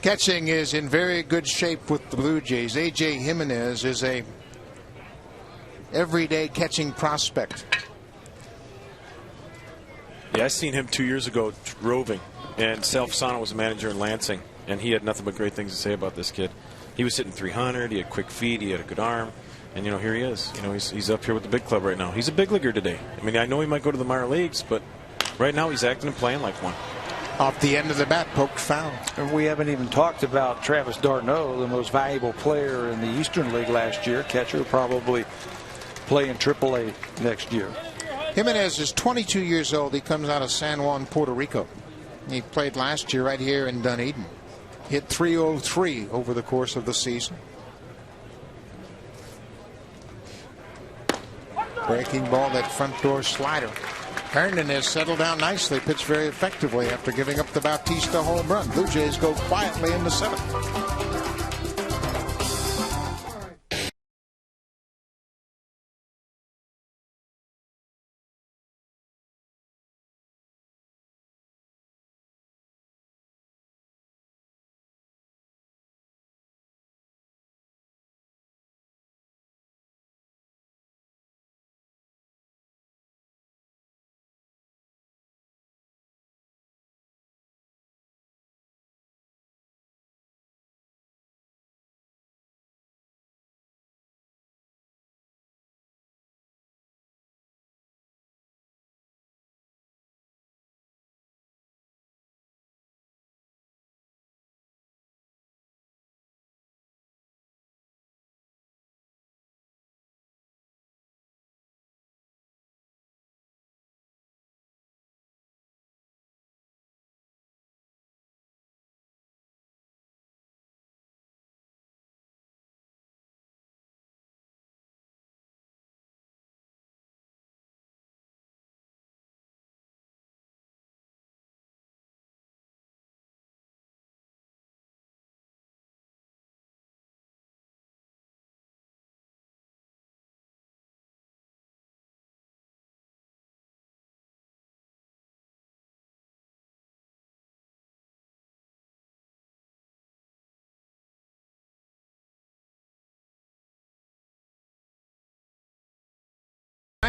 Catching is in very good shape with the Blue Jays. A.J. Jimenez is a everyday catching prospect. Yeah, I seen him 2 years ago roving, and Sal Fasano was a manager in Lansing, and he had nothing but great things to say about this kid. He was hitting 300. He had quick feet. He had a good arm. And, you know, here he is. You know, he's up here with the big club right now. He's a big leaguer today. I mean, I know he might go to the minor leagues, but right now he's acting and playing like one. Off the end of the bat, poked foul. And we haven't even talked about Travis d'Arnaud, the most valuable player in the Eastern League last year. Catcher, probably play in AAA next year. Jimenez is 22 years old. He comes out of San Juan, Puerto Rico. He played last year right here in Dunedin. Hit 303 over the course of the season. Breaking ball, that front door slider. Herndon has settled down nicely, pitched very effectively after giving up the Bautista home run. Blue Jays go quietly in the 7th.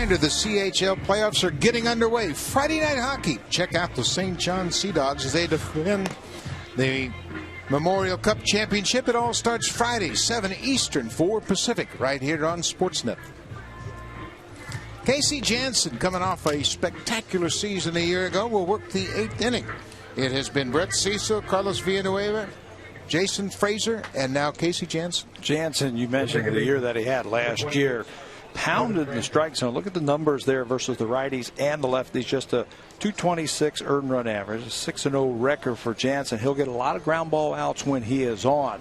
reminder, the CHL playoffs are getting underway. Friday night hockey. Check out the St. John Sea Dogs as they defend the Memorial Cup Championship. It all starts Friday, 7 Eastern, 4 Pacific, right here on Sportsnet. Casey Jansen, coming off a spectacular season a year ago, will work the 8th inning. It has been Brett Cecil, Carlos Villanueva, Jason Fraser, and now Casey Jansen. Jansen, you mentioned the year that he had last year. Pounded in the strike zone. Look at the numbers there versus the righties and the lefties. Just a 226 earned run average, a 6-0 record for Jansen. He'll get a lot of ground ball outs when he is on.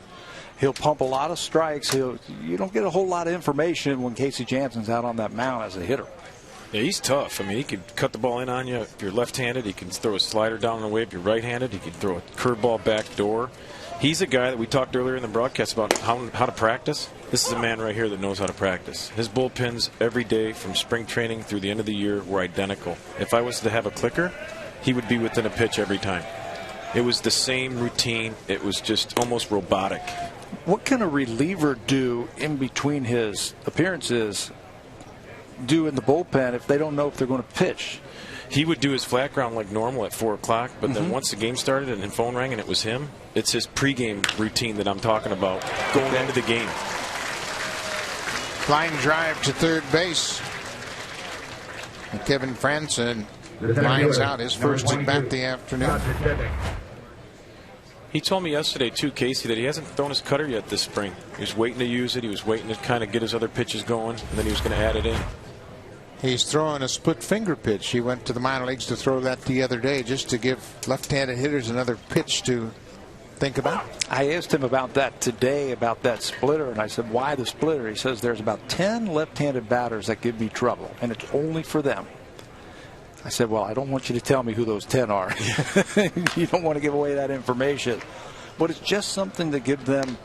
He'll pump a lot of strikes. You don't get a whole lot of information when Casey Jansen's out on that mound as a hitter. Yeah, he's tough. I mean, he can cut the ball in on you if you're left-handed. He can throw a slider down the way if you're right-handed. He can throw a curveball back door. He's a guy that we talked earlier in the broadcast about how to practice. This is a man right here that knows how to practice. His bullpens every day from spring training through the end of the year were identical. If I was to have a clicker, he would be within a pitch every time. It was the same routine. It was just almost robotic. What can a reliever do in between his appearances, do in the bullpen if they don't know if they're going to pitch? He would do his flat ground like normal at 4 o'clock, but then once the game started and the phone rang and it was him, it's his pregame routine that I'm talking about going into the game. Flying drive to third base. And Kevin Franson lines out his first at bat the afternoon. He told me yesterday, too, Casey, that he hasn't thrown his cutter yet this spring. He was waiting to use it. He was waiting to kind of get his other pitches going, and then he was going to add it in. He's throwing a split finger pitch. He went to the minor leagues to throw that the other day just to give left-handed hitters another pitch to think about. I asked him about that today, about that splitter, and I said, why the splitter? He says there's about 10 left-handed batters that give me trouble, and it's only for them. I said, well, I don't want you to tell me who those 10 are. You don't want to give away that information. But it's just something to give them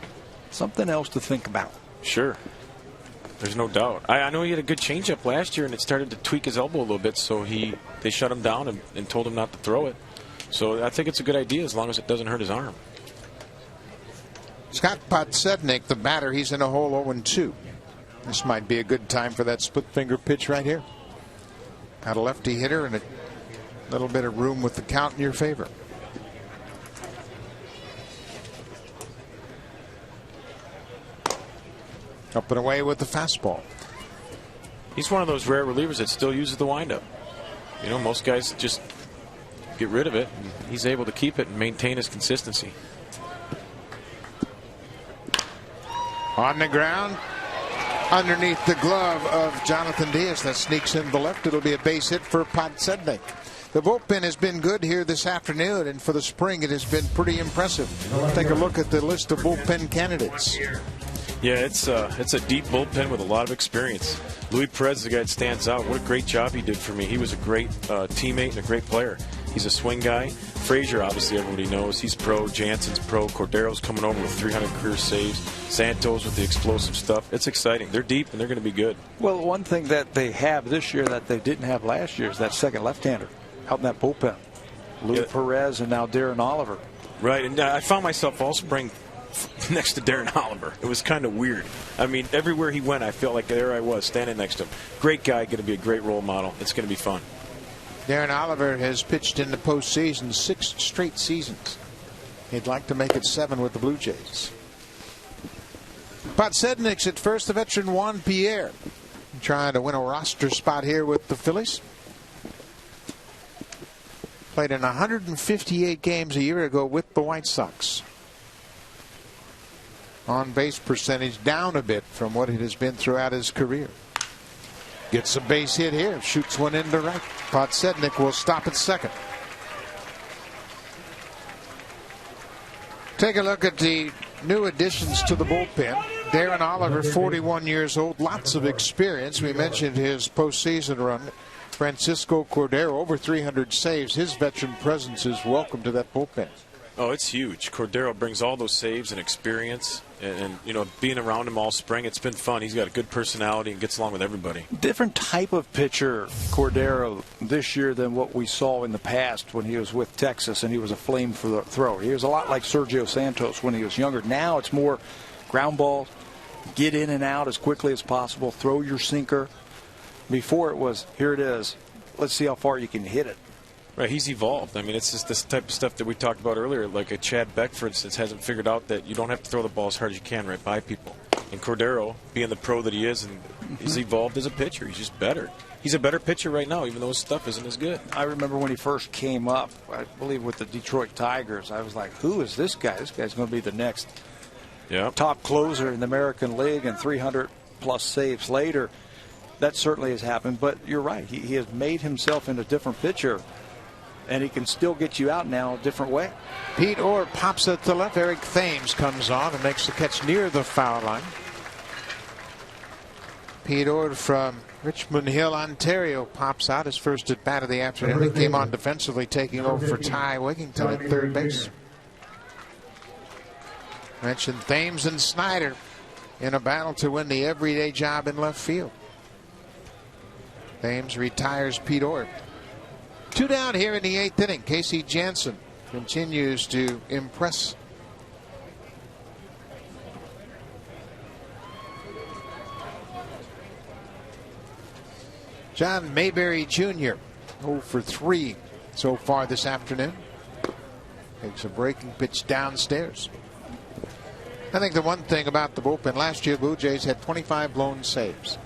something else to think about. Sure. There's no doubt. I know he had a good changeup last year, and it started to tweak his elbow a little bit, so they shut him down and told him not to throw it. So I think it's a good idea as long as it doesn't hurt his arm. Scott Podsednik, the batter, he's in a hole 0-2. This might be a good time for that split finger pitch right here. Got a lefty hitter and a little bit of room with the count in your favor. Up and away with the fastball. He's one of those rare relievers that still uses the windup. You know, most guys just get rid of it. And he's able to keep it and maintain his consistency. On the ground, underneath the glove of Jonathan Diaz. That sneaks into the left. It'll be a base hit for Podsednik. The bullpen has been good here this afternoon, and for the spring it has been pretty impressive. Take a look at the list of bullpen candidates. Yeah, it's a deep bullpen with a lot of experience. Luis Perez is the guy that stands out. What a great job he did for me. He was a great teammate and a great player. He's a swing guy. Frazier, obviously, everybody knows. He's pro. Jansen's pro. Cordero's coming over with 300 career saves. Santos with the explosive stuff. It's exciting. They're deep, and they're going to be good. Well, one thing that they have this year that they didn't have last year is that second left-hander out in that bullpen. Luis Perez and now Darren Oliver. Right, and I found myself all spring next to Darren Oliver. It was kind of weird. I mean, everywhere he went, I felt like there I was standing next to him. Great guy, going to be a great role model. It's going to be fun. Darren Oliver has pitched in the postseason 6 straight seasons. He'd like to make it 7 with the Blue Jays. Podsednik's at first. The veteran Juan Pierre trying to win a roster spot here with the Phillies. Played in 158 games a year ago with the White Sox. On base percentage down a bit from what it has been throughout his career. Gets a base hit here. Shoots one into right. Podsednik will stop at second. Take a look at the new additions to the bullpen. Darren Oliver, 41 years old. Lots of experience. We mentioned his postseason run. Francisco Cordero, over 300 saves. His veteran presence is welcome to that bullpen. Oh, it's huge. Cordero brings all those saves and experience. And, you know, being around him all spring, it's been fun. He's got a good personality and gets along with everybody. Different type of pitcher, Cordero, this year than what we saw in the past when he was with Texas and he was a flame for the thrower. He was a lot like Sergio Santos when he was younger. Now it's more ground ball, get in and out as quickly as possible, throw your sinker. Before it was, here it is. Let's see how far you can hit it. Right, he's evolved. I mean, it's just this type of stuff that we talked about earlier. Like a Chad Beck, for instance, hasn't figured out that you don't have to throw the ball as hard as you can right by people. And Cordero, being the pro that he is, and he's evolved as a pitcher. He's just better. He's a better pitcher right now, even though his stuff isn't as good. I remember when he first came up, I believe with the Detroit Tigers, I was like, who is this guy? This guy's going to be the next top closer in the American League, and 300-plus saves later. That certainly has happened, but you're right. He has made himself into a different pitcher, and he can still get you out now a different way. Pete Orr pops it to left. Eric Thames comes on and makes the catch near the foul line. Pete Orr from Richmond Hill, Ontario, pops out his first at bat of the afternoon. He came on defensively, taking over for Ty Wigington at third base. Mentioned Thames and Snyder in a battle to win the everyday job in left field. Thames retires Pete Orr. 2 down here in the 8th inning. Casey Jansen continues to impress. John Mayberry Jr. 0 for 3 so far this afternoon. Takes a breaking pitch downstairs. I think the one thing about the bullpen, last year Blue Jays had 25 blown saves.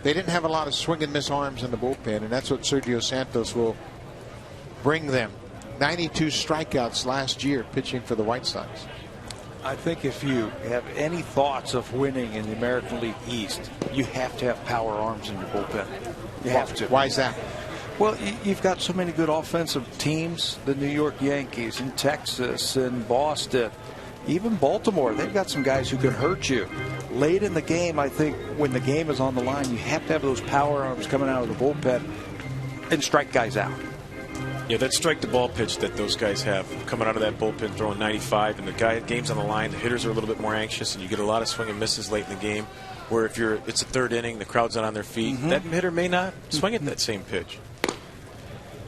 They didn't have a lot of swing and miss arms in the bullpen, and that's what Sergio Santos will bring them. 92 strikeouts last year pitching for the White Sox. I think if you have any thoughts of winning in the American League East, you have to have power arms in your bullpen. You have to. Why is that? Well, you've got so many good offensive teams. The New York Yankees and Texas and Boston, even Baltimore. They've got some guys who can hurt you. Late in the game, I think when the game is on the line, you have to have those power arms coming out of the bullpen and strike guys out. Yeah, that strike the ball pitch that those guys have coming out of that bullpen throwing 95, and the game's on the line, the hitters are a little bit more anxious, and you get a lot of swing and misses late in the game, where if it's a third inning, the crowd's not on their feet, that hitter may not swing at that same pitch.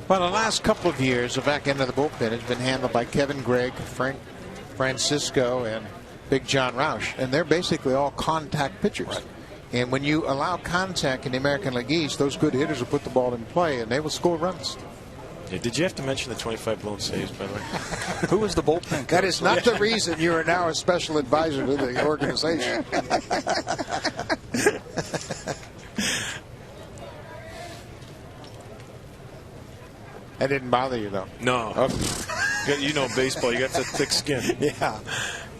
Well, the last couple of years, the back end of the bullpen has been handled by Kevin Gregg, Frank Francisco, and Big John Roush, and they're basically all contact pitchers. Right. And when you allow contact in the American League East, those good hitters will put the ball in play, and they will score runs. Yeah, did you have to mention the 25 blown saves, by the way? Who was the bullpen coach? That is not the reason you are now a special advisor to the organization. That didn't bother you, though. No. Okay. You know baseball. You got that thick skin. Yeah.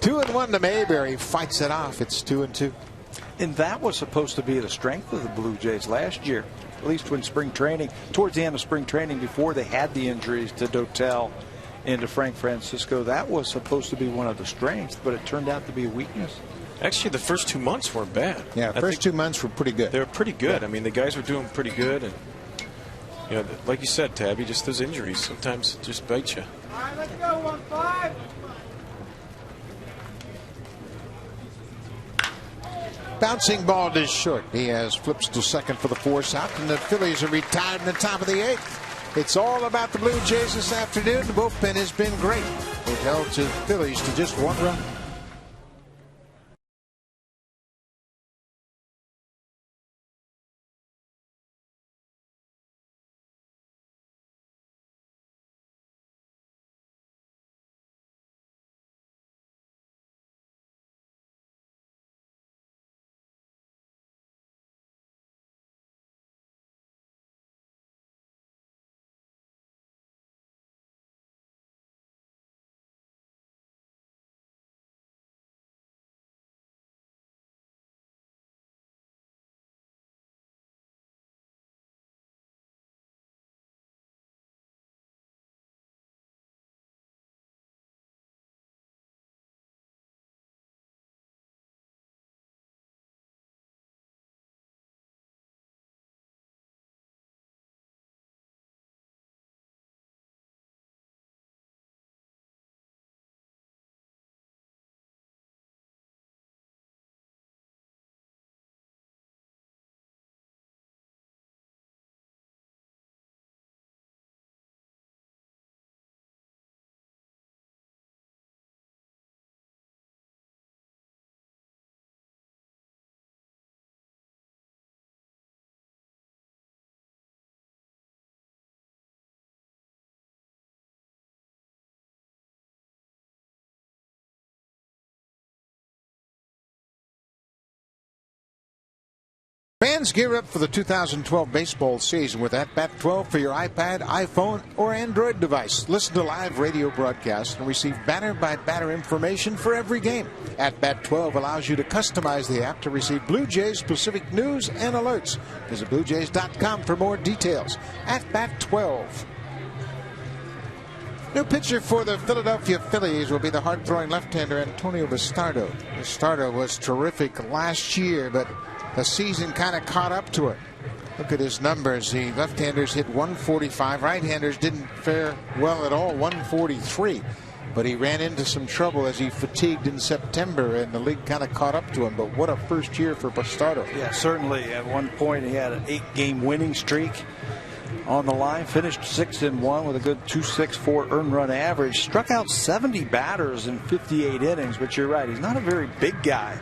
2-1 to Mayberry. Fights it off. It's 2-2. And that was supposed to be the strength of the Blue Jays last year, at least when spring training, towards the end of spring training, before they had the injuries to Dotel and to Frank Francisco. That was supposed to be one of the strengths, but it turned out to be a weakness. Actually, the first 2 months weren't bad. Yeah, first 2 months were pretty good. They were pretty good. Yeah. I mean, the guys were doing pretty good. And, you know, like you said, Tabby, just those injuries sometimes just bite you. All right, let's go, 1-5. Bouncing ball is short. He has flips to second for the force out, and the Phillies are retired in the top of the 8th. It's all about the Blue Jays this afternoon. The bullpen has been great. It held the Phillies to just 1 run. Fans, gear up for the 2012 baseball season with At Bat 12 for your iPad, iPhone, or Android device. Listen to live radio broadcasts and receive batter-by-batter information for every game. At Bat 12 allows you to customize the app to receive Blue Jays specific news and alerts. Visit BlueJays.com for more details. At Bat 12. New pitcher for the Philadelphia Phillies will be the hard-throwing left-hander Antonio Bastardo. Bastardo was terrific last year, but the season kind of caught up to it. Look at his numbers. The left-handers hit 145. Right-handers didn't fare well at all, 143. But he ran into some trouble as he fatigued in September, and the league kind of caught up to him. But what a first year for Bastardo. Yeah, certainly. At one point, he had an 8-game winning streak on the line, finished 6-1 with a good 2.64 earned run average, struck out 70 batters in 58 innings. But you're right, he's not a very big guy,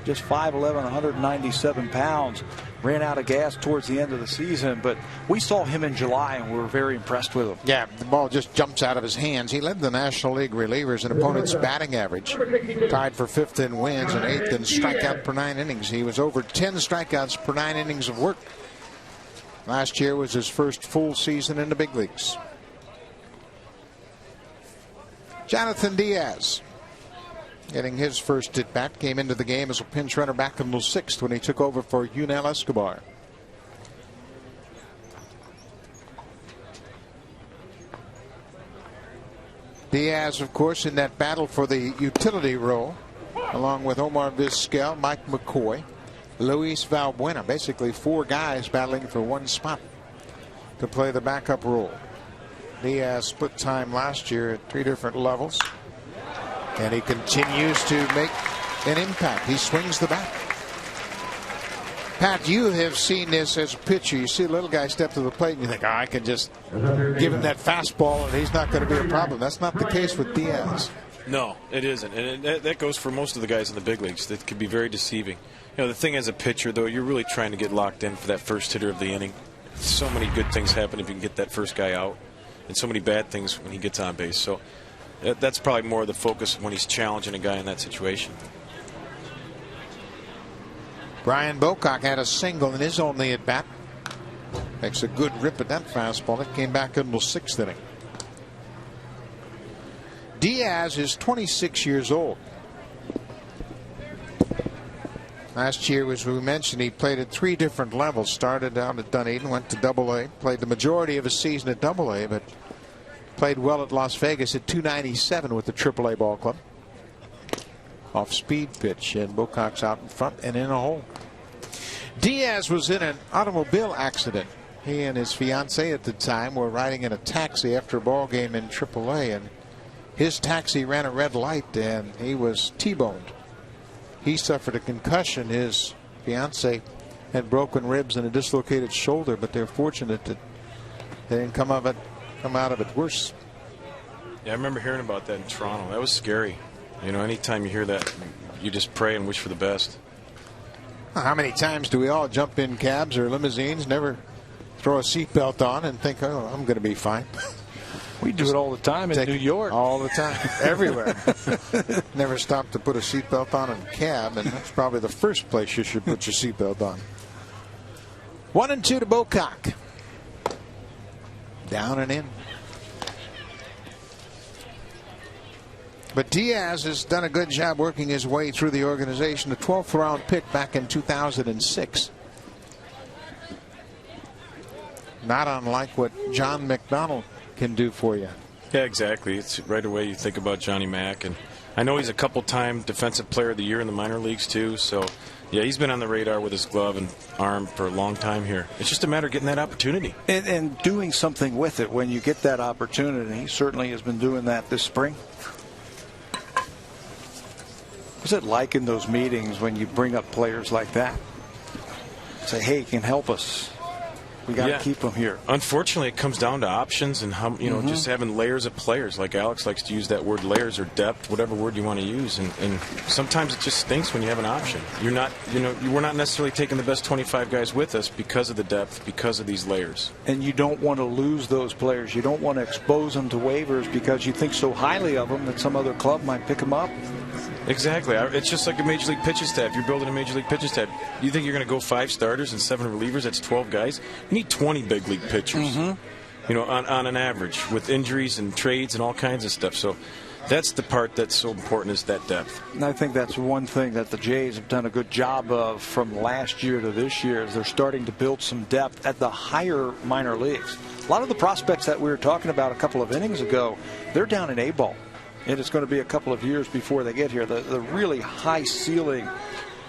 just 5'11", 197 pounds. Ran out of gas towards the end of the season, but we saw him in July and we were very impressed with him. Yeah, the ball just jumps out of his hands. He led the National League relievers in opponents' batting average, tied for 5th in wins and 8th in strikeout per 9 innings. He was over 10 strikeouts per 9 innings of work. Last year was his first full season in the big leagues. Jonathan Diaz getting his first at bat, came into the game as a pinch runner back in the 6th when he took over for Yunel Escobar. Diaz, of course, in that battle for the utility role, along with Omar Vizquel, Mike McCoy, Luis Valbuena, basically 4 guys battling for one spot to play the backup role. Diaz split time last year at 3 different levels, and he continues to make an impact. He swings the bat. Pat, you have seen this as a pitcher. You see a little guy step to the plate and you think, I can just give him that fastball and he's not going to be a problem. That's not the case with Diaz. No, it isn't. And that goes for most of the guys in the big leagues. That can be very deceiving. You know, the thing as a pitcher, though, you're really trying to get locked in for that first hitter of the inning. So many good things happen if you can get that first guy out, and so many bad things when he gets on base. So that's probably more of the focus when he's challenging a guy in that situation. Brian Bocock had a single in his only at bat. Makes a good rip at that fastball. It came back in the 6th inning. Diaz is 26 years old. Last year, as we mentioned, he played at 3 different levels. Started down at Dunedin, went to Double-A, played the majority of his season at Double-A, but played well at Las Vegas at 297 with the Triple-A ball club. Off speed pitch, and Bocock's out in front and in a hole. Diaz was in an automobile accident. He and his fiancee at the time were riding in a taxi after a ball game in Triple-A, and his taxi ran a red light and he was T-boned. He suffered a concussion. His fiancee had broken ribs and a dislocated shoulder, but they're fortunate that they didn't come out of it worse. Yeah, I remember hearing about that in Toronto. That was scary. You know, anytime you hear that, you just pray and wish for the best. How many times do we all jump in cabs or limousines, never throw a seatbelt on and think, oh, I'm going to be fine? We do it all the time in New York. All the time, everywhere. Never stop to put a seatbelt on in a cab, and that's probably the first place you should put your seatbelt on. 1-2 to Bocock. Down and in. But Diaz has done a good job working his way through the organization. A 12th round pick back in 2006. Not unlike what John McDonald can do for you. Yeah, exactly. It's right away you think about Johnny Mac, and I know he's a couple-time Defensive Player of the Year in the minor leagues too. So, yeah, he's been on the radar with his glove and arm for a long time here. It's just a matter of getting that opportunity and doing something with it when you get that opportunity. He certainly has been doing that this spring. What's it like in those meetings when you bring up players like that? Say, hey, you can help us. We got to keep them here. Unfortunately, it comes down to options and how just having layers of players. Like Alex likes to use that word, layers or depth, whatever word you want to use. And sometimes it just stinks when you have an option. You're not, we're not necessarily taking the best 25 guys with us because of the depth, because of these layers. And you don't want to lose those players. You don't want to expose them to waivers because you think so highly of them that some other club might pick them up. Exactly. It's just like a Major League pitching staff. You're building a Major League pitching staff. You think you're going to go 5 starters and 7 relievers? That's 12 guys. You need 20 big league pitchers, you know, on an average, with injuries and trades and all kinds of stuff. So that's the part that's so important, is that depth. And I think that's one thing that the Jays have done a good job of from last year to this year, is they're starting to build some depth at the higher minor leagues. A lot of the prospects that we were talking about a couple of innings ago, they're down in A-ball. And it's going to be a couple of years before they get here. The really high ceiling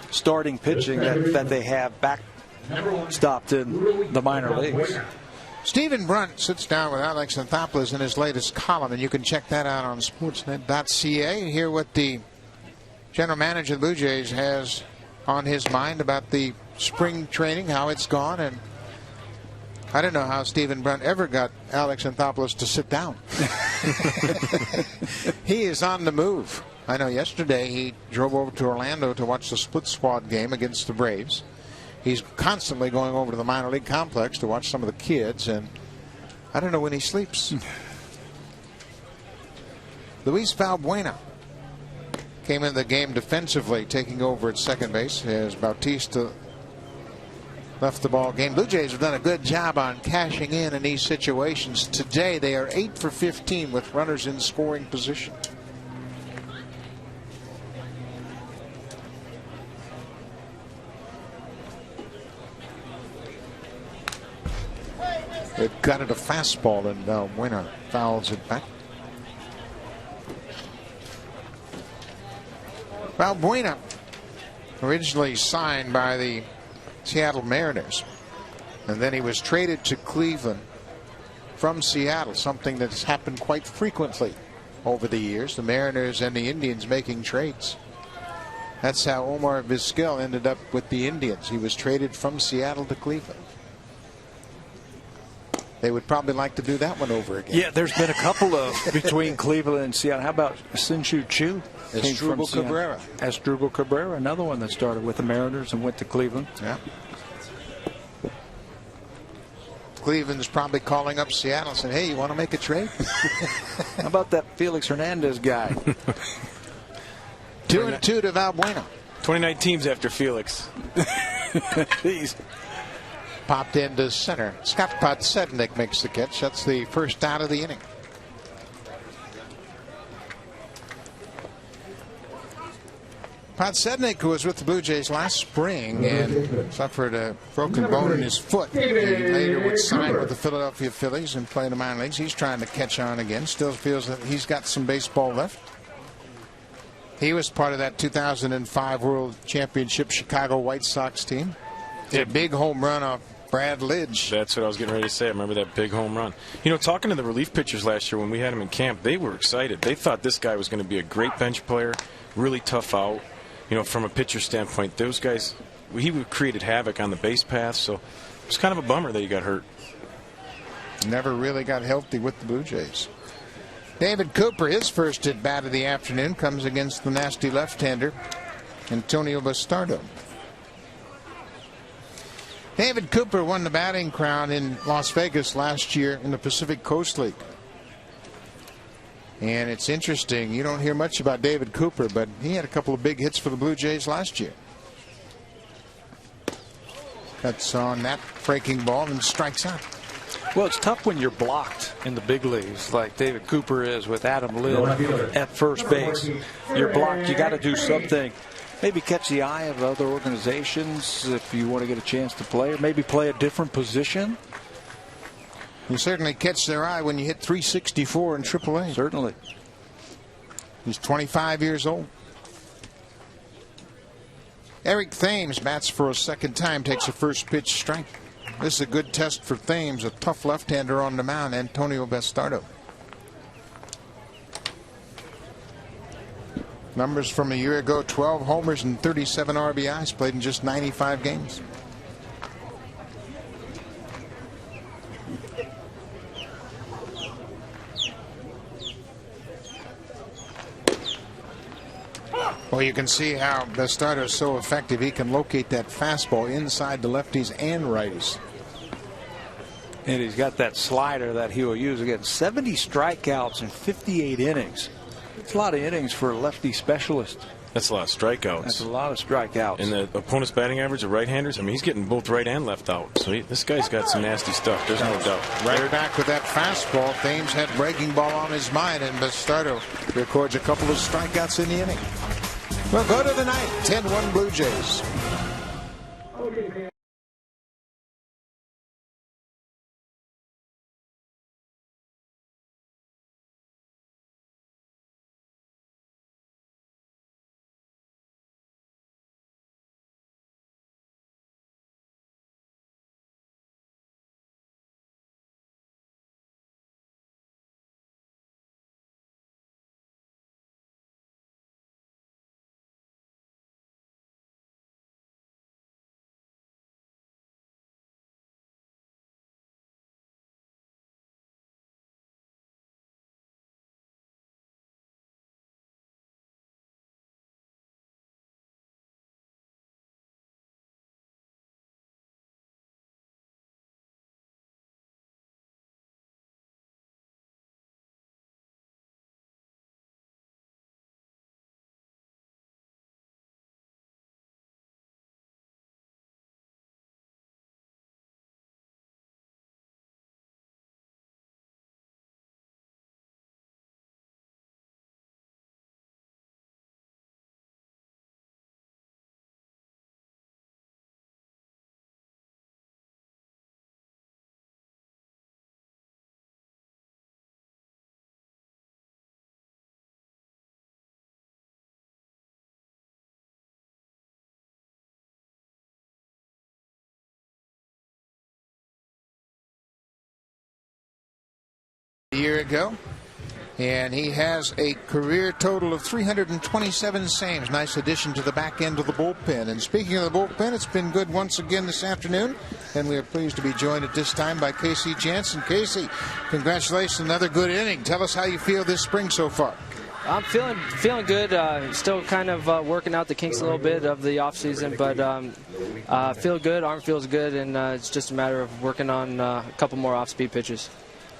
starting pitching that they have backstopped in the minor leagues. Stephen Brunt sits down with Alex Anthopoulos in his latest column, and you can check that out on sportsnet.ca and hear what the general manager of the Blue Jays has on his mind about the spring training, how it's gone. And I don't know how Stephen Brunt ever got Alex Anthopoulos to sit down. He is on the move. I know yesterday he drove over to Orlando to watch the split squad game against the Braves. He's constantly going over to the minor league complex to watch some of the kids, and I don't know when he sleeps. Luis Valbuena came into the game defensively, taking over at second base as Bautista left the ball game. Blue Jays have done a good job on cashing in these situations. Today they are 8 for 15 with runners in scoring position. They've got it a fastball, and Valbuena fouls it back. Valbuena originally signed by the Seattle Mariners, and then he was traded to Cleveland from Seattle, something that's happened quite frequently over the years, the Mariners and the Indians making trades. That's how Omar Vizquel ended up with the Indians. He was traded from Seattle to Cleveland. They would probably like to do that one over again. Yeah, there's been a couple of between Cleveland and Seattle. How about Sin-Shu Chu? Asdrubal Cabrera. Asdrubal Cabrera, another one that started with the Mariners and went to Cleveland. Yeah. Cleveland's probably calling up Seattle and saying, hey, you want to make a trade? How about that Felix Hernandez guy? 2-2 to Valbuena. 29 teams after Felix. He's popped into center. Scott Podsednik makes the catch. That's the first out of the inning. Podsednik, who was with the Blue Jays last spring and suffered a broken bone in his foot. He later would sign with the Philadelphia Phillies and play in the minor leagues. He's trying to catch on again. Still feels that he's got some baseball left. He was part of that 2005 World Championship Chicago White Sox team. A big home run off Brad Lidge. That's what I was getting ready to say. I remember that big home run. You know, talking to the relief pitchers last year when we had him in camp, they were excited. They thought this guy was going to be a great bench player, really tough out. You know, from a pitcher standpoint, those guys, he created havoc on the base path, so it was kind of a bummer that he got hurt. Never really got healthy with the Blue Jays. David Cooper, his first at bat of the afternoon, comes against the nasty left-hander, Antonio Bastardo. David Cooper won the batting crown in Las Vegas last year in the Pacific Coast League. And it's interesting, you don't hear much about David Cooper, but he had a couple of big hits for the Blue Jays last year. Cuts on that breaking ball and strikes out. Well, it's tough when you're blocked in the big leagues like David Cooper is with Adam Lind at first base. You're blocked. You got to do something. Maybe catch the eye of other organizations if you want to get a chance to play, or maybe play a different position. You certainly catch their eye when you hit 364 in AAA. Certainly. He's 25 years old. Eric Thames bats for a second time, takes a first pitch strike. This is a good test for Thames, a tough left-hander on the mound, Antonio Bastardo. Numbers from a year ago, 12 homers and 37 RBIs, played in just 95 games. Well, you can see how Bastardo is so effective. He can locate that fastball inside the lefties and righties. And he's got that slider that he will use again. 70 strikeouts in 58 innings. It's a lot of innings for a lefty specialist. That's a lot of strikeouts. That's a lot of strikeouts. And the opponent's batting average of right-handers, I mean, he's getting both right and left out. So this guy's got some nasty stuff. There's no doubt. Right back with that fastball. Thames had breaking ball on his mind, and Bastardo records a couple of strikeouts in the inning. We'll go to the ninth. 10-1 Blue Jays. A year ago, and he has a career total of 327 saves. Nice addition to the back end of the bullpen. And speaking of the bullpen, it's been good once again this afternoon, and we are pleased to be joined at this time by Casey Jansen. Casey, congratulations, another good inning. Tell us how you feel this spring so far. I'm feeling good. Still kind of working out the kinks a little bit of the off season, but feel good. Arm feels good, and it's just a matter of working on a couple more off-speed pitches.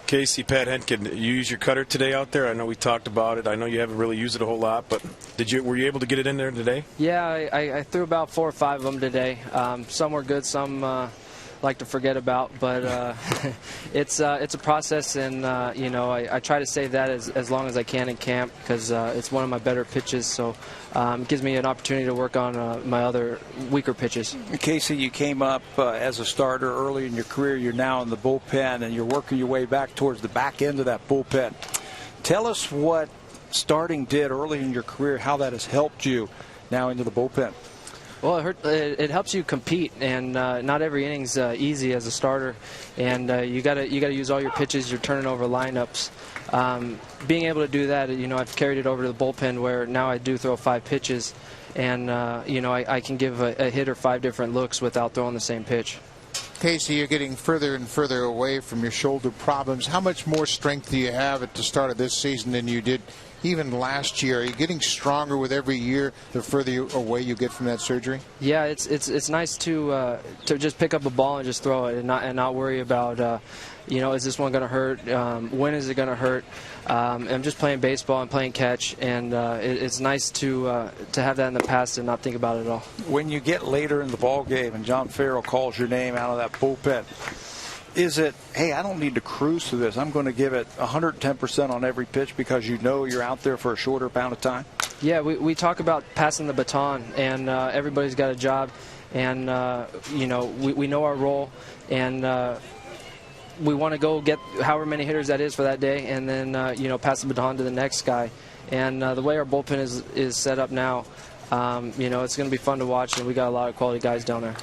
Casey, Pat Henkin, you use your cutter today out there? I know we talked about it. I know you haven't really used it a whole lot, but were you able to get it in there today? Yeah, I threw about 4 or 5 of them today. Some were good, some like to forget about, but it's a process, and I try to save that as long as I can in camp, because it's one of my better pitches, so it gives me an opportunity to work on my other weaker pitches. Casey, you came up as a starter early in your career. You're now in the bullpen, and you're working your way back towards the back end of that bullpen. Tell us what starting did early in your career, how that has helped you now into the bullpen. Well, it helps you compete, and not every inning's easy as a starter, and you gotta use all your pitches. You're turning over lineups. Being able to do that, I've carried it over to the bullpen, where now I do throw 5 pitches, and I can give a hitter 5 different looks without throwing the same pitch. Casey, you're getting further and further away from your shoulder problems. How much more strength do you have at the start of this season than you did even last year? Are you getting stronger with every year the further away you get from that surgery? Yeah, it's nice to just pick up a ball and just throw it, and not worry about is this one going to hurt? When is it going to hurt? I'm just playing baseball and playing catch, and it's nice to have that in the past and not think about it at all. When you get later in the ball game and John Farrell calls your name out of that bullpen, is it, hey, I don't need to cruise through this, I'm going to give it 110% on every pitch because you're out there for a shorter amount of time? Yeah, we talk about passing the baton, and everybody's got a job, and we know our role, and we want to go get however many hitters that is for that day, and then pass the baton to the next guy. And the way our bullpen is set up now, it's going to be fun to watch, and we got a lot of quality guys down there.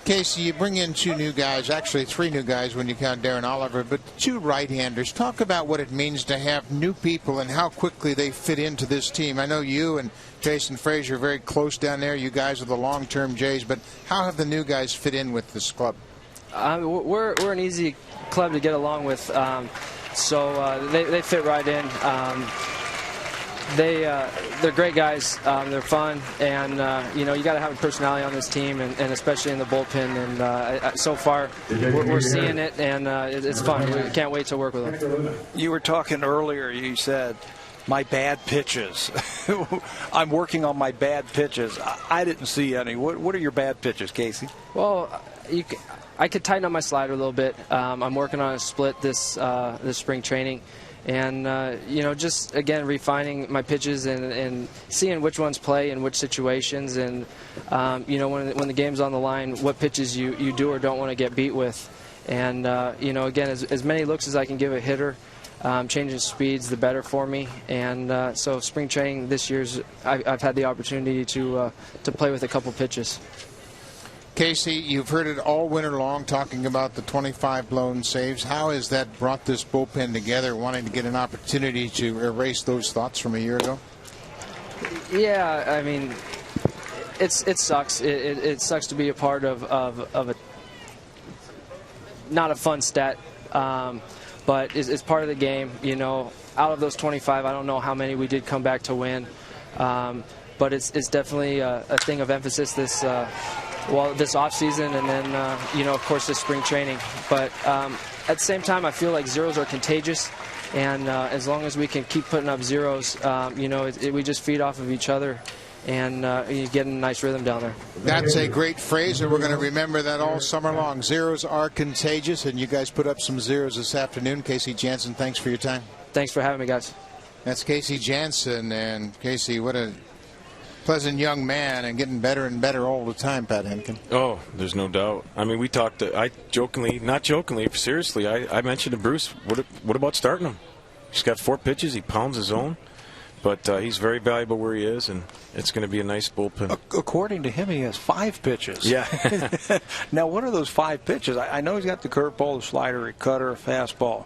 Casey, you bring in 2 new guys, actually 3 new guys when you count Darren Oliver, but 2 right-handers. Talk about what it means to have new people and how quickly they fit into this team. I know you and Jason Frazier are very close down there. You guys are the long-term Jays, but how have the new guys fit in with this club? We're an easy club to get along with, so they fit right in. They're great guys. They're fun, and you got to have a personality on this team, and especially in the bullpen. And so far, we're seeing it, and it's fun. We can't wait to work with them. You were talking earlier. You said my bad pitches. I'm working on my bad pitches. I didn't see any. What are your bad pitches, Casey? Well, I could tighten up my slider a little bit. I'm working on a split this spring training. And, just, again, refining my pitches and seeing which ones play in which situations. And, when the game's on the line, what pitches you do or don't want to get beat with. And, again, as many looks as I can give a hitter, changing speeds, the better for me. And so spring training this year's, I've had the opportunity to play with a couple pitches. Casey, you've heard it all winter long talking about the 25 blown saves. How has that brought this bullpen together, wanting to get an opportunity to erase those thoughts from a year ago? Yeah, I mean, it sucks. It sucks to be a part of a not a fun stat, but it's part of the game. Out of those 25, I don't know how many we did come back to win, but it's definitely a thing of emphasis this off season, and then of course this spring training. But at the same time, I feel like zeros are contagious, and as long as we can keep putting up zeros, we just feed off of each other, and you get a nice rhythm down there. That's a great phrase, and we're going to remember that all summer long. Zeros are contagious, and you guys put up some zeros this afternoon. Casey Jansen, thanks for your time. Thanks for having me, guys. That's Casey Jansen, and Casey, what a pleasant young man, and getting better and better all the time, Pat Henkin. Oh, there's no doubt. I mean, we talked, not jokingly, seriously, I mentioned to Bruce, what about starting him? He's got 4 pitches, he pounds his zone, but he's very valuable where he is, and it's going to be a nice bullpen. According to him, he has 5 pitches. Yeah. Now, what are those 5 pitches? I know he's got the curveball, the slider, a cutter, a fastball.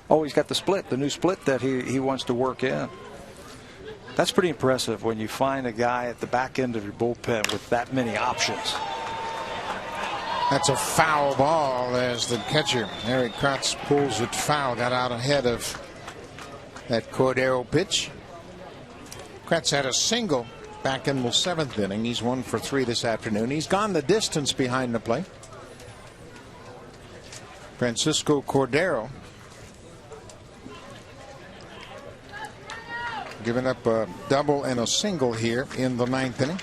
Oh, he's got the new split that he wants to work in. That's pretty impressive when you find a guy at the back end of your bullpen with that many options. That's a foul ball as the catcher, Eric Kratz, pulls it foul. Got out ahead of that Cordero pitch. Kratz had a single back in the 7th inning. He's 1 for 3 this afternoon. He's gone the distance behind the plate. Francisco Cordero giving up a double and a single here in the 9th inning.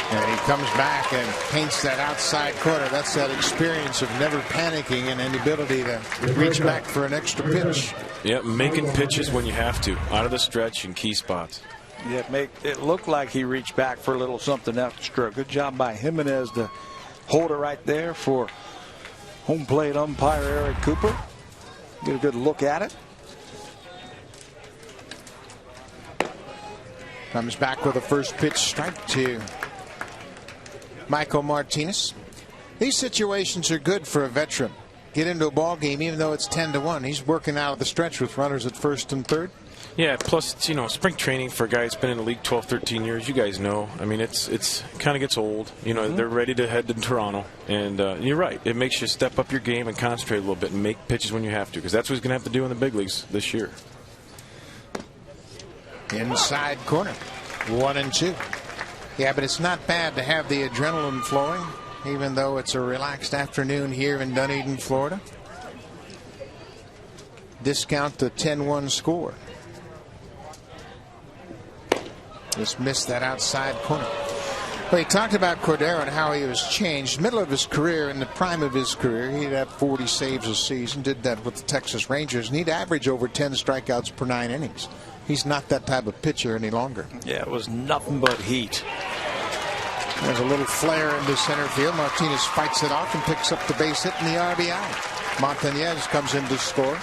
And he comes back and paints that outside corner. That's that experience of never panicking and an ability to reach back for an extra pitch. Yeah, making pitches when you have to, out of the stretch in key spots. Yeah, it looked like he reached back for a little something extra. Good job by Jimenez to hold it right there for home plate umpire Eric Cooper. Get a good look at it. Comes back with a first pitch strike to Michael Martinez. These situations are good for a veteran. Get into a ball game even though it's 10-1. He's working out of the stretch with runners at first and third. Yeah, plus, spring training for a guy that's been in the league 12, 13 years, you guys know. I mean, it's kind of gets old. They're ready to head to Toronto. And you're right. It makes you step up your game and concentrate a little bit and make pitches when you have to, because that's what he's going to have to do in the big leagues this year. Inside corner, 1-2. Yeah, but it's not bad to have the adrenaline flowing, even though it's a relaxed afternoon here in Dunedin, Florida. Discount the 10-1 score. Just missed that outside corner. Well, he talked about Cordero and how he was changed. Middle of his career, in the prime of his career, he'd have 40 saves a season. Did that with the Texas Rangers, and he'd average over 10 strikeouts per 9 innings. He's not that type of pitcher any longer. Yeah, it was nothing but heat. There's a little flare into center field. Martinez fights it off and picks up the base hit and the RBI. Montañez comes in to score.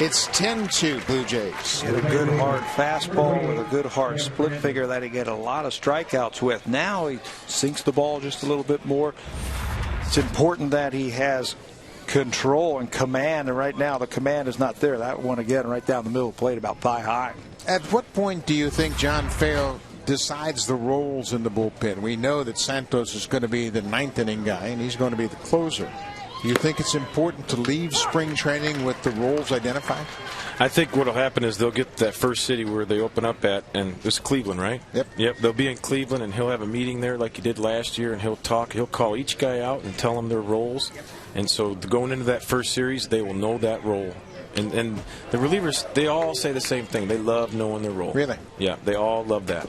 It's 10-2 Blue Jays. Hit a good hard fastball with a good hard split figure that he get a lot of strikeouts with. Now he sinks the ball just a little bit more. It's important that he has control and command, and right now the command is not there. That one again right down the middle of the plate, about thigh high. At what point do you think John Farrell decides the roles in the bullpen? We know that Santos is going to be the 9th inning guy, and he's going to be the closer. Do you think it's important to leave spring training with the roles identified? I think what will happen is they'll get that first city where they open up at, and it's Cleveland, right? Yep. They'll be in Cleveland, and he'll have a meeting there like he did last year, and he'll call each guy out and tell them their roles. And so going into that first series, they will know that role. And the relievers, they all say the same thing. They love knowing their role. Really? Yeah, they all love that.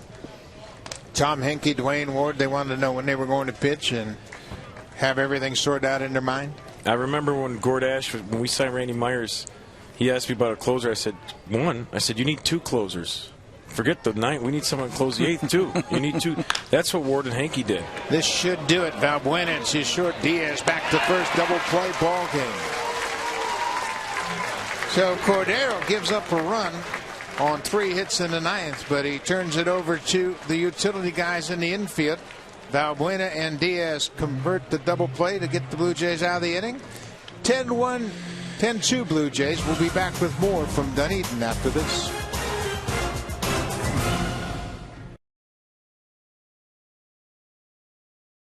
Tom Henke, Dwayne Ward, they wanted to know when they were going to pitch and have everything sorted out in their mind? I remember when Gordash, when we signed Randy Myers, he asked me about a closer. I said, one. I said, you need two closers. Forget the ninth. We need someone to close the eighth, too. You need two. That's what Ward and Henke did. This should do it. Valbuena, it's his short. Diaz back to first. Double play ball game. So Cordero gives up a run on 3 hits in the ninth, but he turns it over to the utility guys in the infield. Valbuena and Diaz convert the double play to get the Blue Jays out of the inning. 10-1, 10-2 Blue Jays. We'll be back with more from Dunedin after this.